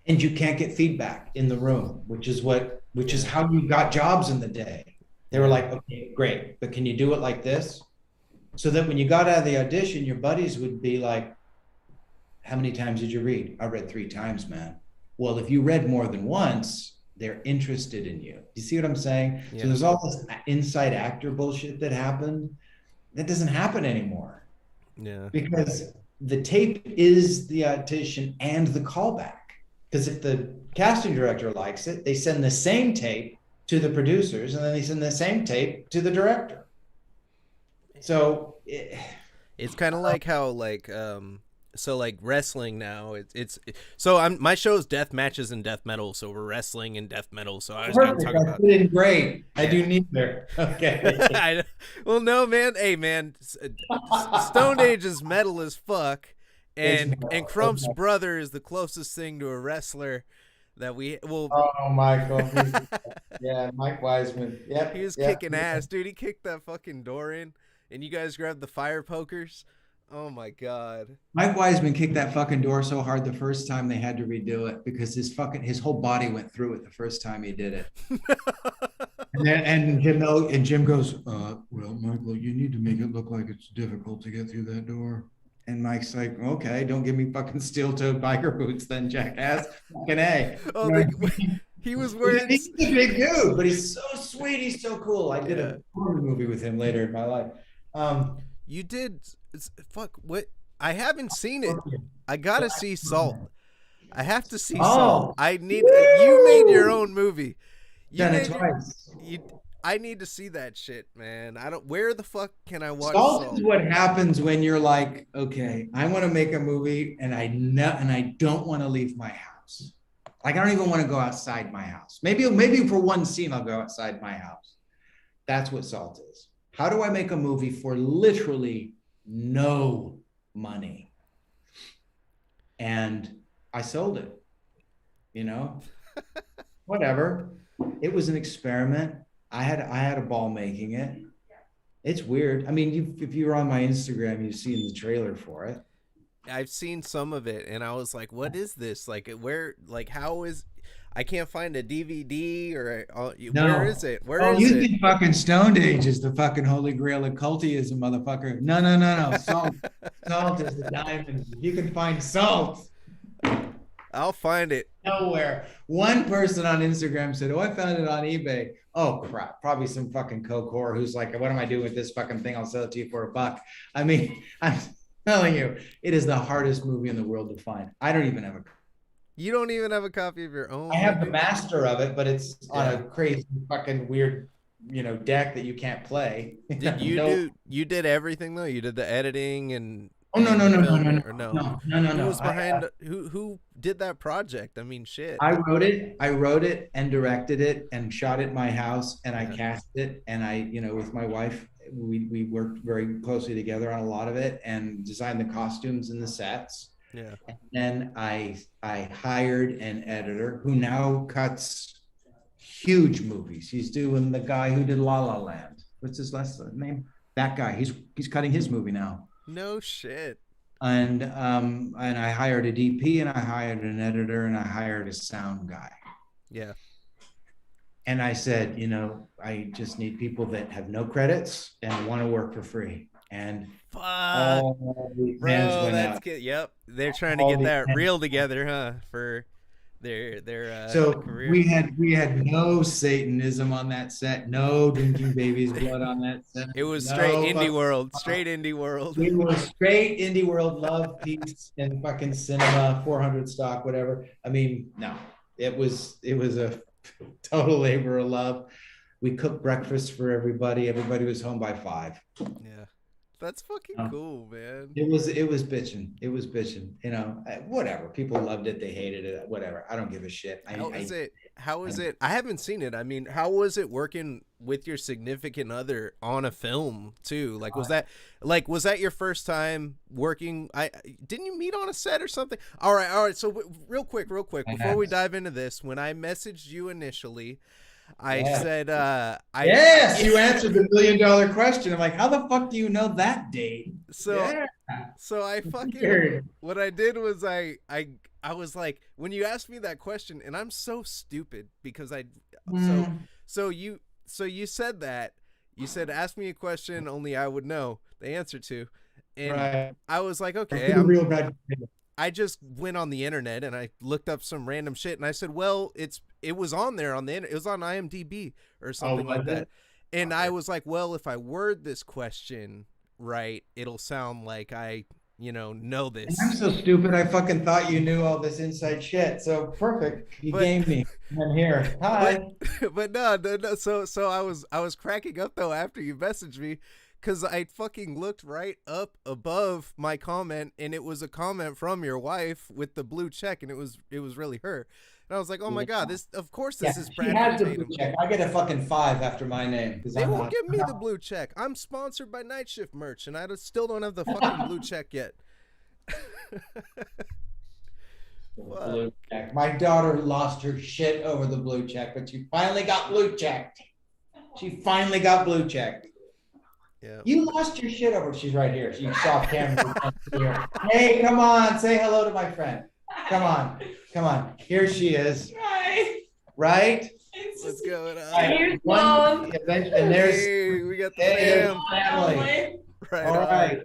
And you can't get feedback in the room, which is Yeah. how you got jobs in the day. They were Yeah. like, okay, great, but can you do it like this? So that when you got out of the audition, your buddies would be like, how many times did you read? I read 3 times, man. Well, if you read more than once, they're interested in you. You see what I'm saying? So Yeah. there's all this inside actor bullshit that happened. That doesn't happen anymore Yeah. because the tape is the audition and the callback. Because if the casting director likes it, they send the same tape to the producers and then they send the same tape to the director. So It's kind of like how so like wrestling now so my show is death matches and death metal, so we're wrestling and death metal, so I was going to perfect. talk I about fit in great. I yeah. do neither. Okay. Well, no, man. Hey, man, Stone Age is metal as fuck, and Crump's Okay. brother is the closest thing to a wrestler that we will. Oh, Michael. Yeah, Mike Wiseman. He Yep. was Yep. kicking ass, dude. He kicked that fucking door in, and you guys grabbed the fire pokers. Oh my God. Mike Wiseman kicked that fucking door so hard the first time they had to redo it because his whole body went through it the first time he did it. And Jim goes, well, Michael, you need to make it look like it's difficult to get through that door. And Mike's like, okay, don't give me fucking steel-toed biker boots then, jackass. Fucking A. Oh, You know what I mean? he was wearing. He's a big dude, but he's so sweet. He's so cool. I did Yeah. a horror movie with him later in my life. You did. Fuck. What? I haven't seen it. I gotta see Salt. I have to see Salt. I need. You made your own movie. You Done it made twice. I need to see that shit, man. I don't. Where the fuck can I watch Salt is what happens when you're like, okay, I want to make a movie, and I don't want to leave my house. Like I don't even want to go outside my house. Maybe for one scene I'll go outside my house. That's what Salt is. How do I make a movie for literally no money? And I sold it. You know, whatever. It was an experiment. I had a ball making it. It's weird. I mean, if you were on my Instagram, you've seen the trailer for it. I've seen some of it, and I was like, "What is this? Like, where? Like, how is? I can't find a DVD or where is it? Where is you it? think fucking Stone Age is the fucking holy grail of cultism, motherfucker? No. Salt is the diamond. You can find Salt. I'll find it. Nowhere. One person on Instagram said, "Oh, I found it on eBay." Oh crap! Probably some fucking coke whore who's like, "What am I doing with this fucking thing? I'll sell it to you for $1." I mean, I'm telling you, it is the hardest movie in the world to find. I don't even have a. You don't even have a copy of your own. I have the master of it, but it's on a crazy fucking weird, deck that you can't play. Did you do? You did everything though. You did the editing and. Oh no. Who was behind? Who did that project? I mean, shit. I wrote it and directed it and shot it in my house and I cast it and I, with my wife, we worked very closely together on a lot of it and designed the costumes and the sets. Yeah. And then I hired an editor who now cuts huge movies. He's doing the guy who did La La Land. What's his last name? That guy. He's cutting his movie now. No shit. And I hired a DP and I hired an editor and I hired a sound guy. Yeah. And I said, I just need people that have no credits and want to work for free. And all these hands went out. Good. Yep. They're trying to get that reel together, huh? For their career. we had no Satanism on that set, no drinking baby's blood on that set. It was straight indie world. We were straight indie world, love, peace, and fucking cinema, 400 stock, whatever. I mean, no, it was a total labor of love. We cooked breakfast for everybody. Everybody was home by 5. Yeah. That's fucking cool, man. It was bitching. Whatever. People loved it. They hated it. Whatever. I don't give a shit. How is it? I haven't seen it. I mean, how was it working with your significant other on a film too? Like, was that your first time working? Didn't you meet on a set or something? All right. So real quick, before we dive into this, when I messaged you initially, I said, yes, you answered the $1 million question. I'm like, how the fuck do you know that date? So I fucking, what I did was I was like, when you asked me that question, and I'm so stupid because so you said that, you said, ask me a question only I would know the answer to. And I was like, okay, I just went on the internet and I looked up some random shit and I said, well, it was on there on the internet. It was on IMDb or something like that. And I was like, well, if I word this question right, it'll sound like I, know this. I'm so stupid. I fucking thought you knew all this inside shit. So perfect. You gamed me. I'm here. Hi. But no. So I was cracking up though after you messaged me. Because I fucking looked right up above my comment, and it was a comment from your wife with the blue check, and it was really her. And I was like, oh my god, this is Bradford. She has the blue check. I get a fucking 5 after my name. They won't give me the blue check. I'm sponsored by Night Shift merch, and I still don't have the fucking blue check yet. Blue check. My daughter lost her shit over the blue check, but she finally got blue checked. Yeah. You lost your shit over. She's right here. She's off camera. Hey, come on, say hello to my friend. Come on, come on. Here she is. Hi. Right? What's going on? Right. Here's One, Mom. and there's Hey, we got the hey, there's fam. family. Right All on. right.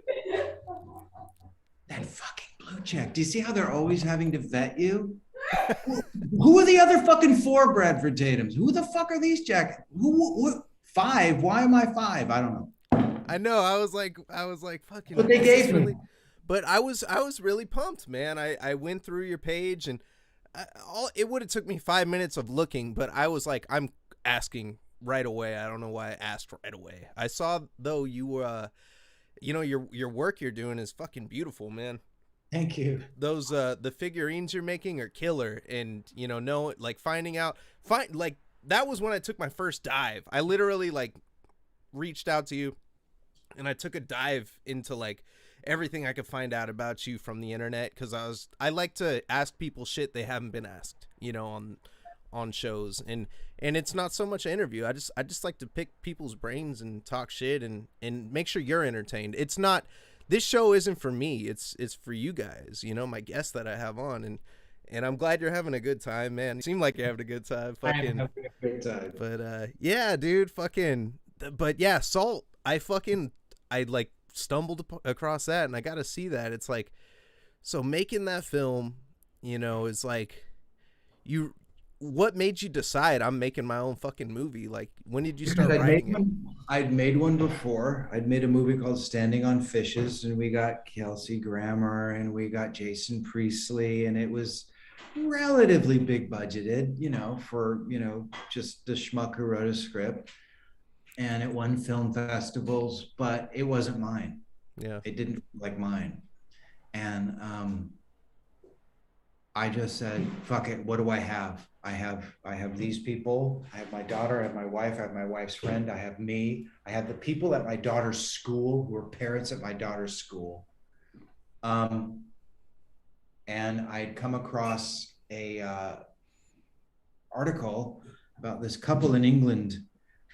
That fucking blue check. Do you see how they're always having to vet you? Who are the other fucking four Bradford Tatums? Who the fuck are these Jack? Who five? Why am I five? I don't know. I know. I was like, fucking. But they Is this gave me. really? But I was really pumped, man. I went through your page and it would have took me 5 minutes of looking, but I was like, I'm asking right away. I don't know why I asked right away. I saw though your work you're doing is fucking beautiful, man. Thank you. Those the figurines you're making are killer, and no, like find like that was when I took my first dive. I literally like reached out to you and I took a dive into like everything I could find out about you from the internet, because I like to ask people shit they haven't been asked, on shows, and it's not so much an interview. I just like to pick people's brains and talk shit and make sure you're entertained. It's not, this show isn't for me. It's for you guys, my guests that I have on, and I'm glad you're having a good time, man. You seem like you're having a good time. I am Fucking having a good time. but yeah, dude, fucking but yeah, Salt, I like stumbled across that and I got to see that. It's like, so making that film, is like, what made you decide I'm making my own fucking movie? Like, when did you start writing it? I'd made one before. I'd made a movie called Standing on Fishes, and we got Kelsey Grammer and we got Jason Priestley, and it was relatively big budgeted, for, just the schmuck who wrote a script. And it won film festivals, but it wasn't mine. Yeah. It didn't feel like mine. And I just said, fuck it, what do I have? I have these people. I have my daughter, I have my wife, I have my wife's friend, I have me, I have the people at my daughter's school who are parents at my daughter's school. And I'd come across a article about this couple in England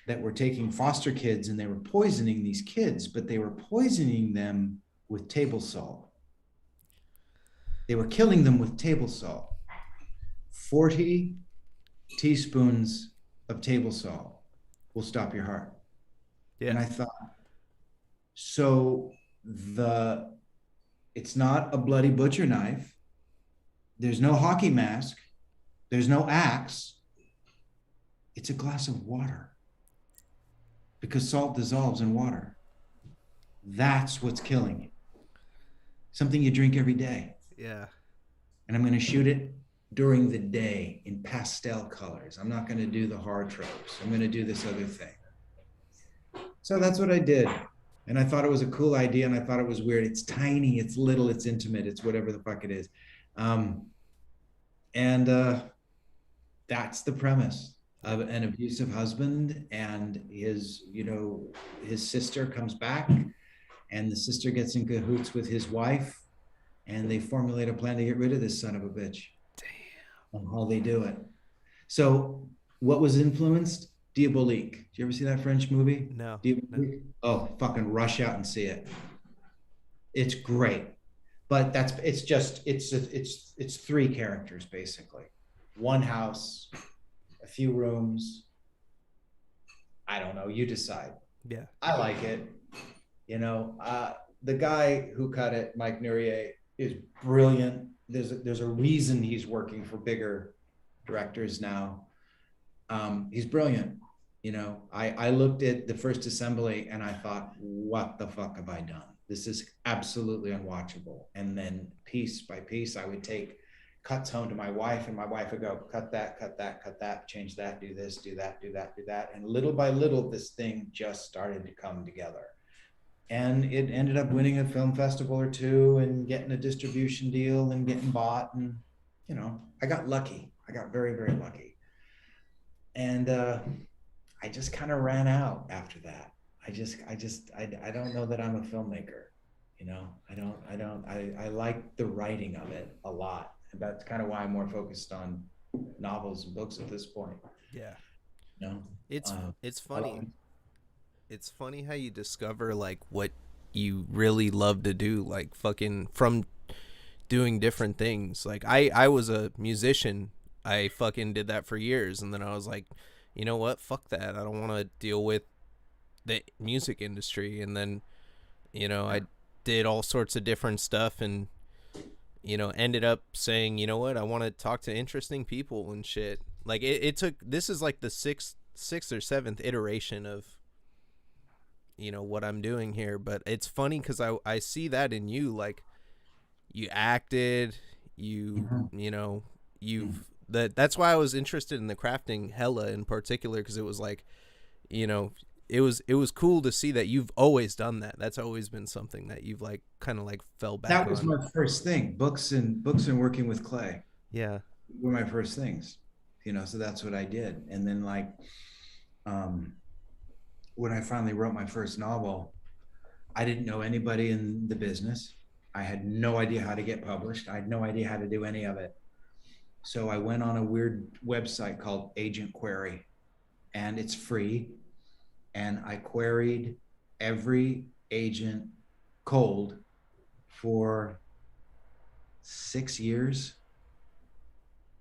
that were taking foster kids, and they were poisoning these kids, but they were poisoning them with table salt. They were killing them with table salt. 40 teaspoons of table salt will stop your heart. Yeah. And I thought, so it's not a bloody butcher knife. There's no hockey mask. There's no axe. It's a glass of water, because salt dissolves in water. That's what's killing you. Something you drink every day. Yeah. And I'm going to shoot it during the day in pastel colors. I'm not going to do the hard tropes. I'm going to do this other thing. So that's what I did. And I thought it was a cool idea, and I thought it was weird. It's tiny, it's little, it's intimate, it's whatever the fuck it is. That's the premise of an abusive husband, and his sister comes back, and the sister gets in cahoots with his wife, and they formulate a plan to get rid of this son of a bitch. Damn. And how they do it. So what was influenced? Diabolique. Did you ever see that French movie? No. Diabolique? Oh, fucking rush out and see it. It's great. But it's three characters, basically. One house, a few rooms. I don't know. You decide. Yeah. I like it. The guy who cut it, Mike Nourier, is brilliant. There's a reason he's working for bigger directors now. He's brilliant. I looked at the first assembly and I thought, what the fuck have I done? This is absolutely unwatchable. And then piece by piece, I would take cuts home to my wife, and my wife would go, cut that, change that, do this, do that, do that, do that. And little by little, this thing just started to come together. And it ended up winning a film festival or two and getting a distribution deal and getting bought. And, I got lucky. I got very, very lucky. And I just kind of ran out after that. I don't know that I'm a filmmaker. I like the writing of it a lot. And that's kind of why I'm more focused on novels and books at this point. Yeah. It's funny. It's funny how you discover like what you really love to do, like fucking from doing different things. Like I was a musician. I fucking did that for years, and then I was like, you know what? Fuck that. I don't want to deal with the music industry. And then, I did all sorts of different stuff, and ended up saying, you know what? I want to talk to interesting people and shit. Like it took. This is like the sixth or seventh iteration of what I'm doing here. But it's funny because I see that in you. Like you acted, you've that's why I was interested in the crafting hella in particular, because it was like, you know it was cool to see that you've always done that. That's always been something that you've like kind of like fell back That was on. my first thing. Books and working with clay Yeah. were my first things. So that's what I did. And then um, when I finally wrote my first novel, I didn't know anybody in the business. I had no idea how to get published. I had no idea how to do any of it. So I went on a weird website called Agent Query, and it's free. And I queried every agent cold for 6 years,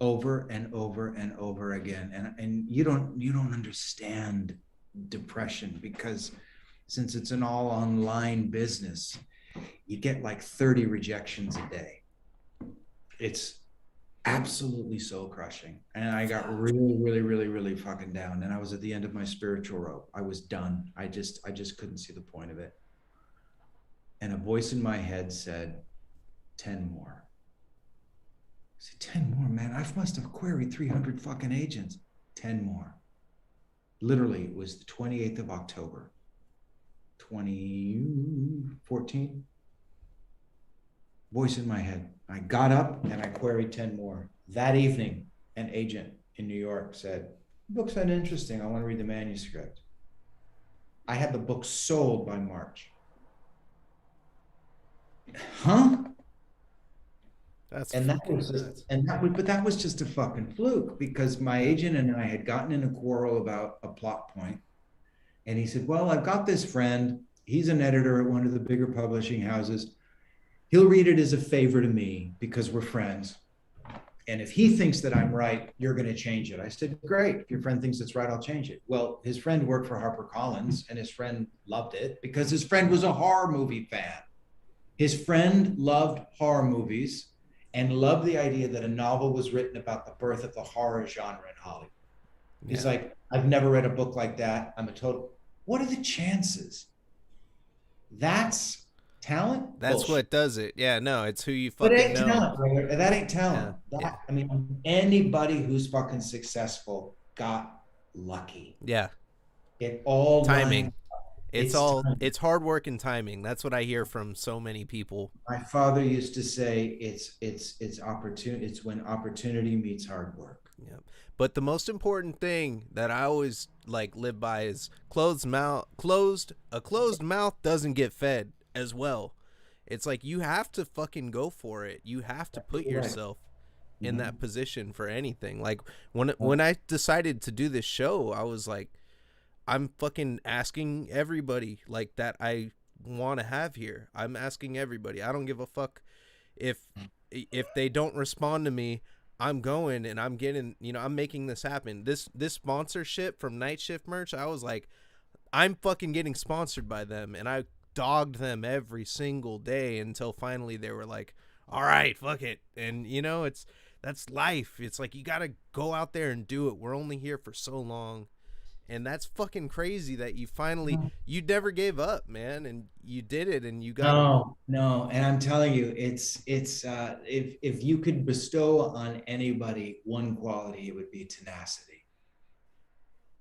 over and over and over again. And you don't understand depression, because since it's an all online business, you get like 30 rejections a day. It's absolutely soul crushing. And I got really, really, really, really fucking down. And I was at the end of my spiritual rope. I was done. I just couldn't see the point of it. And a voice in my head said, 10 more. I said, 10 more, man. I must have queried 300 fucking agents. 10 more. Literally, it was the 28th of October, 2014. Voice in my head. I got up and I queried 10 more. That evening, an agent in New York said, "Book's sound interesting. I want to read the manuscript." I had the book sold by March. Huh? That's And that fucking was just, nuts. but that was just a fucking fluke, because my agent and I had gotten in a quarrel about a plot point. And he said, "Well, I've got this friend. He's an editor at one of the bigger publishing houses. He'll read it as a favor to me because we're friends. And if he thinks that I'm right, you're going to change it." I said, "Great. If your friend thinks it's right, I'll change it." Well, his friend worked for HarperCollins, and his friend loved it because his friend was a horror movie fan. His friend loved horror movies and loved the idea that a novel was written about the birth of the horror genre in Hollywood. He's Yeah. like, "I've never read a book like that. I'm a total." What are the chances? That's talent? That's Bullshit. what does it. Yeah, no, it's who you But it fucking ain't know. talent, brother. That ain't Yeah. talent. Yeah. I mean, anybody who's fucking successful got lucky. Yeah. It all Timing. lines. It's time. It's hard work and timing. That's what I hear from so many people. My father used to say, it's opportunity. It's when opportunity meets hard work. Yeah. But the most important thing that I always like live by is closed mouth doesn't get fed as well. It's like you have to fucking go for it. You have to put Right. yourself in Mm-hmm. that position for anything. Like when I decided to do this show, I was like, I'm fucking asking everybody like that I want to have here. I'm asking everybody. I don't give a fuck if they don't respond to me. I'm going and I'm getting, I'm making this happen. This sponsorship from Night Shift merch, I was like, I'm fucking getting sponsored by them, and I dogged them every single day until finally they were like, all right, fuck it. And that's life. It's like you got to go out there and do it. We're only here for so long. And that's fucking crazy that you never gave up, man, and you did it, and you got to. No, no, and I'm telling you, it's if you could bestow on anybody one quality, it would be tenacity.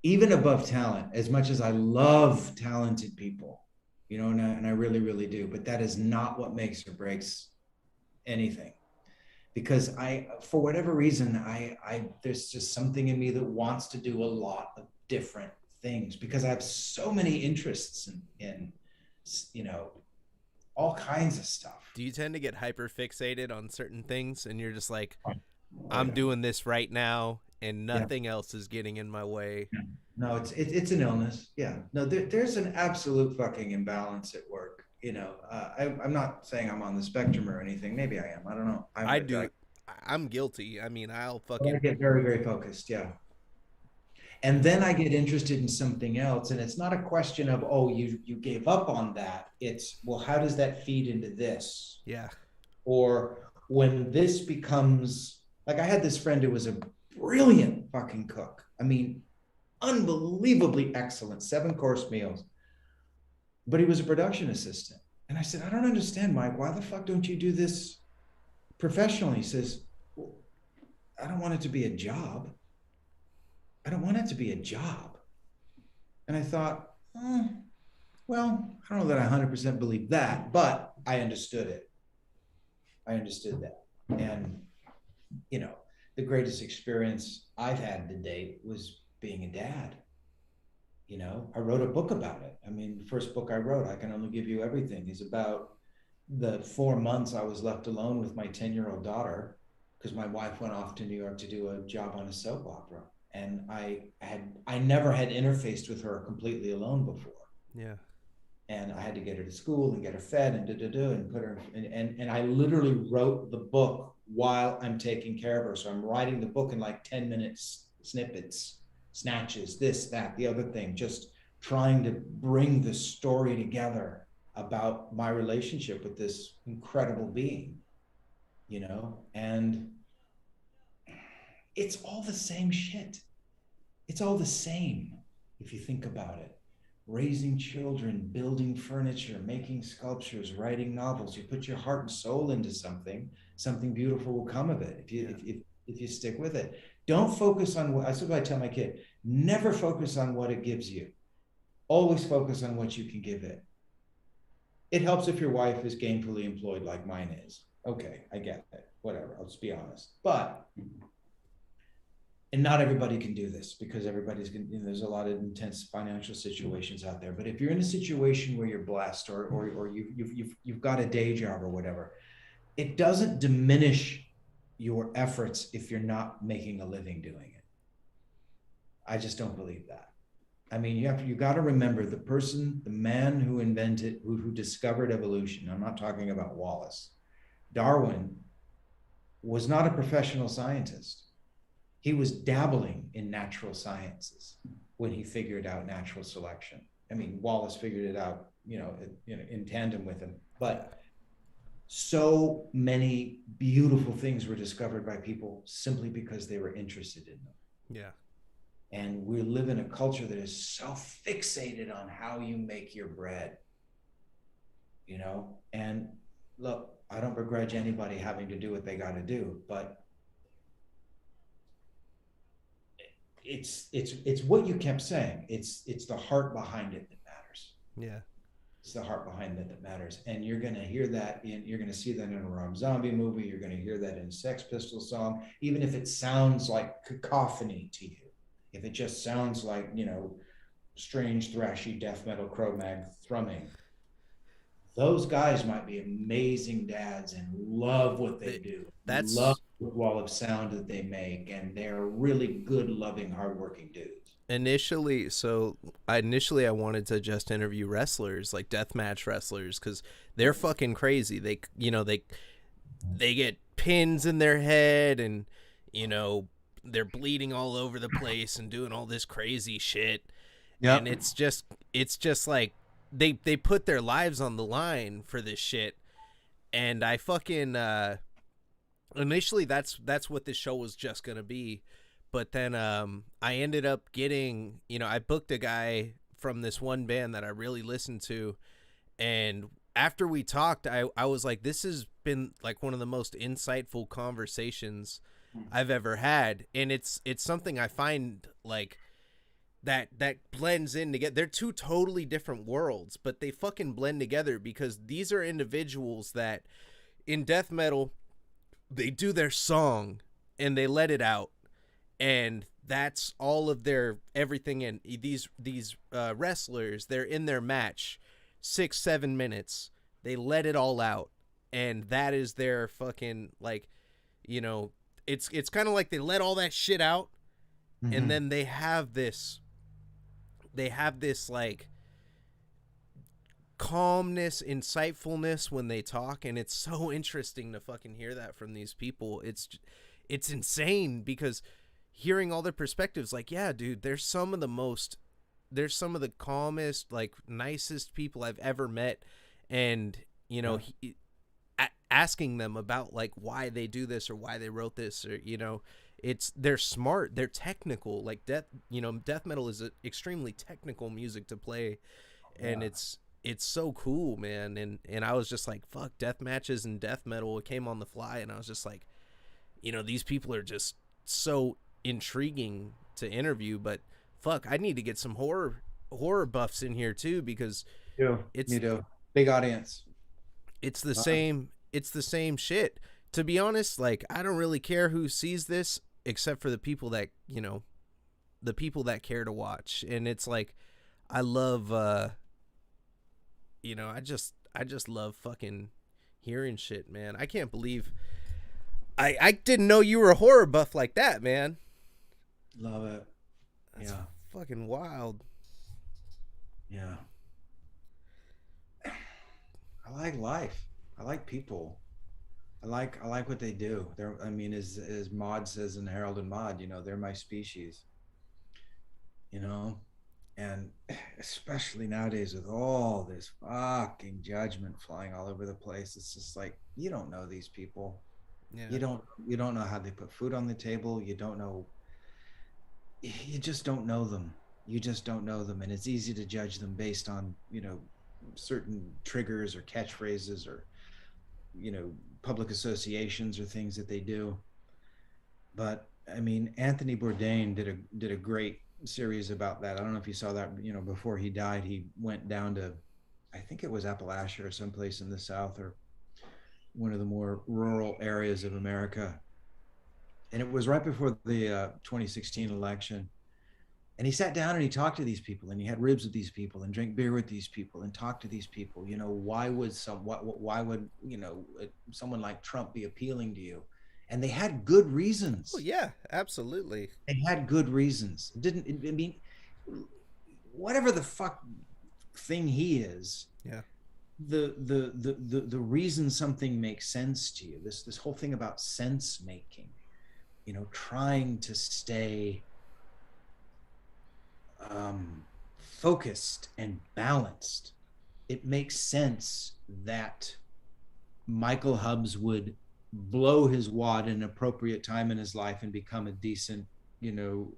Even above talent, as much as I love talented people, and I really, really do, but that is not what makes or breaks anything. Because for whatever reason, there's just something in me that wants to do a lot of different things, because I have so many interests in all kinds of stuff. Do you tend to get hyper fixated on certain things, and you're just like, Oh I'm yeah, doing this right now, and yeah, nothing else is getting in my way? No, it's an illness. Yeah. No, there's an absolute fucking imbalance at work. I'm not saying I'm on the spectrum or anything. Maybe I am. I don't know. I do. I'm guilty. I mean, I'll I fucking get very, very focused. Yeah. And then I get interested in something else. And it's not a question of, oh, you gave up on that. It's, well, how does that feed into this? yeah. Or when this becomes like, I had this friend who was a brilliant fucking cook. I mean, unbelievably excellent, 7-course meals, but he was a production assistant. And I said, I don't understand, Mike. Why the fuck don't you do this professionally? He says, well, I don't want it to be a job. I don't want it to be a job. And I thought, oh, well, I don't know that I 100% believe that, but I understood it. I understood that. And, you know, the greatest experience I've had to date was being a dad. I wrote a book about it. I mean, the first book I wrote, I Can Only Give You Everything, is about the 4 months I was left alone with my 10-year-old daughter because my wife went off to New York to do a job on a soap opera. And I never had interfaced with her completely alone before. Yeah. And I had to get her to school and get her fed and and put her and I literally wrote the book while I'm taking care of her. So I'm writing the book in like 10 minutes snippets, snatches, this, that, the other thing, just trying to bring the story together about my relationship with this incredible being, and it's all the same shit. It's all the same if you think about it. Raising children, building furniture, making sculptures, writing novels. You put your heart and soul into something beautiful will come of it if you stick with it. Don't focus on what, that's what I tell my kid. Never focus on what it gives you. Always focus on what you can give it. It helps if your wife is gainfully employed like mine is. Okay, I get it. Whatever, I'll just be honest. And not everybody can do this because there's a lot of intense financial situations out there. But if you're in a situation where you're blessed or you've got a day job or whatever, it doesn't diminish your efforts if you're not making a living doing it. I just don't believe that. I mean, you got to remember the man who discovered evolution. I'm not talking about Wallace. Darwin was not a professional scientist. He was dabbling in natural sciences when he figured out natural selection. I mean, Wallace figured it out, in tandem with him. But so many beautiful things were discovered by people simply because they were interested in them. Yeah. And we live in a culture that is so fixated on how you make your bread, and look, I don't begrudge anybody having to do what they got to do, but it's what you kept saying. It's the heart behind it that matters. Yeah. It's the heart behind it that matters. And you're going to hear that you're going to see that in a Rob Zombie movie. You're going to hear that in a Sex Pistols song, even if it sounds like cacophony to you. If it just sounds like, strange, thrashy, death metal, Cro-Mag thrumming, those guys might be amazing dads and love what they do. Love the wall of sound that they make, and they're really good, loving, hardworking dudes. Initially, I wanted to just interview wrestlers, like deathmatch wrestlers, because they're fucking crazy. They get pins in their head, and they're bleeding all over the place and doing all this crazy shit. Yep. And it's just like they put their lives on the line for this shit. And I fucking initially that's what this show was just gonna be, but then I ended up getting, I booked a guy from this one band that I really listened to, and after we talked, I was like, this has been like one of the most insightful conversations I've ever had. And it's something I find like that blends in together. They're two totally different worlds, but they fucking blend together because these are individuals that in death metal, they do their song and they let it out, and that's all of their everything. And these wrestlers, they're in their match 6-7 minutes, they let it all out, and that is their fucking like, it's kind of like they let all that shit out, and then they have this they have this like calmness, insightfulness when they talk, and it's so interesting to fucking hear that from these people. It's insane because hearing all their perspectives, like, yeah, dude, there's some of the calmest, like, nicest people I've ever met, and you know, asking them about like why they do this or why they wrote this, or you know, they're smart, they're technical, like death metal is a extremely technical music to play, and it's so cool, man. And I was just like, fuck, death matches and death metal, it came on the fly, and I was just like, you know, these people are just so intriguing to interview. But fuck, I need to get some horror buffs in here too, because Yeah, it's you do. Big audience. it's the same shit. To be honest, like, I don't really care who sees this except for the people that, you know, the people that care to watch. And it's like, I love you know, I just love fucking hearing shit, man. I can't believe I didn't know you were a horror buff like that, man. Love it. That's Yeah. fucking wild. Yeah. I like life. I like people. I like what they do. They're, I mean, as Maud says in Harold and Maude, you know, they're my species. You know, and especially nowadays with all this fucking judgment flying all over the place, it's just like, you don't know these people. Yeah. You don't know how they put food on the table. You don't know, you just don't know them. You just don't know them, and it's easy to judge them based on, you know, certain triggers or catchphrases or, you know, public associations or things that they do. But I mean, Anthony Bourdain did a great series about that. I don't know if you saw that. You know, before he died, he went down to, I think it was Appalachia or someplace in the South, or one of the more rural areas of America. And it was right before the 2016 election. And he sat down and he talked to these people, and he had ribs with these people and drank beer with these people and talked to these people. You know, why would, you know, someone like Trump be appealing to you? And they had good Oh reasons. yeah, absolutely. They had good reasons. It didn't, I mean, whatever the fuck thing he is, Yeah. the reason something makes sense to you, this whole thing about sense making, you know, trying to stay focused and balanced. It makes sense that Michael Hubbs would blow his wad at an appropriate time in his life and become a decent, you know,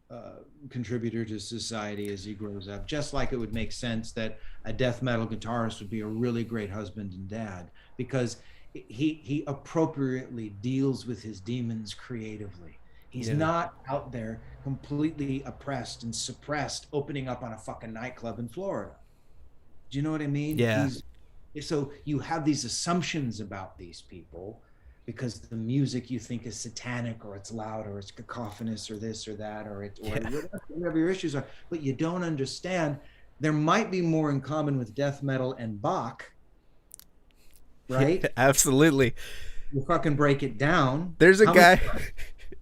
contributor to society as he grows up. Just like it would make sense that a death metal guitarist would be a really great husband and dad, because he appropriately deals with his demons creatively. He's Yeah. not out there completely oppressed and suppressed, opening up on a fucking nightclub in Florida. Do you know what I mean? Yeah. He's, so you have these assumptions about these people because the music you think is satanic, or it's loud, or it's cacophonous, or this or that, or it, or Yeah. whatever your issues are, but you don't understand there might be more in common with death metal and Bach, right? Absolutely. You fucking break it down. There's a How many, guy.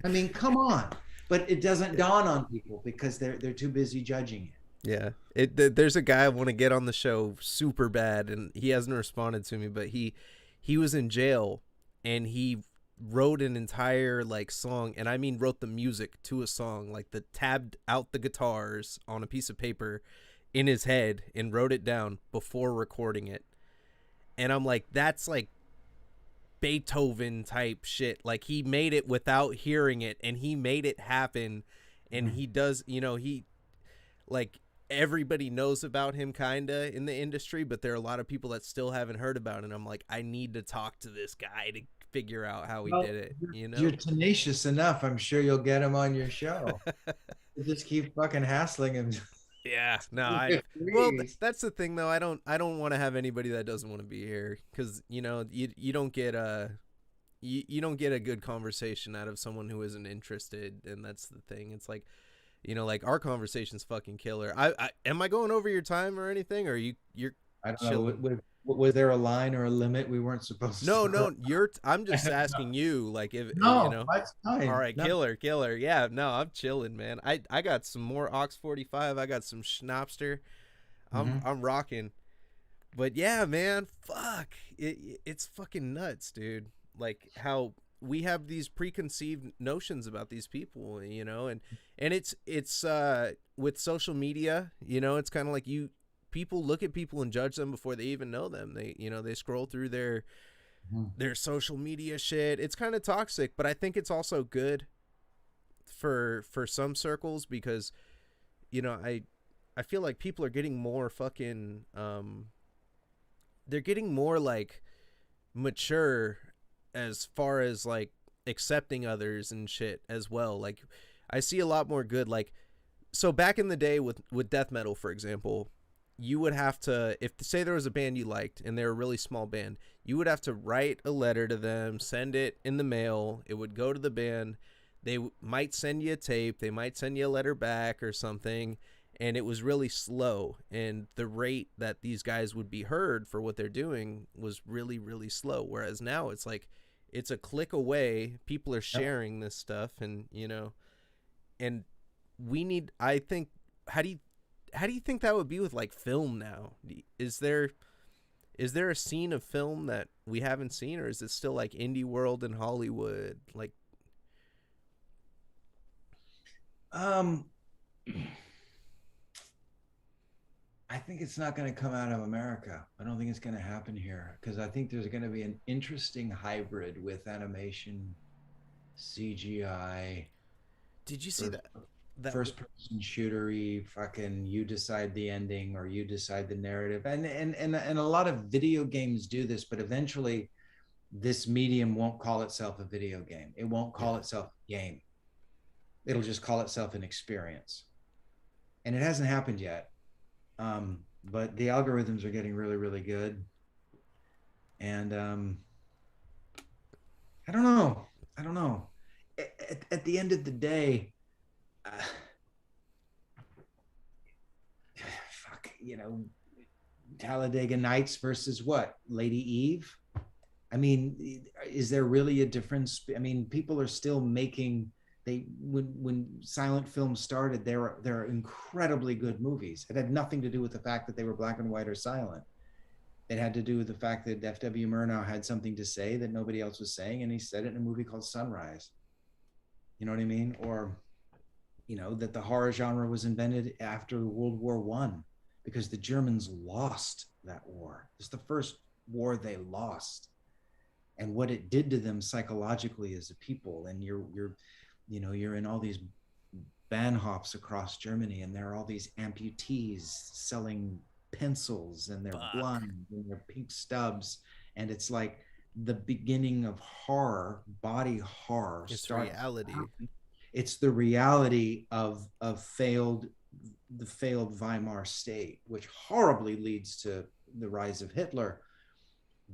I mean, come on. But it doesn't dawn on people because they're too busy judging it. Yeah. There's a guy I want to get on the show super bad, and he hasn't responded to me, but he was in jail, and he wrote an entire like song, and I mean wrote the music to a song, like the tabbed out the guitars on a piece of paper in his head and wrote it down before recording it. And I'm like, that's like Beethoven type shit. Like, he made it without hearing it, and he made it happen. And he does, you know, he, like, everybody knows about him kinda in the industry, but there are a lot of people that still haven't heard about it. And I'm like, I need to talk to this guy to figure out how he did it, you know? You're tenacious enough. I'm sure you'll get him on your show. You just keep fucking hassling him. Yeah, no, that's the thing though. I don't want to have anybody that doesn't want to be here, because you know, you don't get you don't get a good conversation out of someone who isn't interested, and that's the thing. It's like, you know, like, our conversation's fucking killer. I am I going over your time or anything, or you're I don't know. chilling. Was there a line or a limit we weren't supposed No, to no, cross? I'm just asking you, like, if you No, know. that's All fine. right, No. killer. Yeah, no, I'm chilling, man. I got some more Ox 45. I got some Schnapster. Hmm. I'm rocking. But yeah, man, fuck. It's fucking nuts, dude. Like how we have these preconceived notions about these people, and it's with social media, it's kind of like you people look at people and judge them before they even know them. They scroll through their social media shit. It's kind of toxic, but I think it's also good for some circles because I feel like people are getting more fucking they're getting more like mature as far as like accepting others and shit as well. Like I see a lot more good like so back in the day with death metal, for example, you would have to if say there was a band you liked and they're a really small band, you would have to write a letter to them, send it in the mail, it would go to the band, they might send you a tape, they might send you a letter back or something, and it was really slow, and the rate that these guys would be heard for what they're doing was really really slow, whereas now it's like it's a click away, people are Yep. sharing this stuff, and and we need I think how do you think that would be with like film now? Is there a scene of film that we haven't seen, or is it still like indie world and Hollywood? Like, Um, I think it's not going to come out of America. I don't think it's going to happen here because I think there's going to be an interesting hybrid with animation, CGI, did you see first that? first person shootery, fucking you decide the ending or you decide the narrative. And a lot of video games do this, but eventually this medium won't call itself a video game. It won't Yeah, call itself a game. It'll just call itself an experience. And it hasn't happened yet. But the algorithms are getting really, really good. And I don't know. I don't know. At the end of the day, uh, fuck, Talladega Nights versus what? Lady Eve? I mean, is there really a difference? I mean, people are still making when silent films started, they're incredibly good movies. It had nothing to do with the fact that they were black and white or silent. It had to do with the fact that F.W. Murnau had something to say that nobody else was saying, and he said it in a movie called Sunrise. You know what I mean? Or that the horror genre was invented after World War One because the Germans lost that war. It's the first war they lost, and what it did to them psychologically as a people. And you're in all these Bahnhofs across Germany, and there are all these amputees selling pencils, and they're fuck. blind, and they're pink stubs, and it's like the beginning of horror, body horror It's starts. reality. It's the reality of the failed Weimar state, which horribly leads to the rise of Hitler.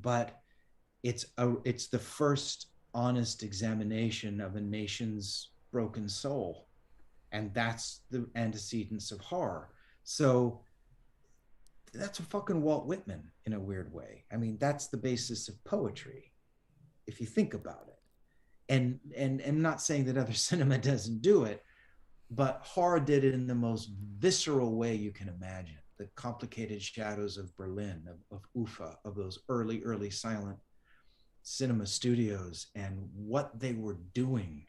But it's the first honest examination of a nation's broken soul, and that's the antecedents of horror. So that's a fucking Walt Whitman in a weird way. I mean, that's the basis of poetry if you think about it. And I'm not saying that other cinema doesn't do it, but horror did it in the most visceral way you can imagine. The complicated shadows of Berlin, of Ufa, of those early silent cinema studios, and what they were doing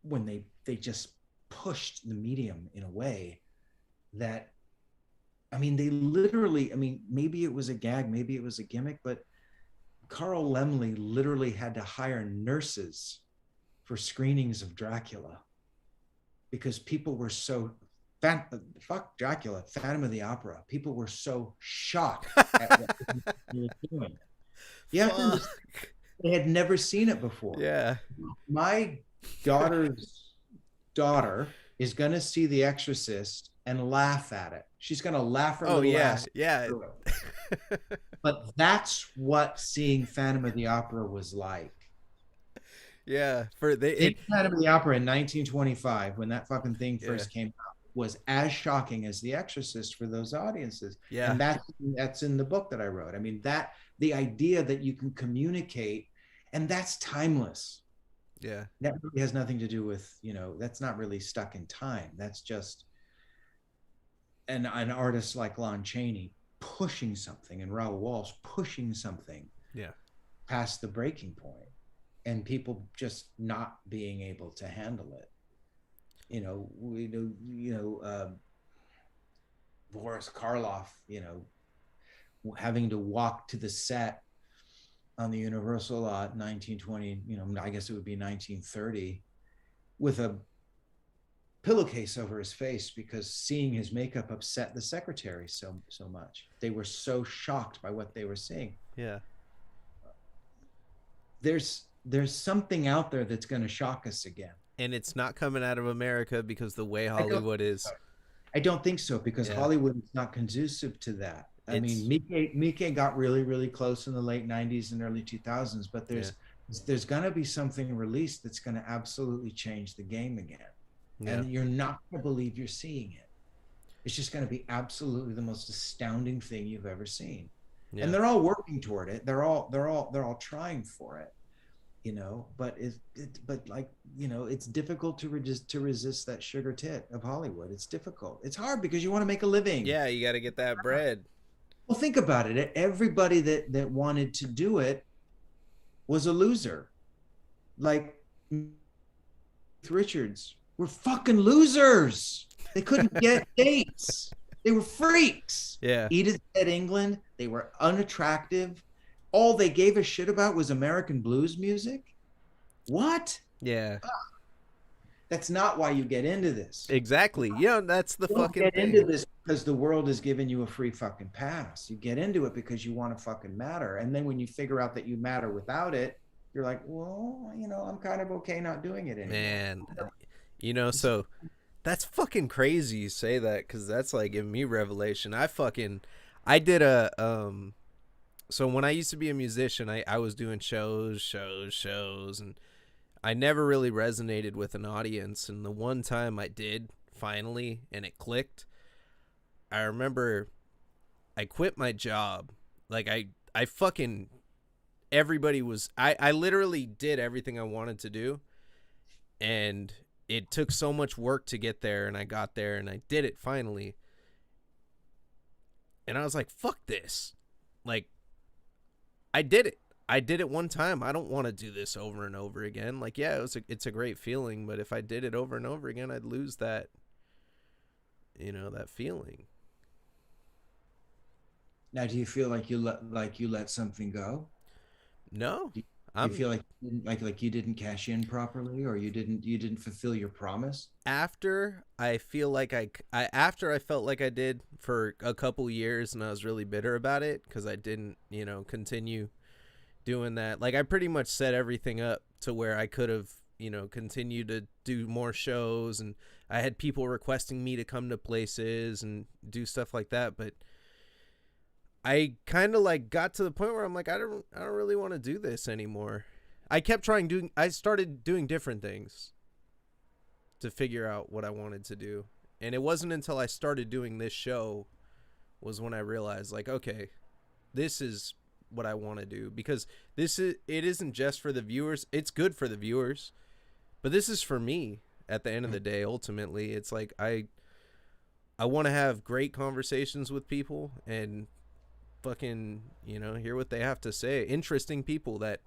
when they just pushed the medium in a way that, I mean, they literally, I mean, maybe it was a gag, maybe it was a gimmick, but Carl Laemmle literally had to hire nurses for screenings of Dracula because people were so fuck Dracula, Phantom of the Opera. People were so shocked at what he was doing. You have to understand, Fuck. they had never seen it before. Yeah. My daughter's daughter is going to see The Exorcist and laugh at it. She's going to laugh her Oh little yeah, ass yeah. through it. But that's what seeing Phantom of the Opera was like. Yeah. For they Seeing it Phantom of the Opera in 1925, when that fucking thing yeah. first came out, was as shocking as The Exorcist for those audiences. Yeah. And that's in the book that I wrote. I mean, that the idea that you can communicate, and that's timeless. Yeah. That really has nothing to do with, that's not really stuck in time. That's just an artist like Lon Chaney pushing something and Raoul Walsh pushing something Yeah. past the breaking point, and people just not being able to handle it. Boris Karloff, having to walk to the set on the Universal lot 1920, I guess it would be 1930, with a pillowcase over his face because seeing his makeup upset the secretary so much. They were so shocked by what they were seeing. Yeah. There's something out there that's going to shock us again. And it's not coming out of America because the way I don't Hollywood is. I don't think so, because Yeah. Hollywood is not conducive to that. I mean, Miike got really, really close in the late 90s and early 2000s, but there's going to be something released that's going to absolutely change the game again. Yeah. And you're not going to believe you're seeing it. It's just going to be absolutely the most astounding thing you've ever seen. Yeah. And they're all working toward it. They're all trying for it. But it's difficult to resist that sugar tit of Hollywood. It's difficult. It's hard because you want to make a living. Yeah, you got to get that bread. Well, think about it. Everybody that wanted to do it was a loser. Like Richards were fucking losers. They couldn't get dates. They were freaks. Yeah. Edith Head England, they were unattractive. All they gave a shit about was American blues music. What? Yeah. That's not why you get into this. Exactly. Yeah, that's the fucking get thing. into this because the world is giving you a free fucking pass. You get into it because you want to fucking matter. And then when you figure out that you matter without it, you're like, well, I'm kind of okay not doing it anymore. Man, so that's fucking crazy you say that, because that's like giving me revelation. I did so when I used to be a musician, I was doing shows, and I never really resonated with an audience. And the one time I did, finally, and it clicked, I remember I quit my job. Like, I fucking, everybody was, I literally did everything I wanted to do. And it took so much work to get there, and I got there, and I did it finally. And I was like, fuck this. Like, I did it. I did it one time. I don't want to do this over and over again. Like, yeah, it's a great feeling, but if I did it over and over again, I'd lose that, that feeling. Now, do you feel like you let something go? No. Do you feel like you didn't cash in properly, or you didn't fulfill your promise? After I feel like after I felt like I did for a couple years, and I was really bitter about it because I didn't, continue doing that. Like, I pretty much set everything up to where I could have, continued to do more shows, and I had people requesting me to come to places and do stuff like that. But I kind of like got to the point where I'm like, I don't really want to do this anymore. I started doing different things to figure out what I wanted to do. And it wasn't until I started doing this show was when I realized, like, okay, this is what I want to do, because it isn't just for the viewers. It's good for the viewers, but this is for me at the end of the day. Ultimately, it's like, I want to have great conversations with people and fucking, hear what they have to say. Interesting people that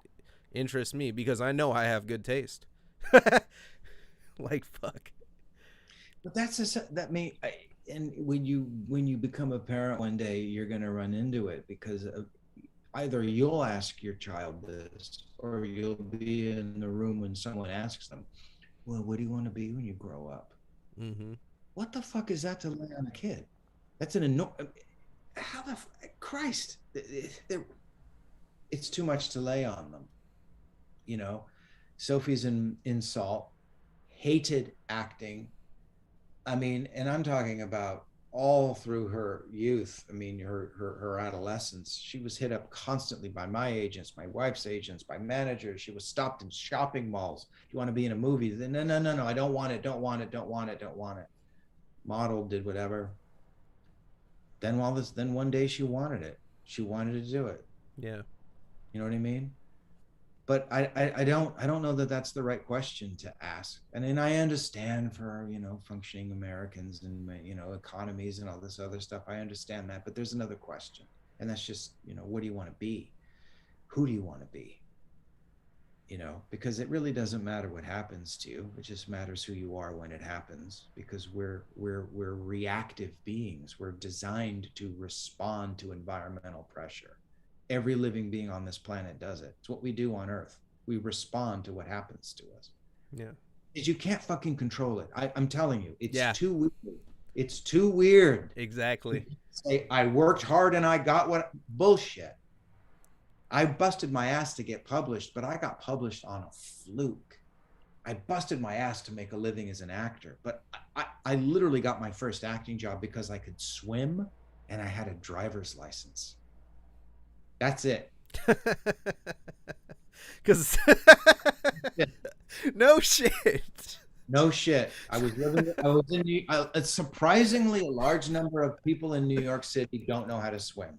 interest me, because I know I have good taste. Like, fuck. But and when you become a parent one day, you're going to run into it, because either you'll ask your child this, or you'll be in the room when someone asks them, well, what do you want to be when you grow up? Mm-hmm. What the fuck is that to lay on a kid? That's how the Christ, it's too much to lay on them. Sophie's in Salt, hated acting. I mean, and I'm talking about all through her youth. I mean, her adolescence. She was hit up constantly by my agents, my wife's agents, by managers. She was stopped in shopping malls. You want to be in a movie? No, I don't want it. modeled, did whatever. Then one day she wanted it. She wanted to do it. Yeah. You know what I mean? But I don't know that that's the right question to ask. And then I understand for, functioning Americans and, economies and all this other stuff. I understand that. But there's another question. And that's just, what do you want to be? Who do you want to be? Because it really doesn't matter what happens to you. It just matters who you are when it happens, because we're reactive beings. We're designed to respond to environmental pressure. Every living being on this planet does it. It's what we do on Earth. We respond to what happens to us. Yeah. Because you can't fucking control it. I'm telling you, it's Yeah. too weird. It's too weird. Exactly. Say, I worked hard and I got what bullshit. I busted my ass to get published, but I got published on a fluke. I busted my ass to make a living as an actor, but I literally got my first acting job because I could swim and I had a driver's license. That's it. Because no shit. No shit. I was in surprisingly a large number of people in New York City don't know how to swim.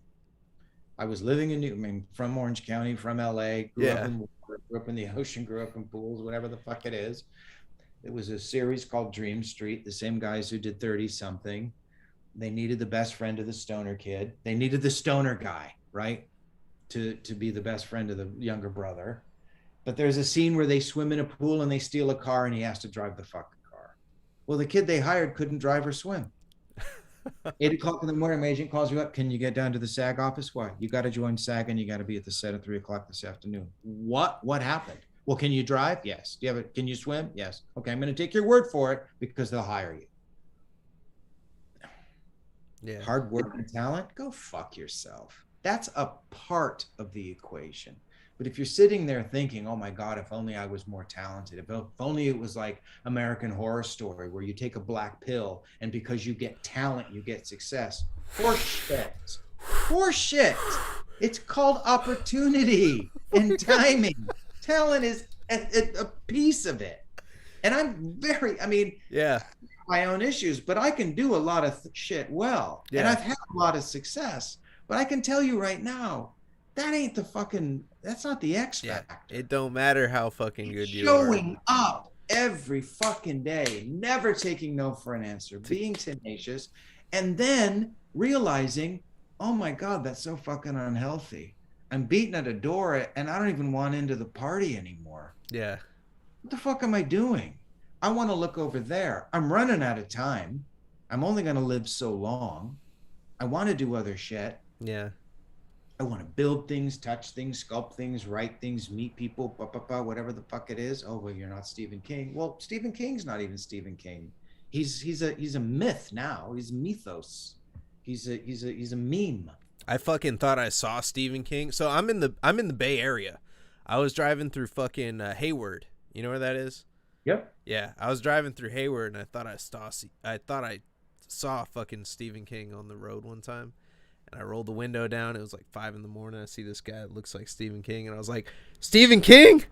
I was living from Orange County, from LA, grew up in water, grew up in the ocean, grew up in pools, whatever the fuck it is. It was a series called Dream Street. The same guys who did 30 something. They needed the best friend of the stoner kid. They needed the stoner guy, right? To be the best friend of the younger brother. But there's a scene where they swim in a pool and they steal a car and he has to drive the fucking car. Well, the kid they hired couldn't drive or swim. 8 o'clock in the morning, my agent calls you up. Can you get down to the SAG office? Why? You got to join SAG and you got to be at the set at 3 o'clock this afternoon. What happened? Well, can you drive? Yes. Do you have it? Can you swim? Yes. Okay, I'm going to take your word for it because they'll hire you. Yeah. Hard work and talent? Go fuck yourself. That's a part of the equation. But if you're sitting there thinking, oh my God, if only I was more talented, if only it was like American Horror Story where you take a black pill and because you get talent, you get success. Horseshit. It's called opportunity and timing. Talent is a piece of it. And yeah, my own issues, but I can do a lot of shit well. Yeah. And I've had a lot of success. But I can tell you right now, that's not the X factor. It don't matter how fucking good you are. Showing up every fucking day, never taking no for an answer, being tenacious, and then realizing, oh my God, that's so fucking unhealthy. I'm beating at a door and I don't even want into the party anymore. Yeah. What the fuck am I doing? I want to look over there. I'm running out of time. I'm only going to live so long. I want to do other shit. Yeah. I want to build things, touch things, sculpt things, write things, meet people, whatever the fuck it is. Oh, well, you're not Stephen King. Well, Stephen King's not even Stephen King. He's a myth now. He's mythos. He's a meme. I fucking thought I saw Stephen King. So I'm in the Bay Area. I was driving through fucking Hayward. You know where that is? Yep. Yeah, I was driving through Hayward and I thought I saw fucking Stephen King on the road one time. And I rolled the window down. It was like 5 a.m. I see this guy that looks like Stephen King. And I was like, Stephen King?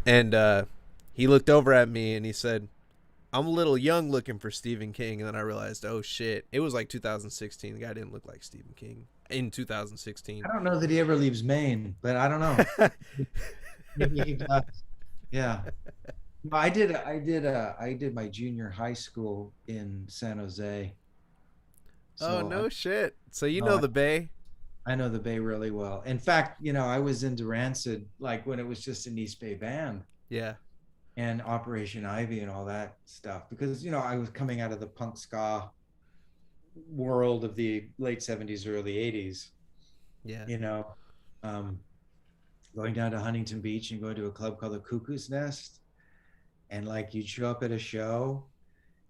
And he looked over at me and he said, I'm a little young looking for Stephen King. And then I realized, oh, shit. It was like 2016. The guy didn't look like Stephen King in 2016. I don't know that he ever leaves Maine, but I don't know. Maybe he does. Yeah. I did my junior high school in San Jose. So no shit. So you know the Bay? I know the Bay really well. In fact, I was into Rancid like when it was just an East Bay band. Yeah. And Operation Ivy and all that stuff. Because, I was coming out of the punk ska world of the late 70s, early 80s. Yeah. Going down to Huntington Beach and going to a club called the Cuckoo's Nest. And like you'd show up at a show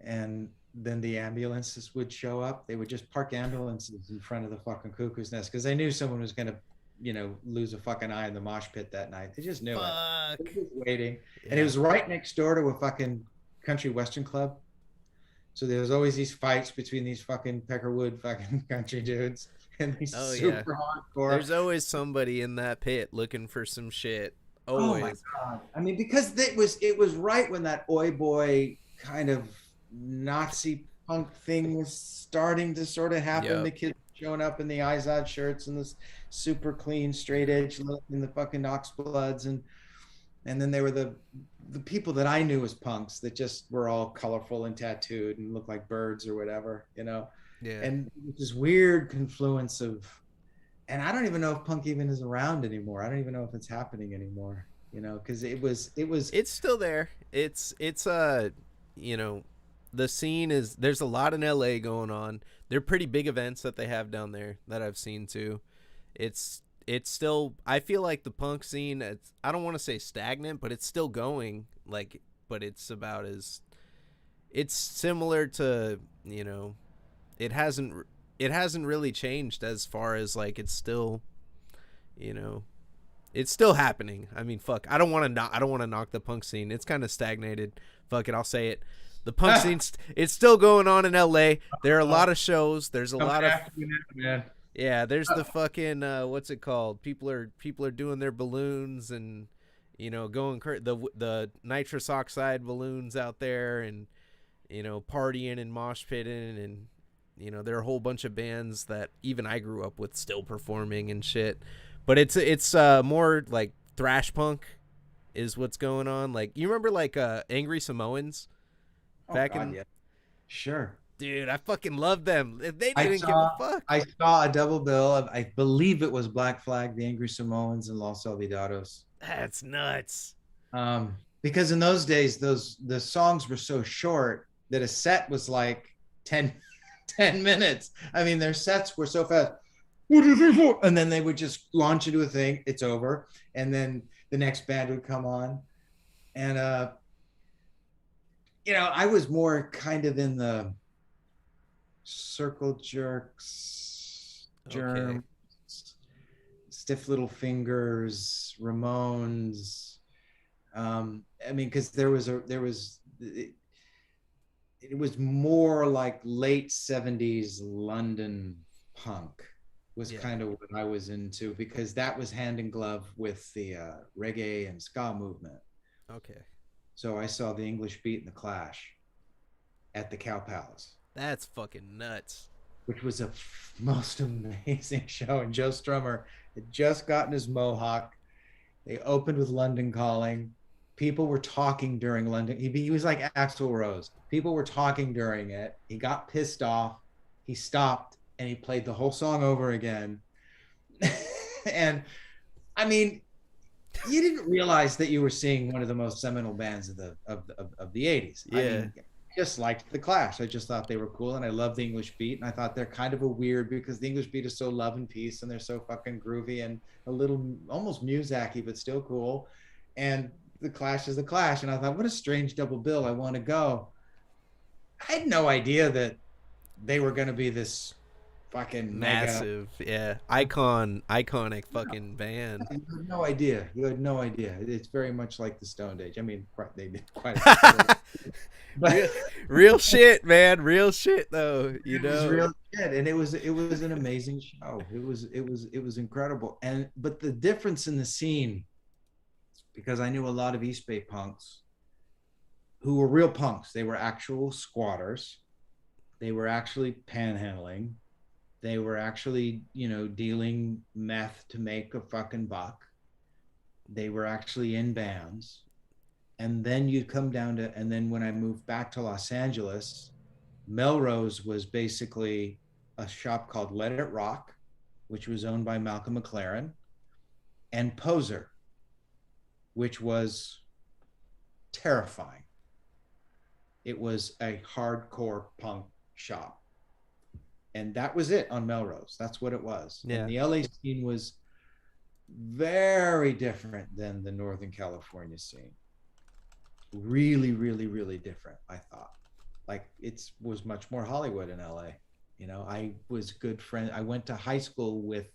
and then the ambulances would show up. They would just park ambulances in front of the fucking Cuckoo's Nest because they knew someone was going to, lose a fucking eye in the mosh pit that night. They just knew it. They were just waiting. Yeah. And it was right next door to a fucking country western club. So there was always these fights between these fucking Peckerwood fucking country dudes and these super hardcore. There's always somebody in that pit looking for some shit. Always. Oh my God. Because it was right when that oi boy kind of Nazi punk thing was starting to sort of happen. Yep. The kids showing up in the Izod shirts and this super clean straight Yeah. edge look and the fucking Oxbloods, and then they were the people that I knew as punks that just were all colorful and tattooed and looked like birds or whatever, you know. Yeah. And this weird confluence of, and I don't even know if punk even is around anymore. I don't even know if it's happening anymore, you know, because it was It's still there. It's you know, the scene is there's a lot in LA going on. They're pretty big events that they have down there that I've seen too. It's still I feel like the punk scene it's I don't want to say stagnant, but it's still going like but it's about as it's similar to, you know, it hasn't it hasn't really changed as far as like it's still, you know, it's still happening. I mean, fuck. I don't want to knock the punk scene. It's kind of stagnated. Fuck it. I'll say it. The punk scene. It's still going on in L.A. There are a lot of shows. There's a coming lot of after you now, man. yeah. There's the fucking what's it called? People are doing their balloons and you know going the nitrous oxide balloons out there and you know partying and mosh pitting and you know there are a whole bunch of bands that even I grew up with still performing and shit. But it's more like thrash punk is what's going on. Like you remember like Angry Samoans Oh back God, in yeah, sure. dude, I fucking love them. They I didn't give a saw fuck. I saw a double bill of, I believe it was Black Flag, the Angry Samoans, and Los Olvidados. That's nuts. Because in those days, the songs were so short that a set was like 10, 10 minutes. I mean, their sets were so fast. What are they for? And then they would just launch into a thing. It's over, and then the next band would come on, and I was more kind of in the circle jerks, Okay. germs, stiff little fingers, Ramones. I mean, because it was more like late 70s London punk was Yeah. kind of what I was into, because that was hand in glove with the reggae and ska movement. Okay. So I saw the English Beat and the Clash at the Cow Palace, That's fucking nuts. which was a most amazing show. And Joe Strummer had just gotten his mohawk. They opened with London Calling. People were talking during London. He was like Axl Rose. People were talking during it. He got pissed off. He stopped and he played the whole song over again. And I mean, you didn't realize that you were seeing one of the most seminal bands of the 80s. I Yeah. mean, I just liked the Clash. I just thought they were cool, and I love the English Beat. And I thought they're kind of a weird, because the English Beat is so love and peace, and they're so fucking groovy and a little almost Muzak-y, but still cool. And the Clash is the Clash, and I thought, what a strange double bill. I want to go. I had no idea that they were going to be this fucking mega. Massive. Yeah. Iconic fucking band. You had no idea. You had no idea. It's very much like the Stone Age. I mean, they did quite a bit better, but real real shit, man. Real shit though, you it was know. real good, and it was an amazing show. It was incredible. And but the difference in the scene, because I knew a lot of East Bay punks who were real punks. They were actual squatters. They were actually panhandling. They were actually, dealing meth to make a fucking buck. They were actually in bands. And then you come down to, and then when I moved back to Los Angeles, Melrose was basically a shop called Let It Rock, which was owned by Malcolm McLaren, and Poser, which was terrifying. It was a hardcore punk shop. And that was it on Melrose. That's what it was. And Yeah. the LA scene was very different than the Northern California scene. Really, really, really different, I thought. Like it was much more Hollywood in LA. I was good friend. I went to high school with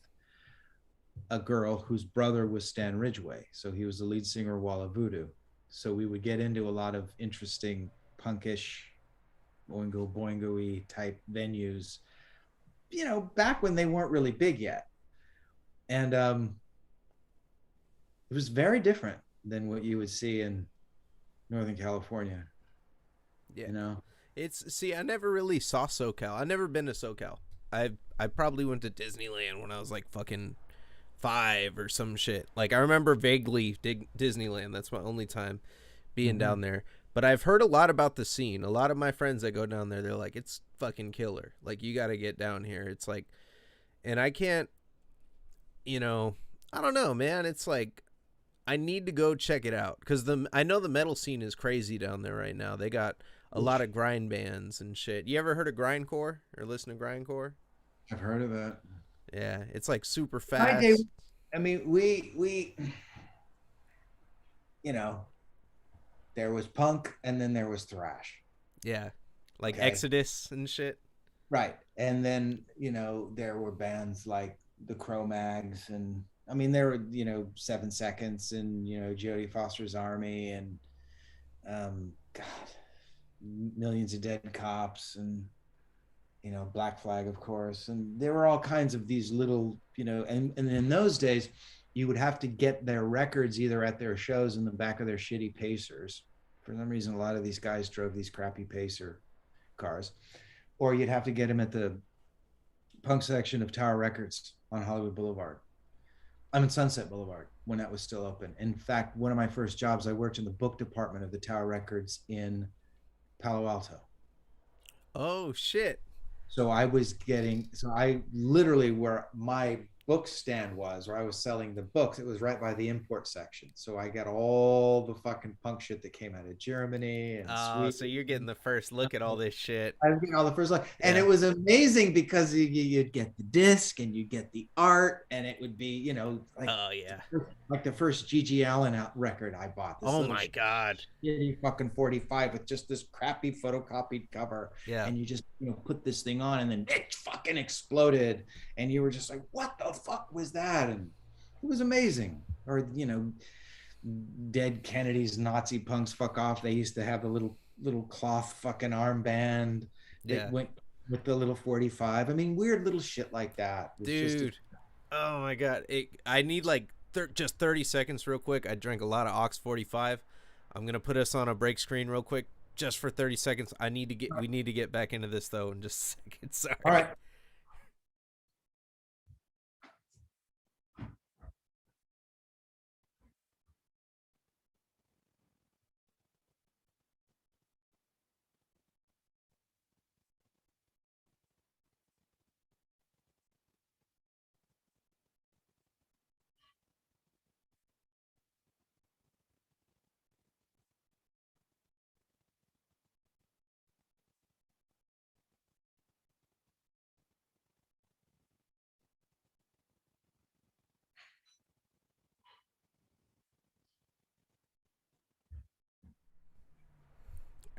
a girl whose brother was Stan Ridgway. So he was the lead singer of Walla Voodoo. So we would get into a lot of interesting punkish, boingo boingo-y type venues, back when they weren't really big yet. And it was very different than what you would see in Northern California, Yeah. you know? See, I never really saw SoCal. I never been to SoCal. I probably went to Disneyland when I was like fucking 5 or some shit. Like I remember vaguely Disneyland. That's my only time being Mm-hmm. down there. But I've heard a lot about the scene. A lot of my friends that go down there, they're like, it's fucking killer. Like you got to get down here. It's like, and I can't, you know, I don't know, man. It's like I need to go check it out because I know the metal scene is crazy down there right now. They got a lot of grind bands and shit. You ever heard of grindcore or listen to grindcore? I've heard of that. Yeah, it's like super My day, fast. I mean, we, you know, there was punk and then there was thrash. Yeah, like Okay. Exodus and shit. Right. And then, there were bands like the Cro-Mags and I mean there were, 7 Seconds and, Jodie Foster's Army and God, Millions of Dead Cops and Black Flag, of course. And there were all kinds of these little, and in those days, you would have to get their records either at their shows in the back of their shitty Pacers. For some reason, a lot of these guys drove these crappy Pacer cars, or you'd have to get them at the punk section of Tower Records on Hollywood Boulevard. I'm in Sunset Boulevard when that was still open. In fact, one of my first jobs, I worked in the book department of the Tower Records in Palo Alto. Oh shit. So I literally, where my book stand was, where I was selling the books, it was right by the import section. So I got all the fucking punk shit that came out of Germany and So Sweden. you're getting the first look at all this shit. I was getting all the first look, and Yeah. it was amazing because you'd get the disc and you get the art, and it would be, Oh yeah. like the first Gigi Allen out record I bought. This Oh little my god. shitty fucking 45 with just this crappy photocopied cover, Yeah. and you just put this thing on, and then it fucking exploded, and you were just like, "What the fuck was that?" And it was amazing. Or Dead Kennedys, Nazi punks, fuck off. They used to have the little cloth fucking armband that Yeah. went with the little 45. I mean, weird little shit like that. It's just Dude. Oh my god. I need like just 30 seconds real quick. I drank a lot of Ox 45. I'm going to put us on a break screen real quick just for 30 seconds. We need to get back into this though in just a second. all Sorry. right.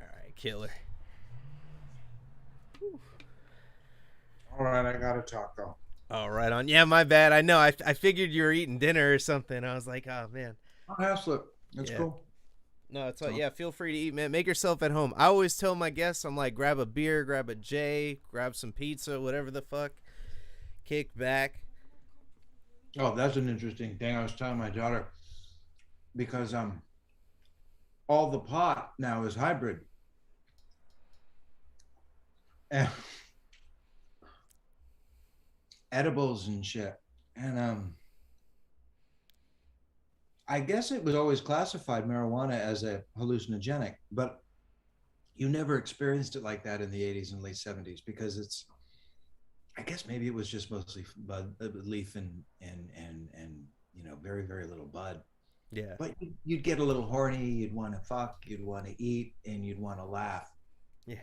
All right, killer. All right, I gotta talk though. Oh, right on. Yeah, my bad. I know. I figured you were eating dinner or something. I was like, oh man. I'll have slip. That's Yeah. cool. No, it's all, So, yeah. Feel free to eat, man. Make yourself at home. I always tell my guests, I'm like, grab a beer, grab a J, grab some pizza, whatever the fuck. Kick back. oh, that's an interesting thing. I was telling my daughter because all the pot now is hybrid. And edibles and shit. And I guess it was always classified marijuana as a hallucinogenic, but you never experienced it like that in the 80s and late 70s because I guess maybe it was just mostly bud, leaf and very very little bud. Yeah. But you'd get a little horny, you'd want to fuck, you'd want to eat, and you'd want to laugh. Yeah.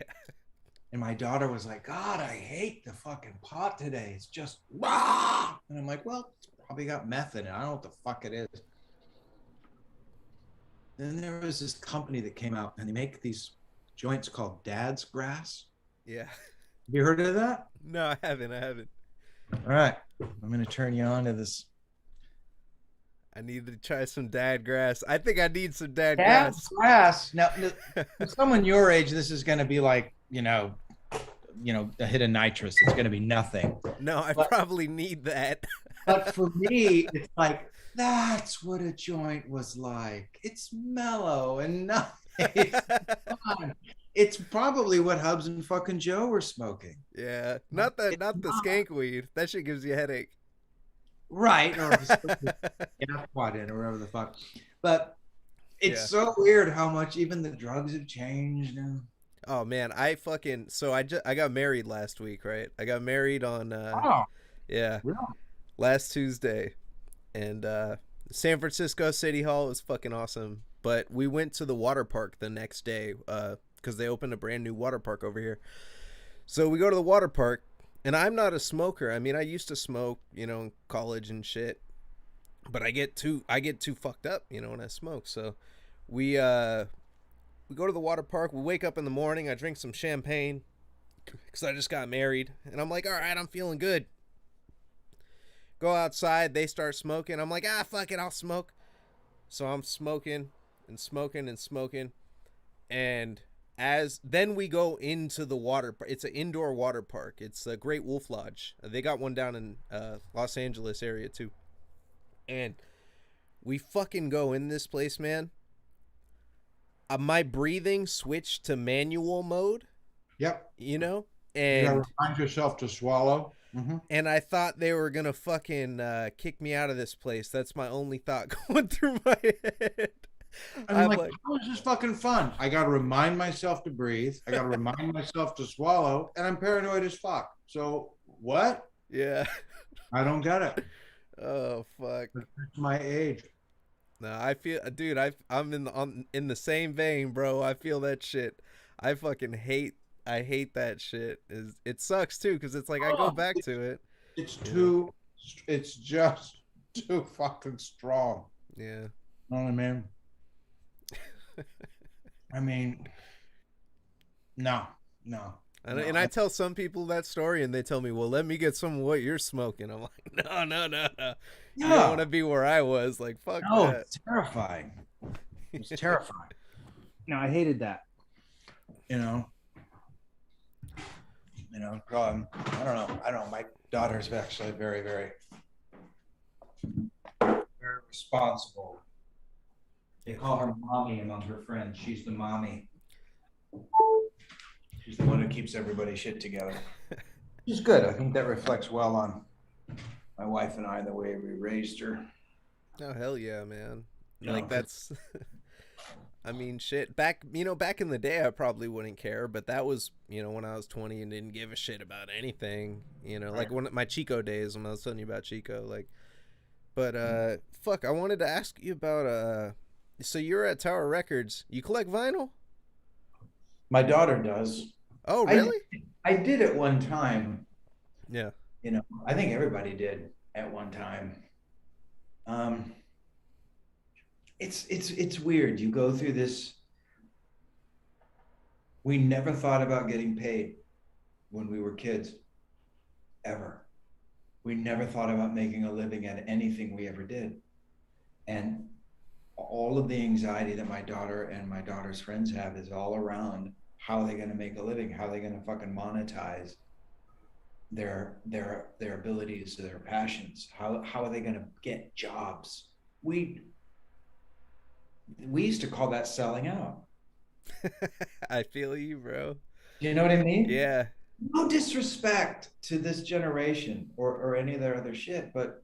And my daughter was like, God, I hate the fucking pot today. It's just rah. And I'm like, well, it's probably got meth in it. I don't know what the fuck it is. Then there was this company that came out and they make these joints called Dad's Grass. Yeah. Have you heard of that? No, I haven't. I haven't. All right. I'm going to turn you on to this. I need to try some dad grass. I think I need some dad Dad's grass. Grass. Now, for someone your age, this is going to be like, a hit of nitrous. It's going to be nothing. No, I But, probably need that. but for me, it's like, that's what a joint was like. It's mellow and nice. Fun. It's probably what Hubs and fucking Joe were smoking. Yeah, It's not the not. skank weed. That shit gives you a headache. Right. Or if it's gas quad in or whatever the fuck. But it's Yeah. so weird how much even the drugs have changed. Oh man, I fucking I got married last week, right? I got married on Oh, yeah, really? last Tuesday. And San Francisco City Hall was fucking awesome. But we went to the water park the next day because they opened a brand new water park over here. So we go to the water park, and I'm not a smoker. I mean, I used to smoke, in college and shit. But I get too fucked up, when I smoke. So we go to the water park. We wake up in the morning. I drink some champagne because I just got married, and I'm like, all right, I'm feeling good. Go outside. They start smoking. I'm like, fuck it, I'll smoke. So I'm smoking and smoking and smoking, and as then we go into the water. It's an indoor water park. It's a Great Wolf Lodge. They got one down in Los Angeles area too, and we fucking go in this place, man. My breathing switched to manual mode, Yep. you know, You gotta and remind yourself to swallow. and I thought they were gonna fucking kick me out of this place. That's my only thought going through my head. I mean, I'm like, like, how is this fucking fun? I gotta remind myself to breathe. I gotta remind myself to swallow, and I'm paranoid as fuck. So what? yeah. I don't get it. Oh fuck. It's my age. No, I feel, dude. I'm in the same vein, bro. I feel that shit. I fucking hate. I hate that shit. It sucks too because it's like I go Oh, back to it. it's You know. too. It's just too fucking strong. Yeah. You know what I mean? I mean, no, no, no. And I tell some people that story, and they tell me, "Well, let me get some of what you're smoking." I'm like, "No, no, no, no. You don't want No, to be where I was. Like, fuck no, that." it's terrifying. It's terrifying. No, I hated that. You know, I don't know. I don't know. My daughter's actually very, very, very responsible. They call her mommy among her friends. She's the mommy. She's the one who keeps everybody's shit together. She's good. I think that reflects well on my wife and I, the way we raised her. Oh hell yeah, man! You Like know, that's. I mean, shit. Back in the day, I probably wouldn't care, but that was, when I was 20 and didn't give a shit about anything. Like when my Chico days when I was telling you about Chico, like. But fuck, I wanted to ask you about So you're at Tower Records. You collect vinyl? my daughter does. Oh, I really? I did at one time. Yeah. I think everybody did at one time. Um, it's weird. You go through this. We never thought about getting paid when we were kids, ever. We never thought about making a living at anything we ever did. And all of the anxiety that my daughter and my daughter's friends have is all around how are they going to make a living? How are they going to fucking monetize their abilities, their passions? How are they going to get jobs? We used to call that selling out. I feel you, bro. Do you know what I mean? Yeah. No disrespect to this generation or any of their other shit, but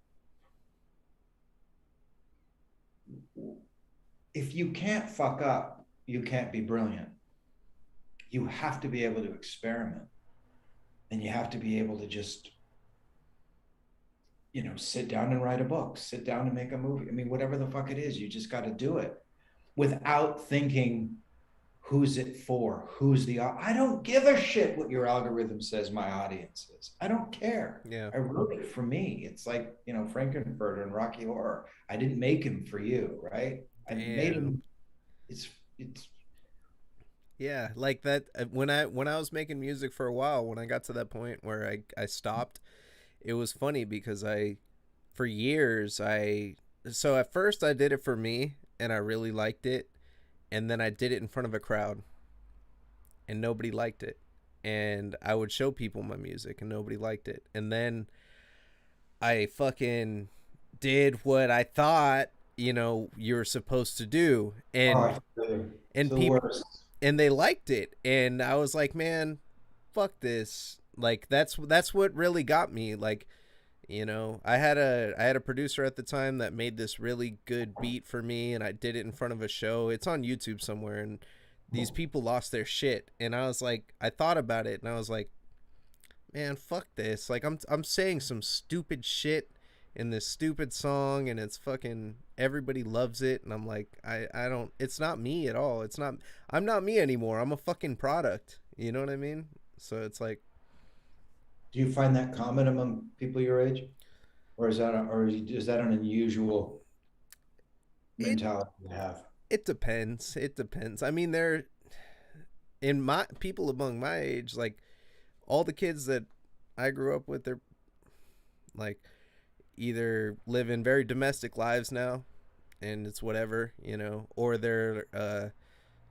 if you can't fuck up, you can't be brilliant. You have to be able to experiment, and you have to be able to just, sit down and write a book, sit down and make a movie. I mean, whatever the fuck it is, you just got to do it without thinking, who's it for? I don't give a shit what your algorithm says my audience is. I don't care. Yeah. I wrote it for me. It's like, Frankenfurter and Rocky Horror. I didn't make him for you, right? I made him. It's Yeah, like that when I was making music for a while, when I got to that point where I stopped, it was funny because for years so at first I did it for me and I really liked it, and then I did it in front of a crowd and nobody liked it. And I would show people my music and nobody liked it. And then I fucking did what I thought, you're supposed to do. oh, it's And the people worst. and they liked it, and I was like, man, fuck this. Like that's what really got me. Like, you know, I had a producer at the time that made this really good beat for me, and I did it in front of a show. It's on YouTube somewhere, and these people lost their shit, and I was like, I thought about it, and I was like, man, fuck this. Like I'm saying some stupid shit in this stupid song, and it's fucking everybody loves it, and I'm like, I don't, it's not me at all. It's not, I'm not me anymore. I'm a fucking product. You know what I mean? So it's like, Do you find that common among people your age, or is that an unusual it mentality to have? it depends. It depends. I mean, there in my people among my age, like all the kids that I grew up with, they're like either living very domestic lives now, and it's whatever, you know, or they're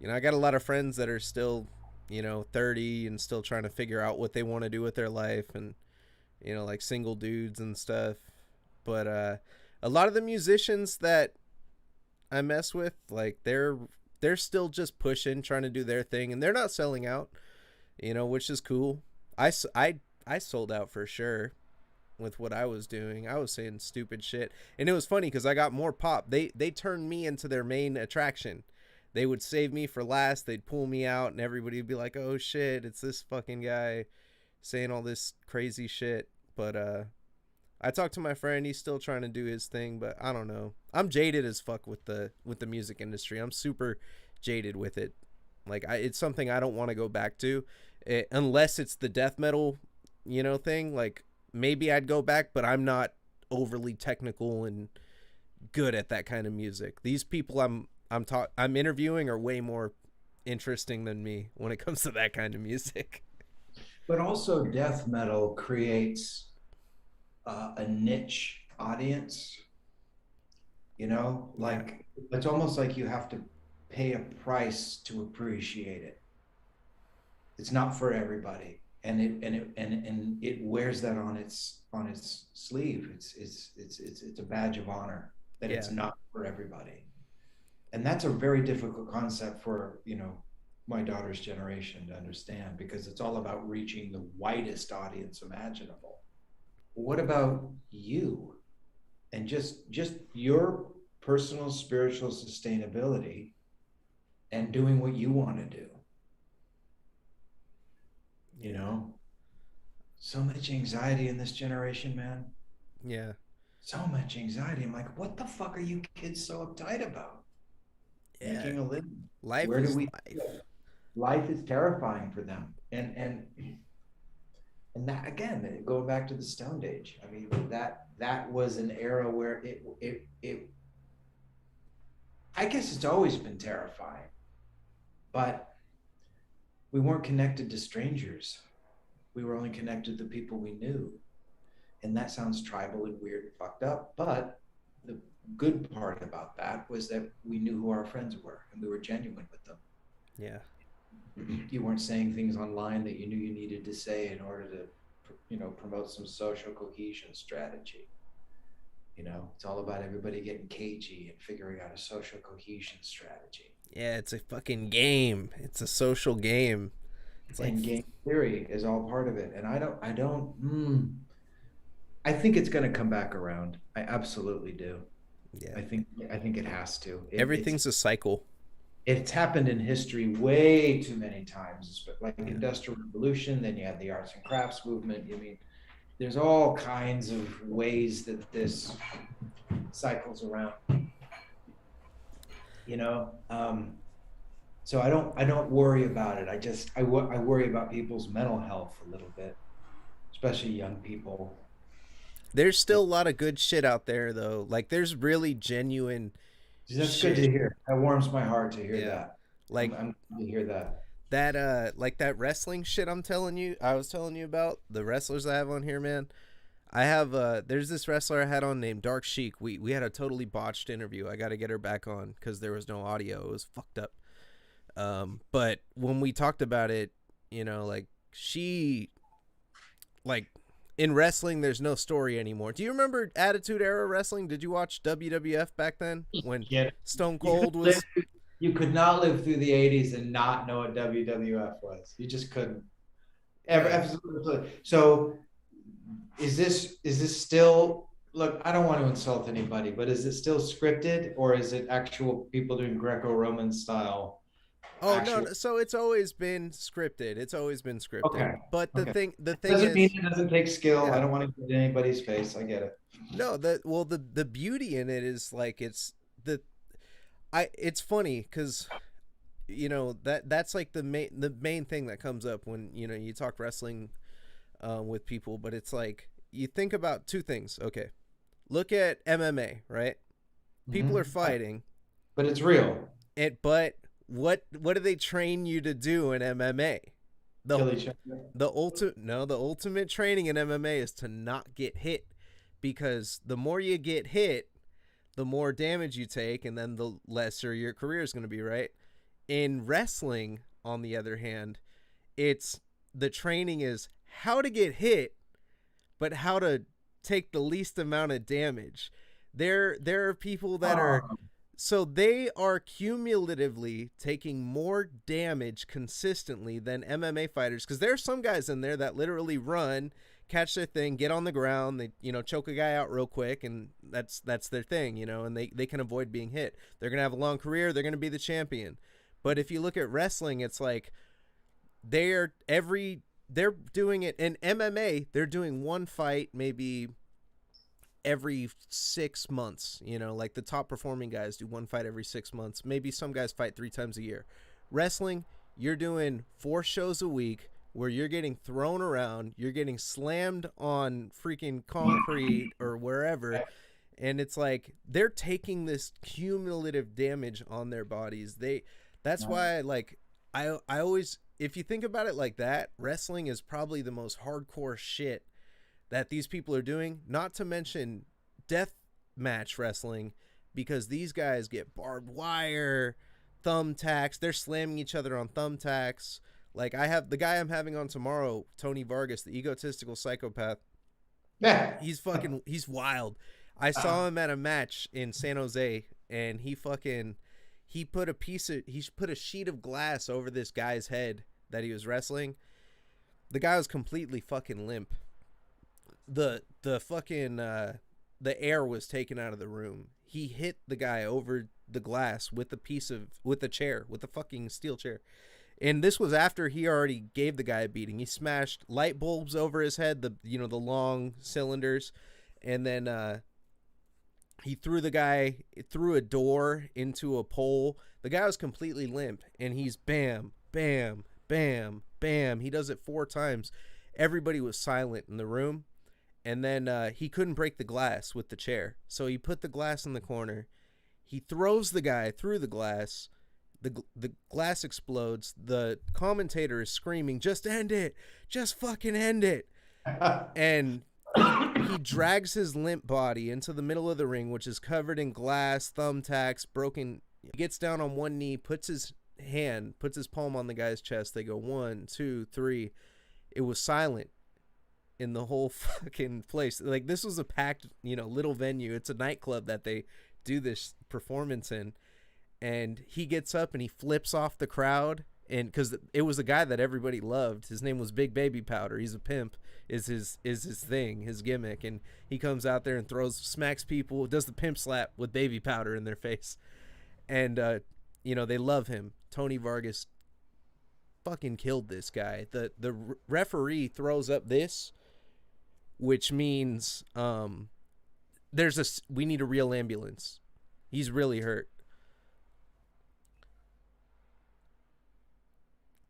you know, I got a lot of friends that are still, you know, 30 and still trying to figure out what they want to do with their life, and you know, like single dudes and stuff. But a lot of the musicians that I mess with, like they're still just pushing, trying to do their thing, and they're not selling out, you know, which is cool. I sold out for sure with what I was doing. I was saying stupid shit, and it was funny because I got more pop. They turned me into their main attraction. They would save me for last. They'd pull me out, and everybody would be like, "Oh shit, it's this fucking guy saying all this crazy shit." But I talked to my friend. He's still trying to do his thing, but I don't know. I'm jaded as fuck with the music industry. I'm super jaded with it. Like it's something I don't want to go back to, unless it's the death metal, you know, thing. Like maybe I'd go back, but I'm not overly technical and good at that kind of music. These people I'm interviewing are way more interesting than me when it comes to that kind of music. But also, death metal creates a niche audience. You know, Yeah. like it's almost like you have to pay a price to appreciate it. It's not for everybody, and it wears that on its sleeve. It's a badge of honor that it's Yeah. not for everybody, and that's a very difficult concept for, you know, my daughter's generation to understand, because it's all about reaching the widest audience imaginable. What about you and just your personal spiritual sustainability and doing what you want to do? You know, so much anxiety in this generation, man. Yeah. So much anxiety. I'm like, what the fuck are you kids so uptight about? Yeah. Making a living. Life Where do is we life. life is terrifying for them. And that, again, going back to the Stone Age. I mean, that was an era where it I guess it's always been terrifying, but we weren't connected to strangers. We were only connected to the people we knew. And that sounds tribal and weird and fucked up, but the good part about that was that we knew who our friends were and we were genuine with them. Yeah. You weren't saying things online that you knew you needed to say in order to, you know, promote some social cohesion strategy. You know, it's all about everybody getting cagey and figuring out a social cohesion strategy. Yeah, it's a fucking game. It's a social game. It's like And game theory is all part of it. And I think it's going to come back around. I absolutely do. yeah. I think it has to. Everything's a cycle. It's happened in history way too many times, like Yeah. Industrial Revolution. Then you had the arts and crafts movement. I mean, there's all kinds of ways that this cycles around. You know, so I don't worry about it. I worry about people's mental health a little bit, especially young people. There's still a lot of good shit out there though. Like there's really genuine That's good to shit. hear. That warms my heart to hear Yeah. that. I'm, Like I'm glad to hear that. that like that wrestling shit I was telling you about, the wrestlers I have on here, man. I have there's this wrestler I had on named Dark Sheik. We had a totally botched interview. I got to get her back on cuz there was no audio. It was fucked up. But when we talked about it, you know, like she like in wrestling there's no story anymore. Do you remember Attitude Era wrestling? Did you watch WWF back then when Yeah. Stone You Cold couldn't was live, You could not live through the 80s and not know what WWF was. You just couldn't. Absolutely. So is this still, look, I don't want to insult anybody, but is it still scripted or is it actual people doing Greco-Roman style? Oh no, Actual. no, so it's always been scripted. It's always been scripted. Okay. But Okay. the thing Doesn't mean is, it doesn't take skill. I yeah, don't want to get in anybody's face. I get it. no, the beauty in it is like the it's funny because that's like the main thing that comes up when you talk wrestling with people, but it's like you think about two things. Okay, look at MMA, right? People are Mhm. fighting, But it's real. but what do they train you to do in MMA? The Kill each other. the ultimate training in MMA is to not get hit, because the more you get hit, the more damage you take, and then the lesser your career is going to be, right? In wrestling, on the other hand, it's the training is how to get hit, but how to take the least amount of damage. There are people that are, Oh, so they are cumulatively taking more damage consistently than MMA fighters, because there's some guys in there that literally run, catch their thing, get on the ground, they choke a guy out real quick, and that's their thing, and they can avoid being hit. They're gonna have a long career. They're gonna be the champion. But if you look at wrestling, it's like they're doing it in MMA. They're doing one fight maybe every 6 months. Like the top performing guys do one fight every 6 months. Maybe some guys fight 3 times a year. Wrestling, you're doing 4 shows a week where you're getting thrown around, you're getting slammed on freaking concrete or wherever, and it's like they're taking this cumulative damage on their bodies. That's why, like, I always, if you think about it like that, wrestling is probably the most hardcore shit that these people are doing, not to mention death match wrestling, because these guys get barbed wire, thumbtacks, they're slamming each other on thumbtacks. Like, I have the guy I'm having on tomorrow, Tony Vargas, the egotistical psychopath. yeah. He's wild. I saw him at a match in San Jose, and he put a sheet of glass over this guy's head that he was wrestling. The guy was completely fucking limp. The fucking the air was taken out of the room. He hit the guy over the glass with a fucking steel chair. And this was after he already gave the guy a beating. He smashed light bulbs over his head, the long cylinders, and then he threw the guy through a door into a pole. The guy was completely limp, and he's bam, bam, bam, bam. He does it 4 times. Everybody was silent in the room. And then he couldn't break the glass with the chair. So he put the glass in the corner. He throws the guy through the glass. The glass explodes. The commentator is screaming, "Just end it. Just fucking end it." And he drags his limp body into the middle of the ring, which is covered in glass, thumbtacks, broken. He gets down on one knee, puts his palm on the guy's chest. They go 1, 2, 3. It was silent in the whole fucking place. Like, this was a packed, little venue. It's a nightclub that they do this performance in. And he gets up and he flips off the crowd. And because it was a guy that everybody loved. His name was Big Baby Powder. He's a pimp, is his thing, his gimmick. And he comes out there and smacks people, does the pimp slap with baby powder in their face. And, they love him. Tony Vargas fucking killed this guy. The referee throws up this, which means we need a real ambulance. He's really hurt.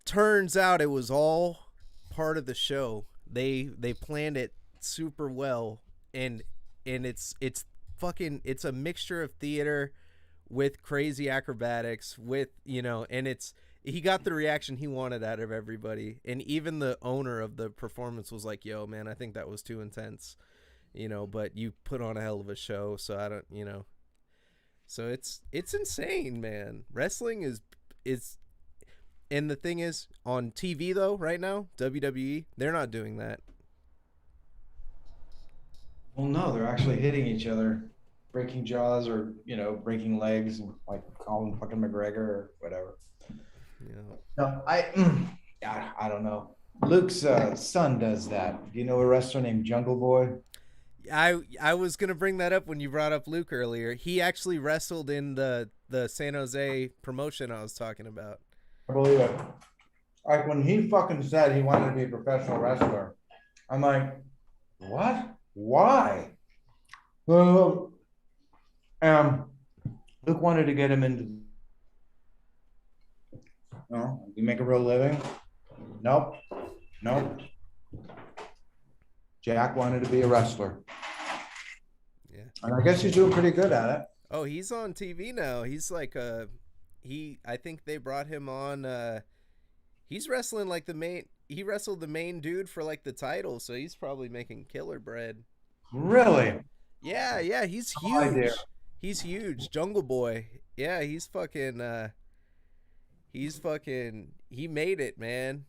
Turns out it was all part of the show. They planned it super well, and it's a mixture of theater with crazy acrobatics, with and he got the reaction he wanted out of everybody. And even the owner of the performance was like, "Yo, man, I think that was too intense, but you put on a hell of a show, so I don't, so it's insane, man. Wrestling is and the thing is, on TV though, right now, WWE, they're not doing that. Well, no, they're actually hitting each other. breaking jaws or breaking legs and like calling fucking McGregor or whatever. Yeah. No, I don't know. Luke's son does that. Do you know a wrestler named Jungle Boy? I was gonna bring that up when you brought up Luke earlier. He actually wrestled in the San Jose promotion I was talking about. I believe it. Like when he fucking said he wanted to be a professional wrestler, I'm like, what? Why? Well, Luke wanted to get him into, you make a real living. Nope. Nope. Jack wanted to be a wrestler. Yeah. And I guess he's doing pretty good at it. Oh, he's on TV now. He's like I think they brought him on he's wrestling like he wrestled the main dude for like the title, so he's probably making killer bread. Really? Yeah, he's No idea. huge. He's huge. Jungle Boy. Yeah, he's fucking he made it, man.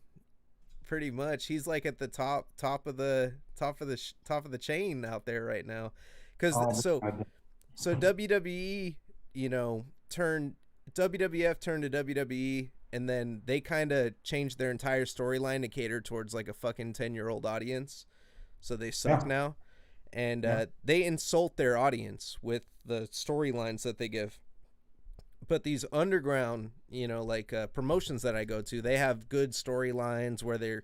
Pretty much. He's like at the top of the chain out there right now. Cuz so WWE, turned WWF turned to WWE, and then they kind of changed their entire storyline to cater towards like a fucking 10-year-old audience. So they suck now. And they insult their audience with the storylines that they give. But these underground, promotions that I go to, they have good storylines where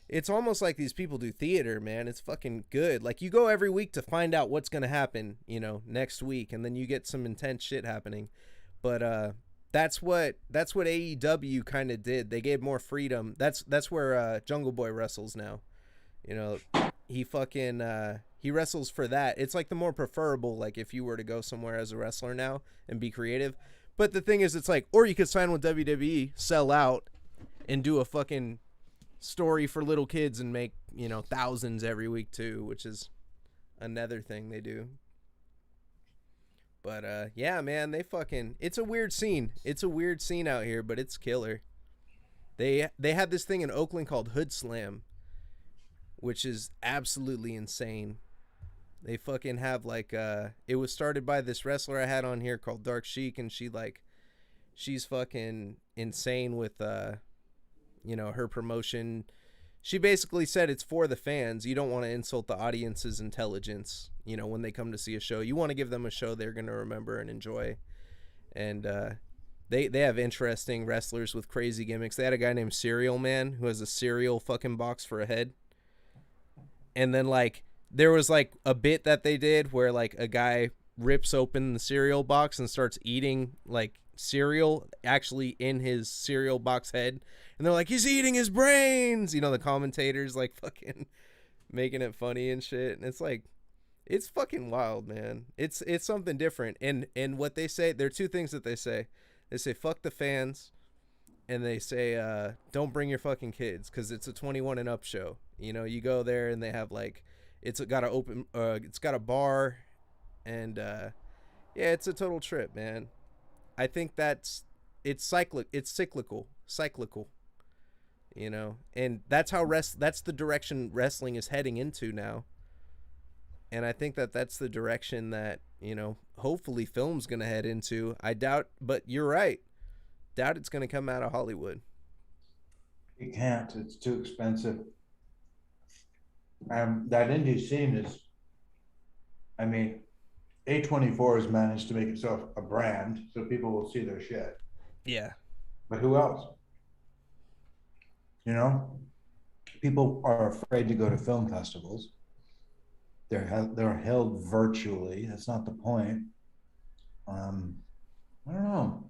it's almost like these people do theater, man. It's fucking good. Like you go every week to find out what's going to happen, next week, and then you get some intense shit happening. But that's what AEW kind of did. They gave more freedom. That's where Jungle Boy wrestles now. He fucking he wrestles for that. It's like the more preferable, like if you were to go somewhere as a wrestler now and be creative. But the thing is, it's like, or you could sign with WWE, sell out, and do a fucking story for little kids and make, thousands every week too, which is another thing they do. But yeah, man, it's a weird scene. It's a weird scene out here, but it's killer. They had this thing in Oakland called Hood Slam, which is absolutely insane. They fucking have like it was started by this wrestler I had on here called Dark Sheik, and she's fucking insane with her promotion. She basically said it's for the fans. You don't want to insult the audience's intelligence, when they come to see a show. You want to give them a show they're going to remember and enjoy. And they have interesting wrestlers with crazy gimmicks. They had a guy named Surreal, man, who has a cereal fucking box for a head. And then like there was like a bit that they did where like a guy rips open the cereal box and starts eating like cereal actually in his cereal box head, and they're like, he's eating his brains, the commentators like fucking making it funny and shit. And it's like, it's fucking wild, man. It's something different. And what they say, there are two things that they say fuck the fans, and they say don't bring your fucking kids, because it's a 21 and up show. You go there and they have like, it's got a bar, and yeah, it's a total trip, man. I think it's cyclical, and that's how that's the direction wrestling is heading into now. And I think that's the direction that, hopefully film's going to head into. I doubt, but you're right. Doubt it's going to come out of Hollywood. You can't, it's too expensive. That indie scene is, A24 has managed to make itself a brand, so people will see their shit. Yeah. But who else? People are afraid to go to film festivals. They're held virtually. That's not the point. I don't know.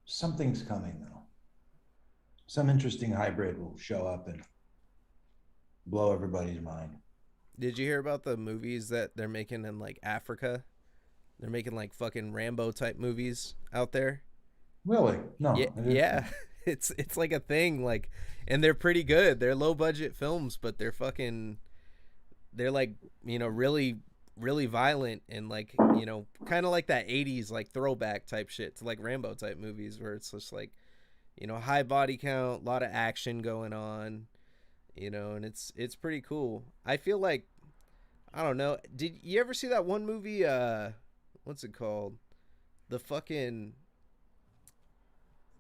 Something's coming though. Some interesting hybrid will show up and blow everybody's mind. Did you hear about the movies that they're making in like Africa? They're making like fucking Rambo type movies out there. Really? No. Yeah. It's like a thing, like, and they're pretty good. They're low budget films, but they're like, really, really violent, and like, kind of like that 80s like throwback type shit to like Rambo type movies, where it's just like, high body count, a lot of action going on, and it's pretty cool. I feel like I don't know. Did you ever see that one movie? What's it called? The fucking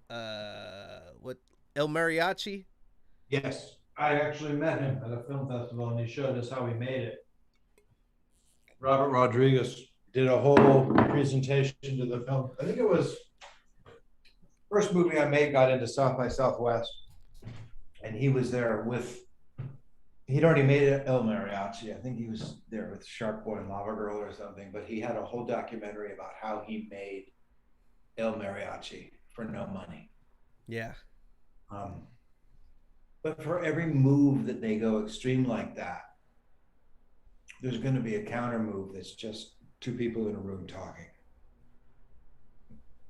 what? El Mariachi. Yes, I actually met him at a film festival, and he showed us how he made it. Robert Rodriguez did a whole presentation to the film. I think it was first movie I made, got into South by Southwest, and he was there with. He'd already made it El Mariachi. I think he was there with Shark Boy and Lava Girl or something, but he had a whole documentary about how he made El Mariachi for no money. Yeah. But for every move that they go extreme like that, there's going to be a counter move that's just two people in a room talking.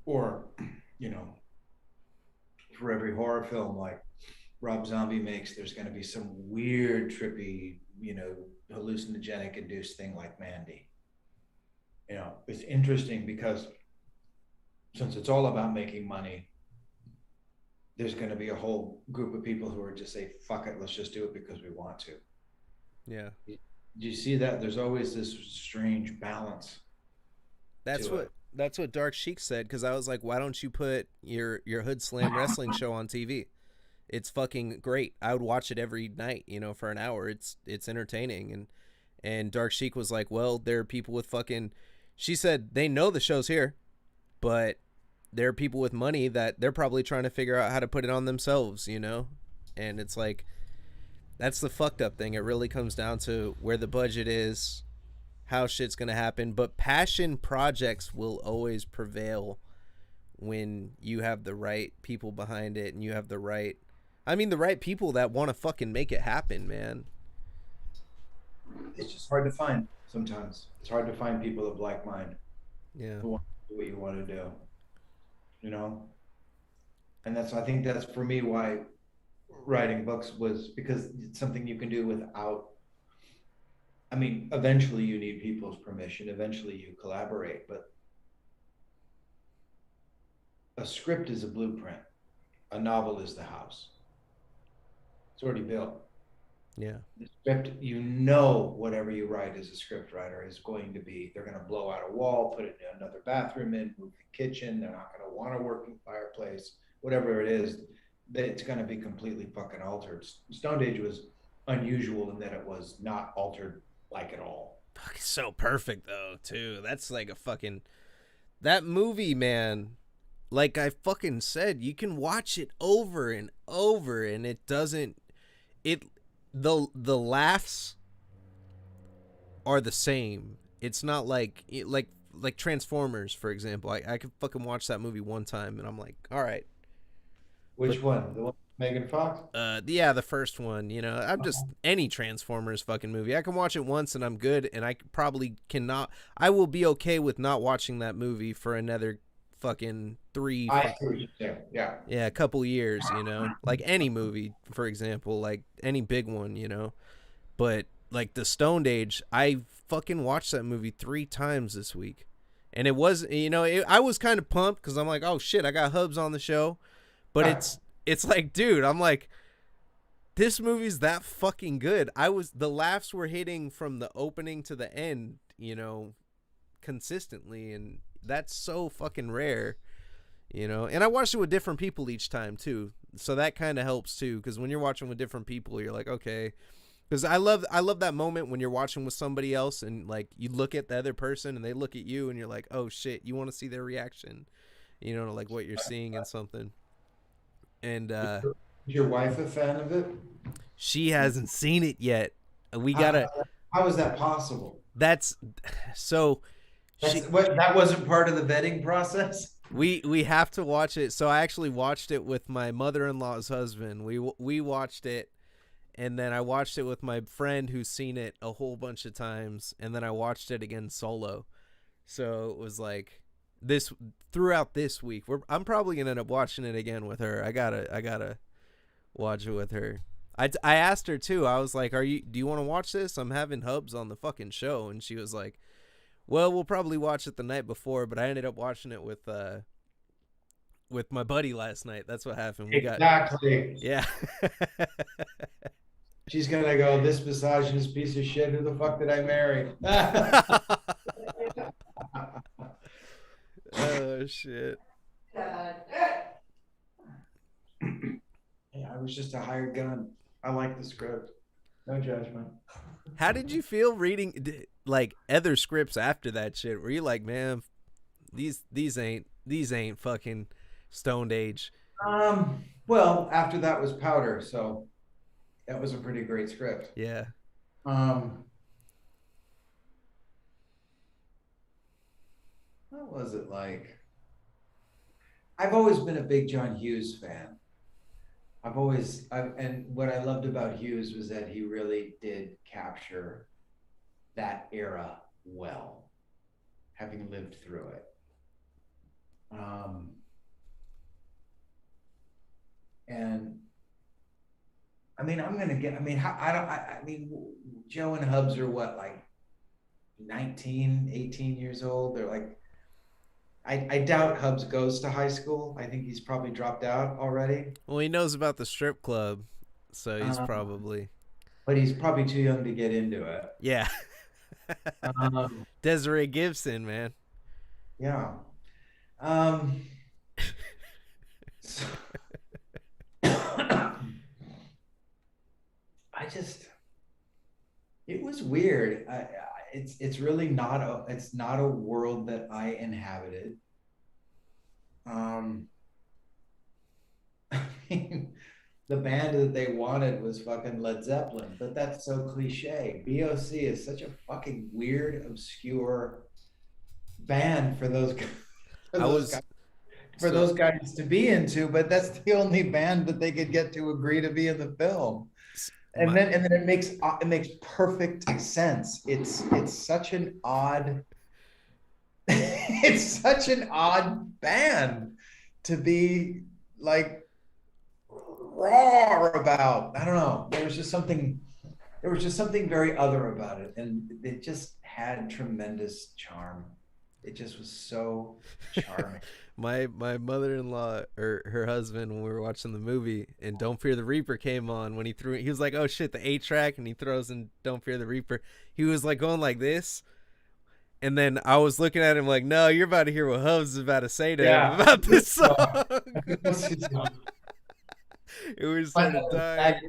Or, you know, for every horror film like Rob Zombie makes, there's going to be some weird, trippy, you know, hallucinogenic induced thing like Mandy. You know, it's interesting because since it's all about making money, there's going to be a whole group of people who are just say, fuck it, let's just do it because we want to. Yeah. Do you see that? There's always this strange balance. That's what Dark Sheik said, because I was like, why don't you put your Hood Slam wrestling show on TV? It's fucking great. I would watch it every night, you know, for an hour. It's entertaining. And Dark Sheik was like, well, there are people with fucking, she said they know the show's here, but there are people with money that they're probably trying to figure out how to put it on themselves, you know? And it's like, that's the fucked up thing. It really comes down to where the budget is, how shit's going to happen. But passion projects will always prevail when you have the right people behind it and you have the right people that want to fucking make it happen, man. It's just hard to find sometimes. It's hard to find people of like mind. Yeah. Who want to do what you want to do. You know? And I think that's for me why writing books was, because it's something you can do without, I mean, eventually you need people's permission, eventually you collaborate, but a script is a blueprint. A novel is the house. It's already built. Yeah. The script, you know, whatever you write as a script writer is going to be, they're going to blow out a wall, put it in another bathroom in, move the kitchen. They're not going to want a working fireplace, whatever it is, it's going to be completely fucking altered. Stone Age was unusual in that it was not altered like at all. Fucking so perfect though, too. That's like a fucking, that movie, man. Like I fucking said, you can watch it over and over and it doesn't, the laughs are the same. It's not like Transformers, for example. I could fucking watch that movie one time and I'm like, all right. Which one? The one with Megan Fox? Yeah, the first one. You know, I'm just any Transformers fucking movie. I can watch it once and I'm good, and I probably cannot. I will be okay with not watching that movie for another fucking Yeah, a couple years. You know, like any movie, for example, like any big one. You know, but like the Stoned Age, I fucking watched that movie 3 times this week, and it was, you know, I was kind of pumped because I'm like, oh shit, I got Hubs on the show. But it's like, dude, I'm like, this movie's that fucking good. The laughs were hitting from the opening to the end, you know, consistently, and that's so fucking rare, you know. And I watched it with different people each time too, so that kind of helps too, because when you're watching with different people, you're like, okay, because I love that moment when you're watching with somebody else and like you look at the other person and they look at you and you're like, oh shit, you want to see their reaction, you know, like what you're seeing in something. And is your wife a fan of it? She hasn't seen it yet. We gotta. How is that possible? That wasn't part of the vetting process. We have to watch it. So I actually watched it with my mother-in-law's husband. We watched it, and then I watched it with my friend who's seen it a whole bunch of times, and then I watched it again solo. So it was like throughout this week. I'm probably gonna end up watching it again with her. I gotta watch it with her. I asked her too. I was like, do you want to watch this? I'm having Hubs on the fucking show, and she was like, well, we'll probably watch it the night before. But I ended up watching it with my buddy last night. That's what happened. Exactly. Yeah. She's gonna go, this misogynist piece of shit. Who the fuck did I marry? Oh shit. Yeah, I was just a hired gun. I like the script. No judgment. How did you feel reading like other scripts after that shit? Were you like, man, these ain't fucking Stoned Age? Well, after that was Powder, so that was a pretty great script. Yeah. What was it like? I've always been a big John Hughes fan. And what I loved about Hughes was that he really did capture that era well, having lived through it. And I mean, I mean, Joe and Hubs are what, like 19, 18 years old? They're like, I doubt Hubs goes to high school. I think he's probably dropped out already. Well, he knows about the strip club, so he's probably. But he's probably too young to get into it. Yeah. Desiree Gibson, man. Yeah. So, it was weird. It's really not a world that I inhabited. I mean, the band that they wanted was fucking Led Zeppelin, but that's so cliche. BOC is such a fucking weird, obscure band for those guys to be into, but that's the only band that they could get to agree to be in the film. And then it makes perfect sense. It's such an odd it's such an odd band to be like raw about. I don't know. There was just something very other about it, and it just had tremendous charm. It just was so charming. My mother-in-law or her husband, when we were watching the movie and Don't Fear the Reaper came on, when he was like, oh shit, the 8-track, and he throws in Don't Fear the Reaper, he was like going like this, and then I was looking at him like, no, you're about to hear what Hubs is about to say to him about this song. It was sort of dying.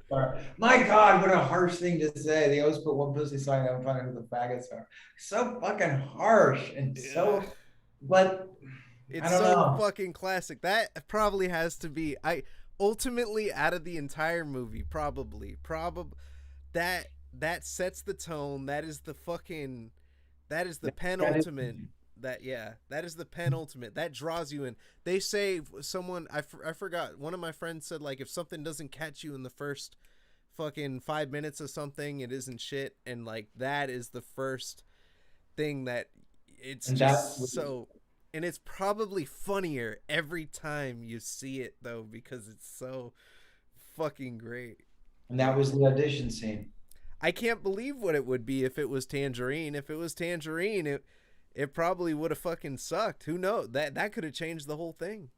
My God, what a harsh thing to say. They always put one pussy song out in front of the faggots are so fucking harsh and so, but it's so fucking classic. That probably has to be ultimately out of the entire movie, probably that sets the tone. That is the penultimate. That is the penultimate. That draws you in. They say someone, I forgot, one of my friends said, like, if something doesn't catch you in the first fucking 5 minutes of something, it isn't shit. And like, that is the first thing that it's and it's probably funnier every time you see it though, because it's so fucking great. And that was the audition scene. I can't believe what it would be if it was Tangerine. If it was Tangerine, it probably would have fucking sucked. Who knows? That could have changed the whole thing.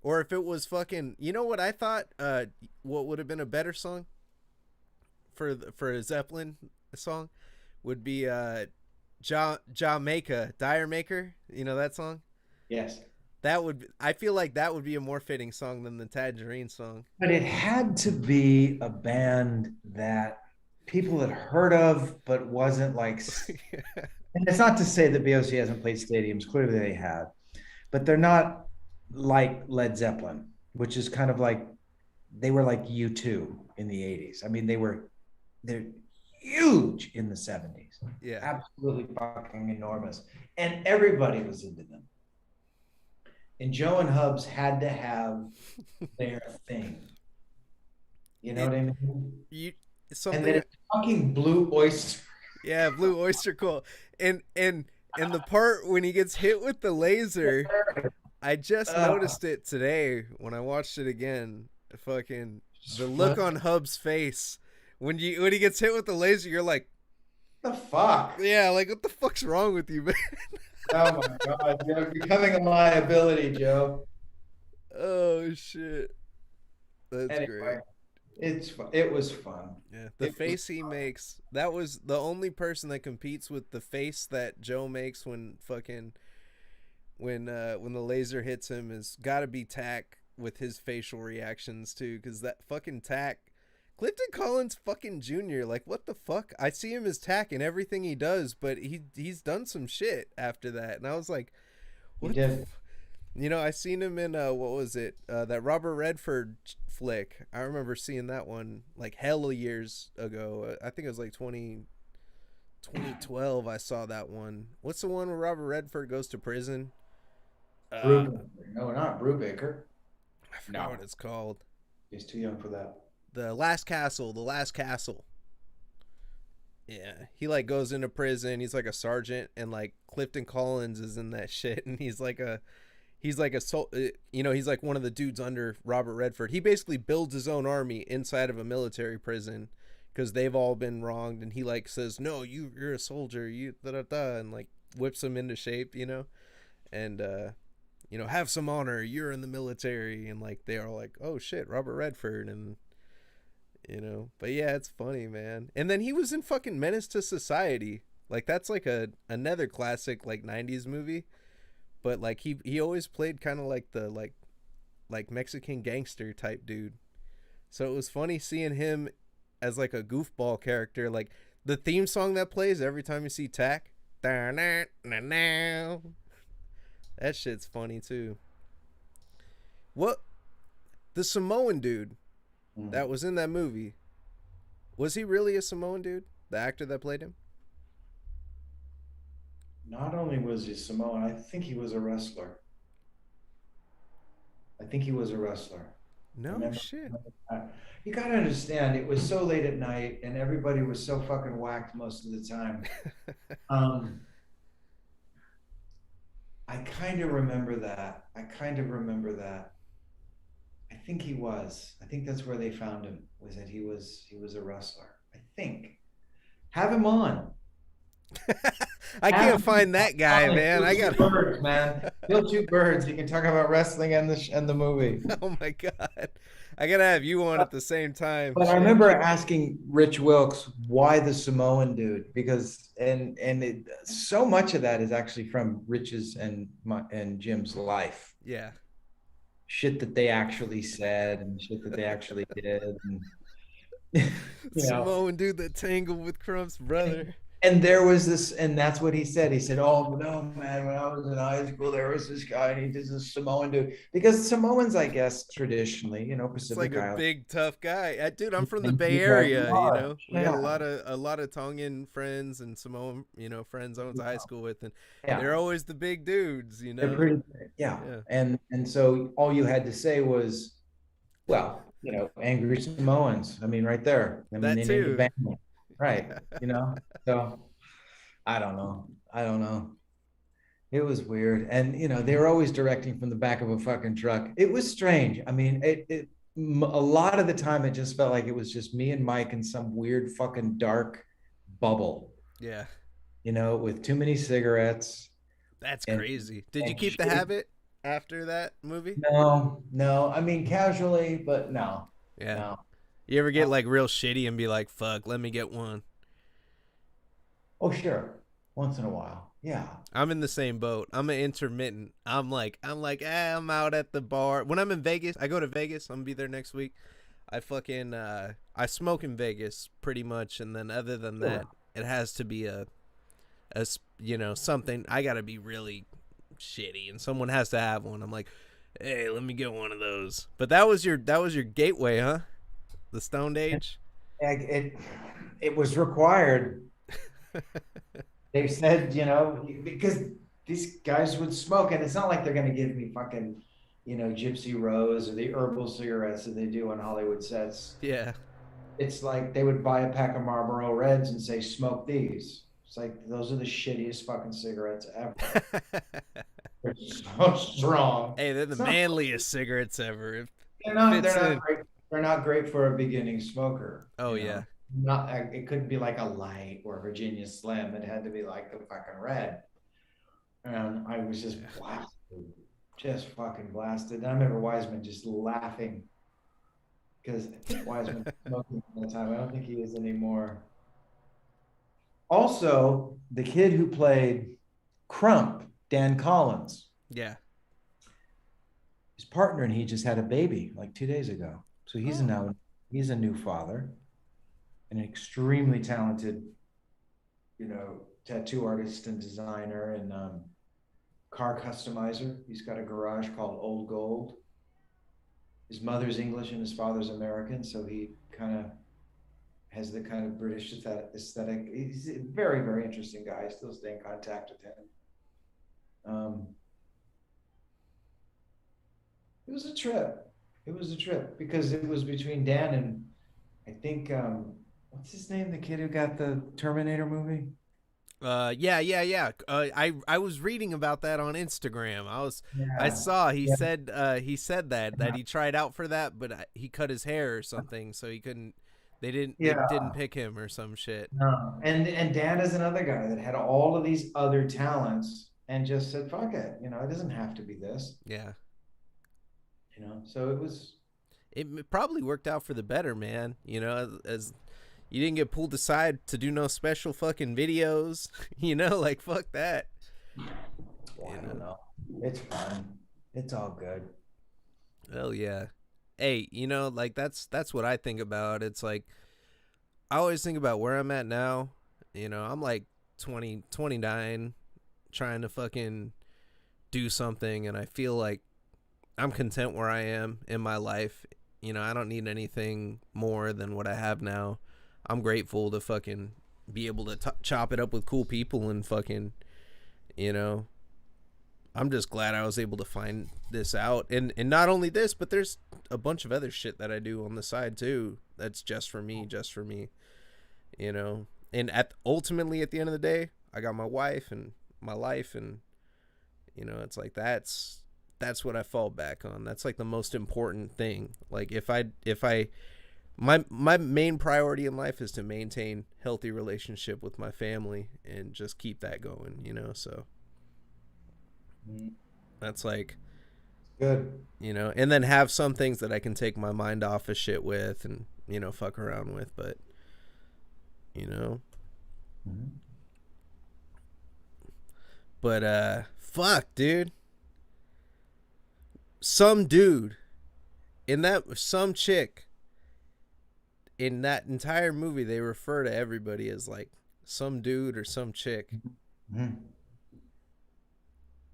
Or if it was fucking, you know what I thought? What would have been a better song for a Zeppelin song would be Jamaica, Dire Maker. You know that song? Yes. I feel like that would be a more fitting song than the Tangerine song. But it had to be a band that people had heard of, but wasn't like. And it's not to say that BOC hasn't played stadiums. Clearly they have, but they're not like Led Zeppelin, which is kind of like, they were like U2 in the 80s. I mean, they're huge in the 70s. Yeah. Absolutely fucking enormous. And everybody was into them. And Joe and Hubs had to have their thing. You know what I mean? And then it's fucking Blue Oyster. Yeah, Blue Oyster Cult. And the part when he gets hit with the laser, I just noticed it today when I watched it again. Fucking the look on Hub's face when he gets hit with the laser, you're like, the fuck? Yeah, like what the fuck's wrong with you, man? Oh my God, you're becoming a liability, Joe. Oh shit. That's great. It was fun. Yeah, the It was face he makes. That was the only person that competes with the face that Joe makes when fucking when the laser hits him is got to be Tack with his facial reactions too, because that fucking Tack. Clifton Collins fucking Jr. Like what the fuck? I see him as Tack in everything he does, but he's done some shit after that, and I was like, he what the did. you know, I seen him in what was it? That Robert Redford flick. I remember seeing that one like hella years ago. I think it was like 2012 I saw that one. What's the one where Robert Redford goes to prison? Uh Brubaker. No, not Brubaker. I forgot No, what it's called. he's too young for that. The Last Castle, The Last Castle. Yeah, he like goes into prison. He's like a sergeant, and like Clifton Collins is in that shit, and he's like a you know, he's like one of the dudes under Robert Redford. He basically builds his own army inside of a military prison because they've all been wronged, and he like says, "No, you're a soldier, you da da da," and like whips them into shape, you know, and you know, have some honor. You're in the military, and like they are like, "Oh shit, Robert Redford," and you know, but yeah, it's funny, man. And then he was in fucking Menace to Society. Like that's like another classic like 90s movie, but like he always played kind of like the like Mexican gangster type dude. So it was funny seeing him as like a goofball character. Like the theme song that plays every time you see Tack, that shit's funny too. What the Samoan dude that was in that movie, was he really a Samoan dude? The actor that played him? Not only was he Samoan, I think he was a wrestler. I think he was a wrestler. No Remember? shit. You gotta understand, it was so late at night and everybody was so fucking whacked most of the time. Um, I kind of remember that. I kind of remember that. I think he was. I think that's where they found him. Was that he was a wrestler? I think. Have him on. I Have can't him find that guy, on. man. Kill I two got. birds, man. Kill two birds. You can talk about wrestling and the movie. Oh my god, I gotta have you on at the same time. But I Shit. remember asking Rich Wilkes why the Samoan dude, because so much of that is actually from Rich's and Jim's life, Yeah, shit that they actually said and shit that they actually did, and you know. Samoan dude that tangled with Crump's brother. And there was this, and that's what he said. He said, "Oh no, man! When I was in high school, there was this guy, and he did this Samoan dude." Because Samoans, I guess, traditionally, It's like Pacific a Island, big tough guy. Dude, I'm from the and Bay people are Area. You large. know, we got Yeah, a lot of Tongan friends and Samoan, you know, friends I went to high school with, and yeah. they're always the big dudes. You They're know. pretty, yeah. Yeah, And so all you had to say was, well, angry Samoans. I mean, right there. I mean, that they named a too. band, right? So I don't know. I don't know. It was weird, and they were always directing from the back of a fucking truck. It was strange. I mean, a lot of the time it just felt like it was just me and Mike in some weird fucking dark bubble, Yeah, with too many cigarettes that's and crazy. Did you and keep the shitty. habit after that movie? No, no. I mean, casually, but no, Yeah. no. You ever Uh, get like real shitty and be like, "Fuck, let me get one." oh, sure. Once in a while. Yeah. I'm in the same boat. I'm an intermittent. I'm out at the bar. When I'm in Vegas, I go to Vegas. I'm gonna be there next week. I fucking I smoke in Vegas pretty much, and then other than that, Sure. it has to be you know, something. I gotta be really shitty, and someone has to have one. I'm like, hey, let me get one of those. But that was your gateway, huh? The Stoned Age. It was required. They said, because these guys would smoke, and it's not like they're going to give me fucking, Gypsy Rose or the herbal cigarettes that they do on Hollywood sets. Yeah. It's like they would buy a pack of Marlboro Reds and say, smoke these. It's like, those are the shittiest fucking cigarettes ever. They're so strong. Hey, they're the It's not, manliest cigarettes ever. It they're not, fits they're not in. great. They're not great for a beginning smoker. Oh yeah. Not, it couldn't be like a light or a Virginia Slim. It had to be like the fucking red. And I was just blasted, just fucking blasted. And I remember Wiseman just laughing. because I think Wiseman was smoking at the time. I don't think he is anymore. Also, the kid who played Crump, Dan Collins, Yeah. his partner, and he just had a baby like 2 days ago. So Oh. he's a new father, an extremely talented, tattoo artist and designer and car customizer. He's got a garage called Old Gold. His mother's English and his father's American, so he kind of has the kind of British aesthetic. He's a very, very interesting guy. I still stay in contact with him. It was a trip. It was a trip because it was between Dan and I think what's his name? The kid who got the Terminator movie. Yeah. I was reading about that on Instagram. I Yeah, saw yeah, he said that he tried out for that, but he cut his hair or something, so he couldn't. They yeah. didn't pick him or some shit. No. And Dan is another guy that had all of these other talents and just said, "Fuck it," it doesn't have to be this, Yeah. So it was. Probably worked out for the better, man. As you didn't get pulled aside to do no special fucking videos. Like fuck that. Well, I don't know. It's fun. It's all good. Hell yeah. Hey, like that's what I think about. It's like I always think about where I'm at now. I'm like 20, 29, trying to fucking do something, and I feel like I'm content where I am in my life. I don't need anything more than what I have now. I'm grateful to fucking be able to chop it up with cool people and fucking, you know, I'm just glad I was able to find this out. And not only this, but there's a bunch of other shit that I do on the side too. That's just for me, you know. And ultimately at the end of the day, I got my wife and my life, and it's like that's what I fall back on. That's like the most important thing. Like if I my main priority in life is to maintain healthy relationship with my family and just keep that going, so that's like Good. and then have some things that I can take my mind off of shit with and fuck around with, but Mm-hmm. but fuck, dude, some dude some chick in that entire movie, they refer to everybody as like some dude or some chick. Mm-hmm.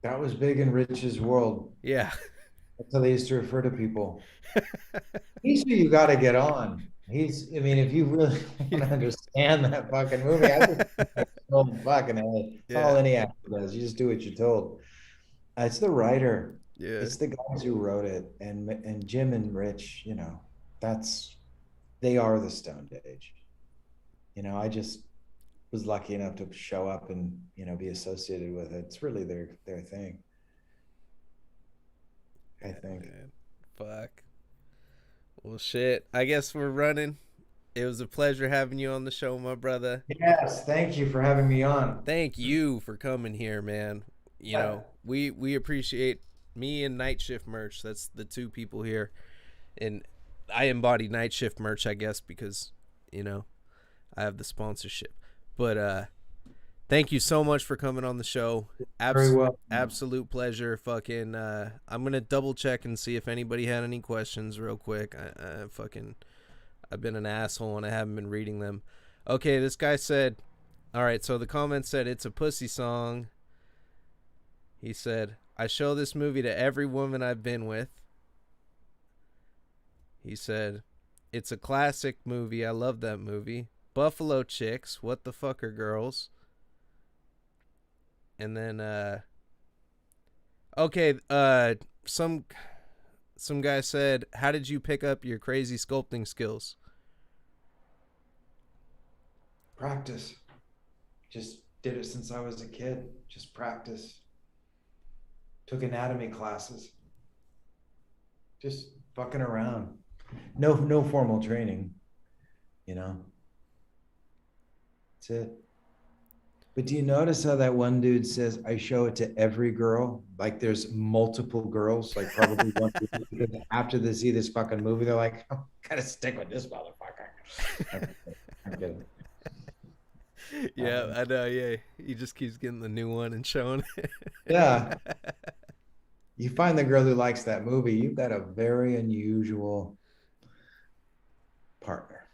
That was big in Rich's world. Yeah. That's how they used to refer to people. He's who you got to get on. I mean, if you really want to understand that fucking movie, I just told fucking A. It's all Yeah. any actor does. You just do what you're told. It's the writer. Yeah. It's the guys who wrote it, and Jim and Rich. They are the Stone Age. I just was lucky enough to show up and be associated with it. It's really their thing. I think. Man. Fuck. Well, shit. I guess we're running. It was a pleasure having you on the show, my brother. Yes, thank you for having me on. Thank you for coming here, man. We appreciate me and Night Shift merch. That's the two people here, and I embody Night Shift merch, I guess, because I have the sponsorship. But thank you so much for coming on the show. Very well. Absolute pleasure. Fucking I'm gonna double check and see if anybody had any questions real quick. I've been an asshole and I haven't been reading them. Okay, this guy said, all right, so the comment said it's a pussy song. He said, I show this movie to every woman I've been with. He said, it's a classic movie. I love that movie. Buffalo Chicks. What the fuck are girls? And then, some guy said, how did you pick up your crazy sculpting skills? Practice. Just did it since I was a kid. Just practice. Took anatomy classes. Just fucking around. No formal training. That's it. But do you notice how that one dude says, I show it to every girl? Like there's multiple girls, like probably one because after they see this fucking movie, they're like, I'm gonna stick with this motherfucker. I'm kidding. Yeah, I know. Yeah, he just keeps getting the new one and showing it. Yeah. You find the girl who likes that movie, you've got a very unusual partner.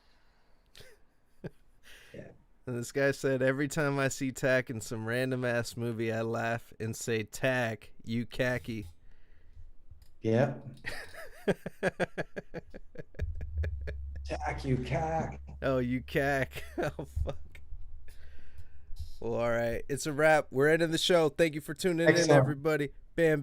Yeah. And this guy said, every time I see Tack in some random ass movie, I laugh and say, Tack, you khaki. Yeah. Tack, you cack. Oh, you cack. Oh, fuck. Well, all right. It's a wrap. We're ending the show. Thank you for tuning in, Excellent. everybody. Bam.